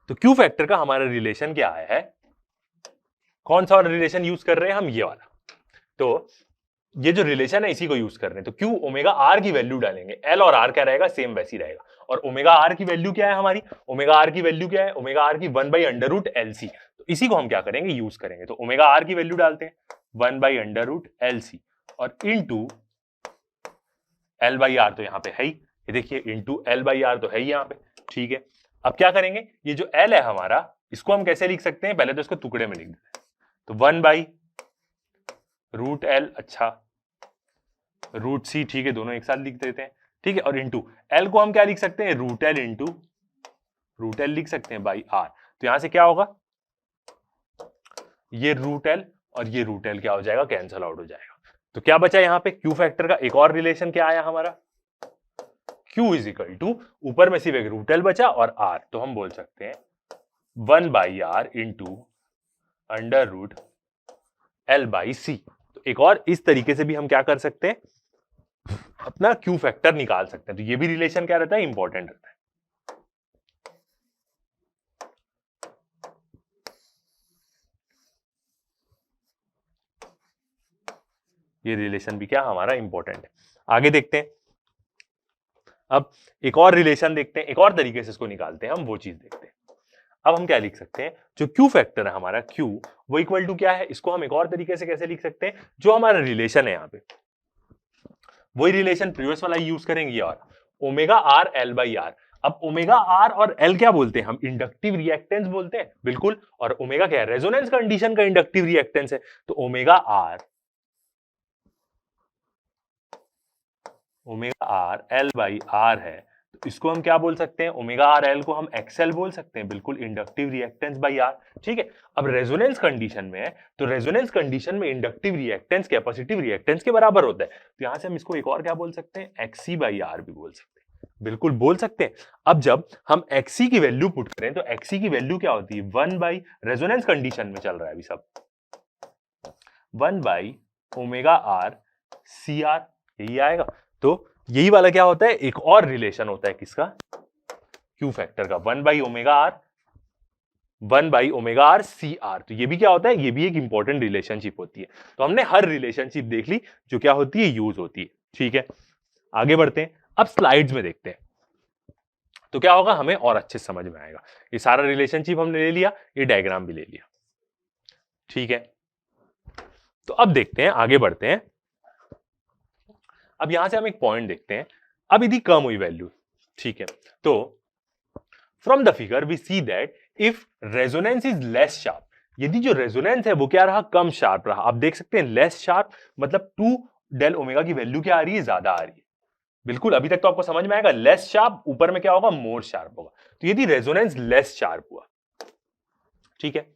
तो क्यू फैक्टर का हमारा रिलेशन क्या है, कौन सा रिलेशन यूज कर रहे हैं हम, ये वाला। तो ये जो रिलेशन है इसी को यूज कर रहे हैं। तो क्यू ओमेगा आर की वैल्यू डालेंगे, एल और आर क्या रहेगा, सेम वैसी रहेगा। और ओमेगा आर की वैल्यू क्या है हमारी, ओमेगा आर की वैल्यू क्या है, ओमेगा आर की 1/√LC। तो इसी को हम क्या करेंगे, यूज करेंगे। तो ओमेगा आर की वैल्यू डालते हैं 1/√LC और इनटू L/R, तो यहाँ पे है ही, ये देखिए इनटू L/R तो है ही यहाँ पे। ठीक है, अब क्या करेंगे, ये जो L है हमारा, इसको हम कैसे लिख सकते हैं, पहले तो इसको टुकड़े में लिख देते हैं। तो 1/√L, अच्छा √C, ठीक है, दोनों एक साथ लिख देते हैं। ठीक है, और इंटू L को हम क्या लिख सकते हैं, √L इंटू √L लिख सकते हैं बाई R। तो यहां से क्या होगा, ये √L और ये √L क्या हो जाएगा, कैंसल आउट हो जाएगा। तो क्या बचा यहाँ पे, क्यू फैक्टर का एक और रिलेशन क्या आया हमारा, Q इज इक्वल टू, ऊपर में सिर्फ एक √L बचा और R, तो हम बोल सकते हैं 1/R इंटू √L/C। तो एक और इस तरीके से भी हम क्या कर सकते हैं, अपना क्यू फैक्टर निकाल सकते हैं। तो ये भी रिलेशन क्या रहता है, इंपॉर्टेंट रहता है। ये रिलेशन भी क्या हमारा इंपॉर्टेंट है। आगे देखते हैं, अब एक और रिलेशन देखते हैं, एक और तरीके से इसको निकालते हैं हम, वो चीज देखते हैं। अब हम क्या लिख सकते हैं, जो क्यू फैक्टर है हमारा Q, वो इक्वल टू क्या है, इसको हम एक और तरीके से कैसे लिख सकते हैं, जो हमारा रिलेशन है यहाँ पे वही रिलेशन प्रीवियस वाला यूज करेंगे, और ओमेगा आर L/R। अब ओमेगा आर और एल क्या बोलते हैं हम, इंडक्टिव रिएक्टेंस बोलते हैं, बिल्कुल। और ओमेगा क्या है, रेजोनेंस कंडीशन का इंडक्टिव रिएक्टेंस है। तो ओमेगा आर L/R है, तो इसको हम क्या बोल सकते हैं, ओमेगा आर एल को हम XL बोल सकते हैं, बिल्कुल, इंडक्टिव रिएक्टेंस बाई आर। ठीक है, अब रेजोनेंस कंडीशन में है, तो रेजोनेंस कंडीशन में इंडक्टिव रिएक्टेंस कैपेसिटिव रिएक्टेंस के बराबर होता है। तो यहां से हम इसको एक और क्या बोल सकते हैं, XC/R भी बोल सकते हैं, बिल्कुल बोल सकते हैं। अब जब हम XC की वैल्यू पुट करें तो XC की वैल्यू क्या होती है, 1 रेजोनेंस कंडीशन में चल रहा है अभी सब, 1/ω/R CR, यही आएगा। तो यही वाला क्या होता है, एक और रिलेशन होता है किसका, क्यू फैक्टर का, 1/ω/R CR। तो ये भी क्या होता है, ये भी एक इंपॉर्टेंट रिलेशनशिप होती है। तो हमने हर रिलेशनशिप देख ली जो क्या होती है, यूज होती है। ठीक है, आगे बढ़ते हैं, अब स्लाइड्स में देखते हैं तो क्या होगा, हमें और अच्छे से समझ में आएगा। ये सारा रिलेशनशिप हमने ले लिया, ये डायग्राम भी ले लिया। ठीक है, तो अब देखते हैं, आगे बढ़ते हैं। अब यहां से हम एक पॉइंट देखते हैं, अब यदि कम हुई वैल्यू, ठीक है, तो from the figure we see that if resonance is less sharp, यदि जो रेजोनेंस है वो क्या रहा, कम शार्प रहा। आप देख सकते हैं लेस शार्प मतलब 2 डेल ओमेगा की वैल्यू क्या आ रही है, ज्यादा आ रही है, बिल्कुल। अभी तक तो आपको समझ में आएगा, लेस शार्प ऊपर में क्या होगा, मोर शार्प होगा। तो यदि रेजोनेंस लेस शार्प हुआ, ठीक है,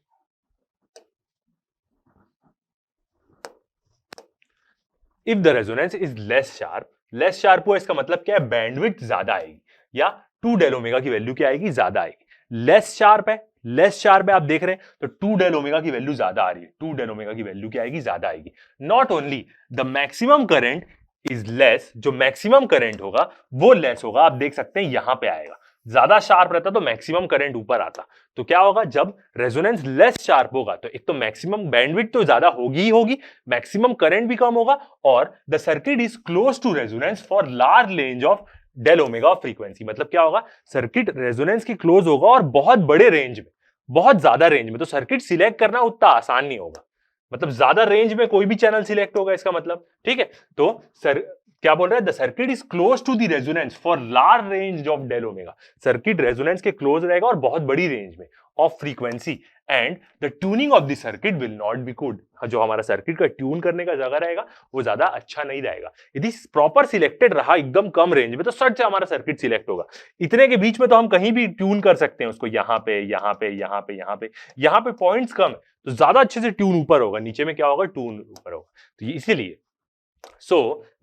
if the resonance is less sharp हुआ, इसका मतलब क्या है, बैंडविड्थ ज्यादा आएगी, या 2 डेल ओमेगा की वैल्यू क्या आएगी, ज्यादा आएगी। लेस शार्प है आप देख रहे हैं, तो 2 डेल ओमेगा की वैल्यू ज्यादा आ रही है, 2 डेल ओमेगा की वैल्यू क्या आएगी, ज्यादा आएगी। Not only the maximum current is less, जो मैक्सिमम करंट होगा वो लेस होगा, आप देख सकते हैं यहां पे आएगा, ज्यादा शार्प रहता तो मैक्सिमम करंट ऊपर आता। तो क्या होगा, जब रेजोनेंस लेस शार्प होगा तो एक तो मैक्सिमम बैंडविड्थ तो ज्यादा होगी ही होगी, मैक्सिमम करंट भी कम होगा, और the circuit is close to resonance for large range of del omega of frequency. मतलब क्या होगा, सर्किट रेजोनेंस के क्लोज होगा और बहुत बड़े रेंज में, बहुत ज्यादा रेंज में, तो सर्किट सिलेक्ट करना उतना आसान नहीं होगा। मतलब ज्यादा रेंज में कोई भी चैनल सिलेक्ट होगा इसका मतलब, ठीक है। तो सर क्या बोल रहा है, the circuit is close to the resonance for large range of del omega. Circuit resonance के क्लोज रहेगा और बहुत बड़ी रेंज में of frequency, and the tuning of the circuit will not be good. जो हमारा सर्किट का ट्यून करने का जगह रहेगा वो ज्यादा अच्छा नहीं रहेगा। यदि प्रॉपर सिलेक्टेड रहा एकदम कम रेंज में तो सट से हमारा सर्किट सिलेक्ट होगा। इतने के बीच में तो हम कहीं भी ट्यून कर सकते हैं उसको, यहाँ पे यहाँ पे यहाँ पे यहाँ पे, यहाँ पे पॉइंट्स कम है तो ज्यादा अच्छे से ट्यून ऊपर होगा, नीचे में क्या होगा, ट्यून ऊपर होगा। तो ये इसीलिए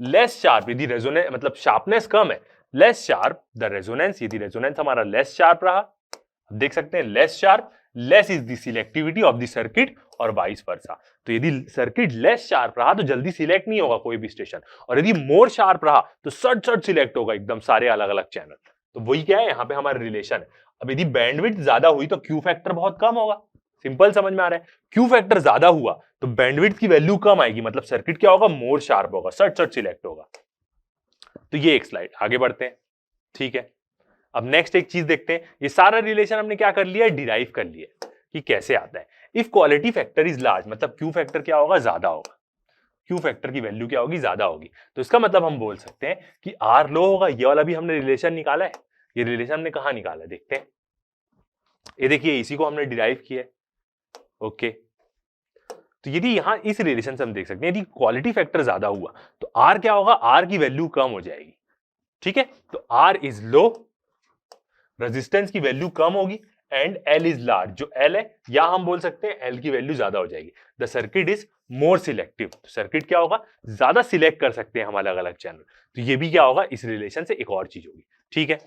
लेस शार्प, यदि रेजोनेंस मतलब शार्पनेस कम है, लेस शार्प द रेजोनेंस, यदि रेजोनेंस हमारा लेस शार्प रहा, देख सकते हैं less sharp, less is the selectivity of the circuit और वाइस वर्सा। तो यदि सर्किट लेस शार्प रहा तो जल्दी सिलेक्ट नहीं होगा कोई भी स्टेशन, और यदि मोर शार्प रहा तो सट सिलेक्ट होगा एकदम सारे अलग अलग चैनल। तो वही क्या है, यहाँ पे हमारा रिलेशन है। अब यदि बैंडविड्थ ज्यादा हुई तो क्यू फैक्टर बहुत कम होगा, सिंपल समझ में आ रहा है। क्यू फैक्टर ज्यादा हुआ तो बैंडविड्थ की वैल्यू कम आएगी, मतलब सर्किट क्या होगा, मोर शार्प होगा, सट सिलेक्ट होगा। तो ये एक स्लाइड, आगे बढ़ते हैं, ठीक है। अब नेक्स्ट एक चीज देखते हैं, ये सारा रिलेशन हमने क्या कर लिया, डिराइव कर लिया कि कैसे आता है। If quality factor is large, मतलब क्यू फैक्टर क्या होगा, ज्यादा होगा, क्यू फैक्टर की वैल्यू क्या होगी, ज्यादा होगी। तो इसका मतलब हम बोल सकते हैं कि आर लो होगा। ये वाला भी हमने रिलेशन निकाला है, ये रिलेशन हमने कहां निकाला है, देखते हैं। ये देखिए, इसी को हमने डिराइव किया है, ओके। तो यदि यहां इस रिलेशन से हम देख सकते हैं, यदि क्वालिटी फैक्टर ज्यादा हुआ तो आर क्या होगा, आर की वैल्यू कम हो जाएगी, ठीक है। तो आर इज लो, रेजिस्टेंस की वैल्यू कम होगी, एंड एल इज लार्ज, जो एल है या हम बोल सकते हैं एल की वैल्यू ज्यादा हो जाएगी। The circuit is more selective, तो सर्किट क्या होगा, ज्यादा सिलेक्ट कर सकते हैं हम अलग अलग चैनल। तो ये भी क्या होगा, इस रिलेशन से एक और चीज होगी, ठीक है।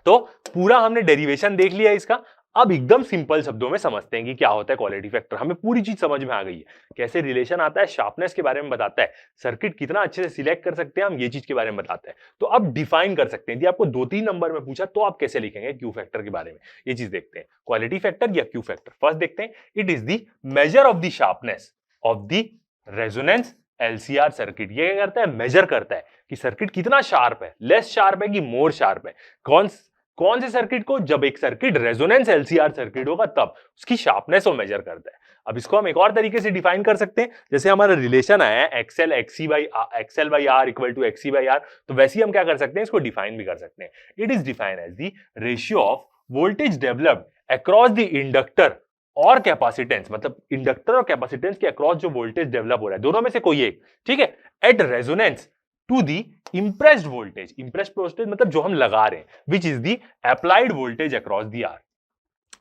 तो पूरा हमने डेरिवेशन देख लिया इसका। अब एकदम सिंपल शब्दों में समझते हैं कि क्या होता है क्वालिटी फैक्टर। हमें पूरी चीज समझ में आ गई है, कैसे रिलेशन आता है, शार्पनेस के बारे में बताता है, सर्किट कितना अच्छे से सिलेक्ट कर सकते हैं हम, ये चीज के बारे में बताता है। तो अब डिफाइन कर सकते हैं, यदि आपको 2-3 नंबर में पूछा तो आप कैसे लिखेंगे क्यू फैक्टर के बारे में, ये चीज देखते हैं। क्वालिटी फैक्टर या क्यू फैक्टर, फर्स्ट देखते हैं, it is the measure of the sharpness of the resonance LCR circuit. ये क्या करता है, मेजर करता है कि सर्किट कितना शार्प है, लेस शार्प है कि मोर शार्प है। कौन से सर्किट को, जब एक सर्किट रेजोनेंस एलसीआर सर्किट होगा तब उसकी शार्पनेस वो मेजर करता है। अब इसको हम एक और तरीके से डिफाइन कर सकते हैं, जैसे हमारा रिलेशन आया है XL by R equal to XC by R, तो वैसे ही हम क्या कर सकते हैं, इसको डिफाइन भी कर सकते हैं। It is define as the ratio of voltage developed across the inductor और कैपेसिटेंस, मतलब इंडक्टर और कैपेसिटेंस के अक्रॉस जो वोल्टेज डेवलप हो रहा है, दोनों में से कोई एक, ठीक है, at resonance to the impressed voltage, impressed voltage मतलब जो हम लगा रहे हैं, which is the applied voltage across the R.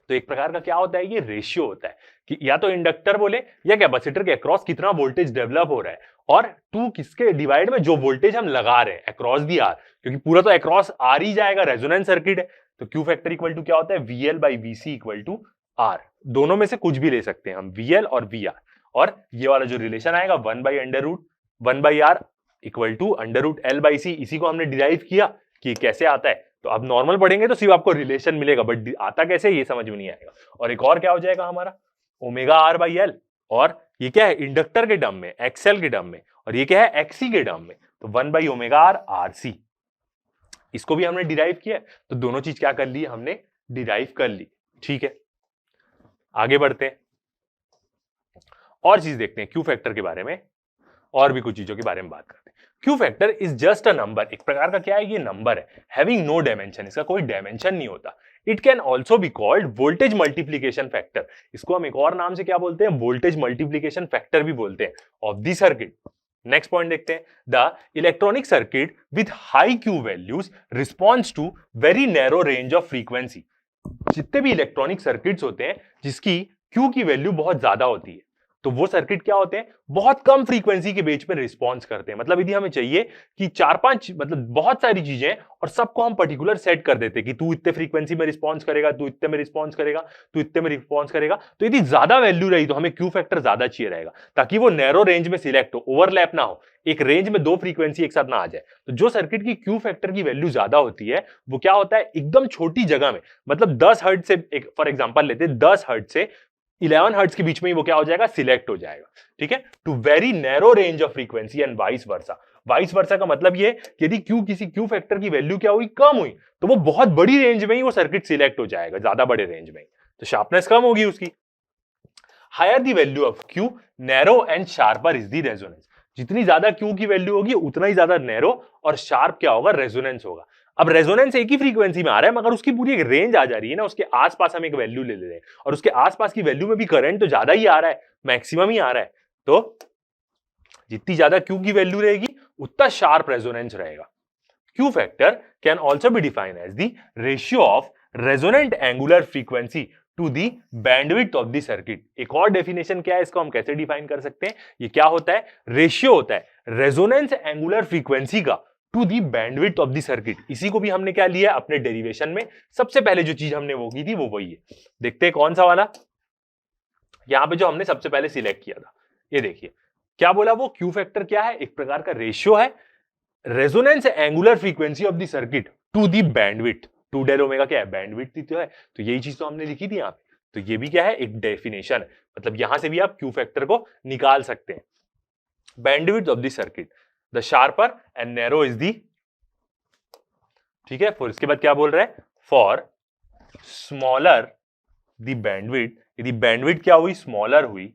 तो एक प्रकार का क्या होता है, ये रेशियो होता है कि या तो इंडक्टर बोले या कैपेसिटर के अक्रॉस कितना वोल्टेज डेवलप हो रहा है, और टू किसके डिवाइड में, जो वोल्टेज हम लगा रहे हैं अक्रॉस दी आर, क्योंकि पूरा तो अक्रॉस आर ही जाएगा, रेजोनेंस सर्किट है। तो क्यू फैक्टर इक्वल टू क्या होता है, VL by VC equal to R. दोनों में से कुछ भी ले सकते हैं हम, वीएल और वी आर। और ये वाला जो रिलेशन आएगा 1/√1/r इक्वल टू √L/C, इसी को हमने डिराइव किया कि कैसे आता है। तो अब नॉर्मल पढ़ेंगे तो सिर्फ आपको रिलेशन मिलेगा, बट आता कैसे ये समझ में नहीं आएगा। और एक और क्या हो जाएगा हमारा, ω/R/L, और ये क्या है, इंडक्टर के टर्म में, एक्सएल के टर्म में, और ये क्या है, एक्सी के टर्म में, तो 1/ω/RC। इसको भी हमने डिराइव किया, तो दोनों चीज क्या कर ली, हमने डिराइव कर ली, ठीक है। आगे बढ़ते हैं, और चीज देखते हैं क्यू फैक्टर के बारे में, और भी कुछ चीजों के बारे में बात करते हैं। Q factor is just a number, एक प्रकार का क्या है, ये नंबर है, हैविंग नो डायमेंशन, इसका कोई डायमेंशन नहीं होता। It can also be called voltage multiplication factor, इसको हम एक और नाम से क्या बोलते हैं, वोल्टेज मल्टीप्लीकेशन फैक्टर भी बोलते हैं, of the circuit. Next point देखते हैं, the electronic circuit with high Q values response to very narrow range of frequency. जितने भी इलेक्ट्रॉनिक सर्किट्स होते हैं जिसकी क्यू की वैल्यू बहुत ज्यादा होती है, तो वो सर्किट क्या होते हैं, बहुत कम फ्रीक्वेंसी के बेस पे रिस्पॉन्स करते हैं। मतलब यदि हमें चाहिए कि 4-5 मतलब बहुत सारी चीजें और सबको हम पर्टिकुलर सेट कर देते हैं कि तू इतने फ्रीक्वेंसी में रिस्पॉन्स करेगा, तू इतने में रिस्पॉन्स करेगा, तू इतने में रिस्पॉन्स करेगा, तो यदि ज्यादा वैल्यू रही तो हमें क्यू फैक्टर ज्यादा चाहिए रहेगा ताकि वो नैरो रेंज में सिलेक्ट हो, ओवरलैप ना हो, एक रेंज में दो फ्रीक्वेंसी एक साथ ना आ जाए। तो जो सर्किट की क्यू फैक्टर की वैल्यू ज्यादा होती है वो क्या होता है, एकदम छोटी जगह में, मतलब 10 हर्ट्ज से, एक फॉर एग्जांपल लेते हैं 10 हर्ट्ज से 11 हर्ट्ज के बीच में ही वो क्या हो जाएगा, सिलेक्ट हो जाएगा। ठीक है, to very narrow range of frequency and vice versa. Vice versa का मतलब ये कि यदि क्यू किसी क्यू फैक्टर की वैल्यू क्या हुई, कम हुई, तो वो बहुत बड़ी रेंज में ही वो सर्किट सिलेक्ट हो जाएगा, ज्यादा बड़े रेंज में, तो शार्पनेस कम होगी उसकी। Higher the value of Q, narrow and sharper is the resonance. जितनी ज्यादा क्यू की वैल्यू होगी उतना ही ज्यादा नैरो और शार्प क्या होगा, रेजोनेंस होगा। अब रेजोनेंस एक ही फ्रीक्वेंसी में आ रहा है मगर उसकी पूरी एक रेंज आ जा रही है ना, उसके आसपास हम एक वैल्यू ले रहे हैं और उसके आसपास की वैल्यू में भी करंट तो ज्यादा ही आ रहा है, मैक्सिमम ही आ रहा है। तो जितनी ज्यादा क्यू की वैल्यू रहेगी उतना शार्प रेजोनेंस रहेगा। Q factor can also be defined as the ratio of resonant angular frequency to the bandwidth of the circuit. एक और डेफिनेशन क्या है, इसको हम कैसे डिफाइन कर सकते हैं, ये क्या होता है, रेशियो होता है रेजोनेंस एंगुलर फ्रीक्वेंसी का to the bandwidth of the circuit. इसी को भी हमने क्या लिया अपने डेरिवेशन में, सबसे पहले जो चीज हमने वो की थी वो वही है। देखते हैं कौन सा वाला, यहां पे जो हमने सबसे पहले सिलेक्ट किया था, ये देखिए क्या बोला वो, क्यू फैक्टर क्या है, एक प्रकार का रेशियो है resonance angular frequency of the circuit to the bandwidth. 2 del omega क्या है, बैंडविड्थ ही तो है, तो यही चीज तो हमने लिखी थी यहाँ पे, तो ये भी क्या है, एक डेफिनेशन है। मतलब यहां से भी आप क्यू फैक्टर को निकाल सकते हैं। Bandwidth of the circuit, the sharper and narrow is the, ठीक है। फिर इसके बाद क्या बोल रहा है, फॉर स्मॉलर द बैंडविड्थ, यदि बैंडविड्थ क्या हुई, स्मॉलर हुई,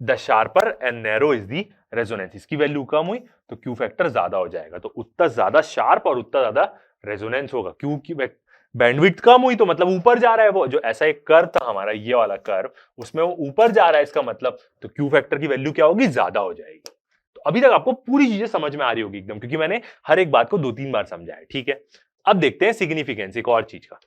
the sharper and narrow is the resonance, इसकी वैल्यू कम हुई तो क्यू फैक्टर ज्यादा हो जाएगा, तो उतना ज्यादा शार्प और उतना ज्यादा रेजोनेंस होगा। क्यू की बैंडविड्थ कम हुई तो मतलब ऊपर जा रहा है वो, जो ऐसा एक कर्व था हमारा, ये वाला कर्व, उसमें वो ऊपर जा रहा है, इसका मतलब तो क्यू फैक्टर की वैल्यू क्या होगी, ज्यादा हो जाएगी। तो अभी तक आपको पूरी चीजें समझ में आ रही होगी एकदम, क्योंकि मैंने हर एक बात को 2-3 बार समझाया। ठीक है, अब देखते हैं सिग्निफिकेंस एक और चीज का,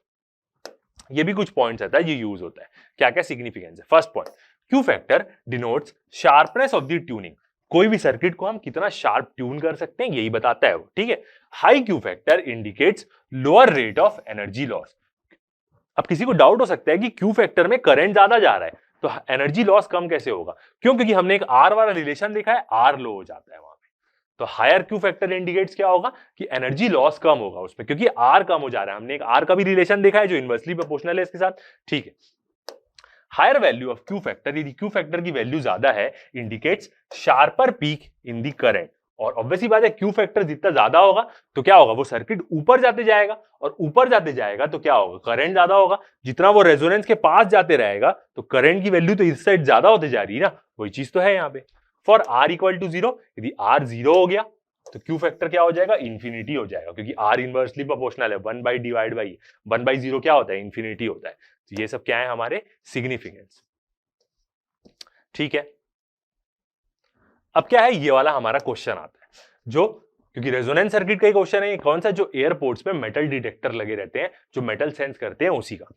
ये भी कुछ पॉइंट्स आता है, ये यूज होता है। क्या क्या सिग्निफिकेंस है, first point, Q factor denotes sharpness of the tuning. कोई भी सर्किट को हम कितना शार्प ट्यून कर सकते हैं यही बताता है वो। ठीक है, high Q factor indicates lower rate of energy loss. अब किसी को डाउट हो सकता है कि क्यू फैक्टर में करंट ज्यादा जा रहा है तो एनर्जी लॉस कम कैसे होगा, क्यों, क्योंकि हमने एक आर वाला रिलेशन देखा है, आर लो हो जाता है वहां पे। तो हायर क्यू फैक्टर इंडिकेट्स क्या होगा कि एनर्जी लॉस कम होगा उसमें, क्योंकि आर कम हो जा रहा है। हमने एक आर का भी रिलेशन देखा है जो इनवर्सली प्रोपोर्शनल है इसके साथ। ठीक है, higher value of Q factor, यदि क्यू फैक्टर की वैल्यू ज्यादा है, indicates sharper peak in the current. और ऑब्वियसली बात है, क्यू फैक्टर जितना ज्यादा होगा तो क्या होगा, वो सर्किट ऊपर जाते जाएगा, और ऊपर जाते जाएगा तो क्या होगा, करंट ज्यादा होगा। जितना वो रेजोनेंस के पास जाते रहेगा तो करंट की वैल्यू तो इस साइड ज्यादा होते जा रही है ना, वही चीज तो है यहाँ पे। फॉर आर इक्वल टू 0, यदि आर 0 हो गया तो क्यू फैक्टर क्या हो जाएगा, इंफिनिटी हो जाएगा, क्योंकि आर इनवर्सली प्रोपोर्शनल है, 1/1 क्या होता है, इंफिनिटी होता है। तो ये सब क्या है हमारे सिग्निफिकेंस। ठीक है, अब क्या है, ये वाला हमारा क्वेश्चन आता है, जो क्योंकि रेजोनेंस सर्किट का ही क्वेश्चन है, ये कौन सा, जो एयरपोर्ट्स पे मेटल डिटेक्टर लगे रहते हैं, जो मेटल सेंस करते हैं, उसी का।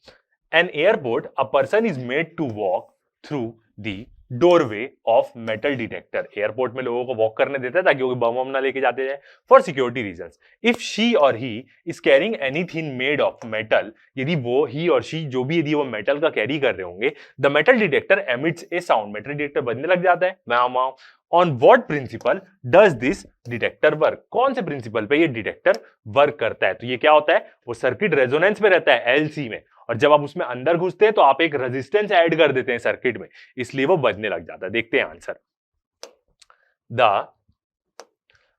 An airport, a person is made to walk through the doorway of metal detector. Airport में लोगों को वॉक करने देता है ताकि वो बम ना लेके जाते जाए, for security reasons. If she or he is carrying anything made of metal, यदि वो, ही और शी जो भी, यदि वो मेटल का कैरी कर रहे होंगे, the metal detector emits a sound, metal detector बजने लग जाता है, मैं on what principle does this detector work, कौन से प्रिंसिपल पे ये डिटेक्टर वर्क करता है। तो ये क्या होता है, वो सर्किट रेजोनेंस में रहता है, एलसी में, और जब आप उसमें अंदर घुसते हैं तो आप एक रेजिस्टेंस ऐड कर देते हैं सर्किट में, इसलिए वो बजने लग जाता है। देखते हैं answer, the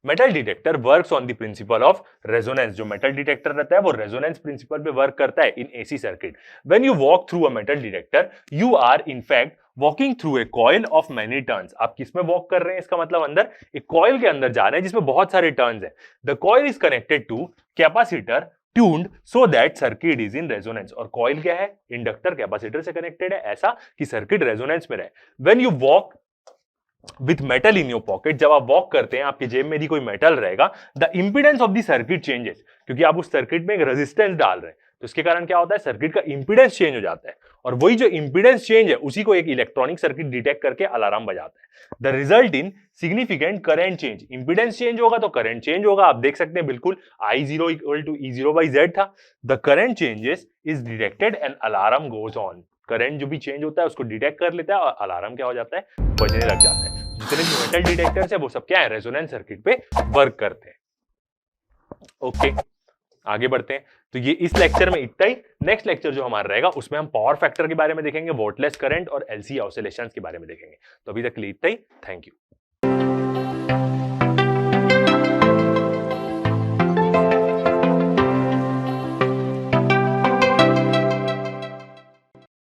metal detector works on the principle of resonance. जो मेटल डिटेक्टर रहता है वो रेजोनेंस प्रिंसिपल पे वर्क करता है in AC circuit. When you walk through a metal detector, you are in fact walking through a coil of many turns. आप किसमें walk कर रहे हैं, इसका मतलब अंदर एक कॉइल के अंदर जा रहे हैं जिसमें बहुत सारे टर्न्स हैं। The coil is connected to capacitor tuned so that circuit is in resonance. और कॉइल क्या है, इंडक्टर कैपेसिटर से कनेक्टेड है, ऐसा कि सर्किट रेजोनेंस में रहे। When you walk with metal in your pocket, जब आप वॉक करते हैं आपकी जेब में यदि कोई मेटल रहेगा, the impedance of the circuit changes, क्योंकि आप उस सर्किट में एक रेजिस्टेंस डाल रहे हैं, तो इसके कारण क्या होता है, सर्किट का इंपीडेंस चेंज हो जाता है और वही जो इंपीडेंस चेंज है उसी को एक इलेक्ट्रॉनिक सर्किट डिटेक्ट करके अलार्म बजाता है। The result in significant current change, impedance change होगा तो करंट चेंज होगा। आप देख सकते हैं बिल्कुल I0 equal to E0 by Z था। The current changes is detected and alarm goes on. Current जो भी चेंज होता है उसको डिटेक्ट कर लेता है और अलार्म क्या हो जाता है, बजने लग जाता है। जितने भी मेटल डिटेक्टर्स है वो सब क्या है, रेजोनेंस सर्किट पे वर्क करते हैं। ओके, आगे बढ़ते हैं। तो ये इस लेक्चर में इतना ही। नेक्स्ट लेक्चर जो हमारा रहेगा उसमें हम पावर फैक्टर के बारे में देखेंगे, वोल्टलेस करंट और LC ऑसिलेशंस के बारे में देखेंगे। तो अभी तक के लिए इतना ही। Thank you.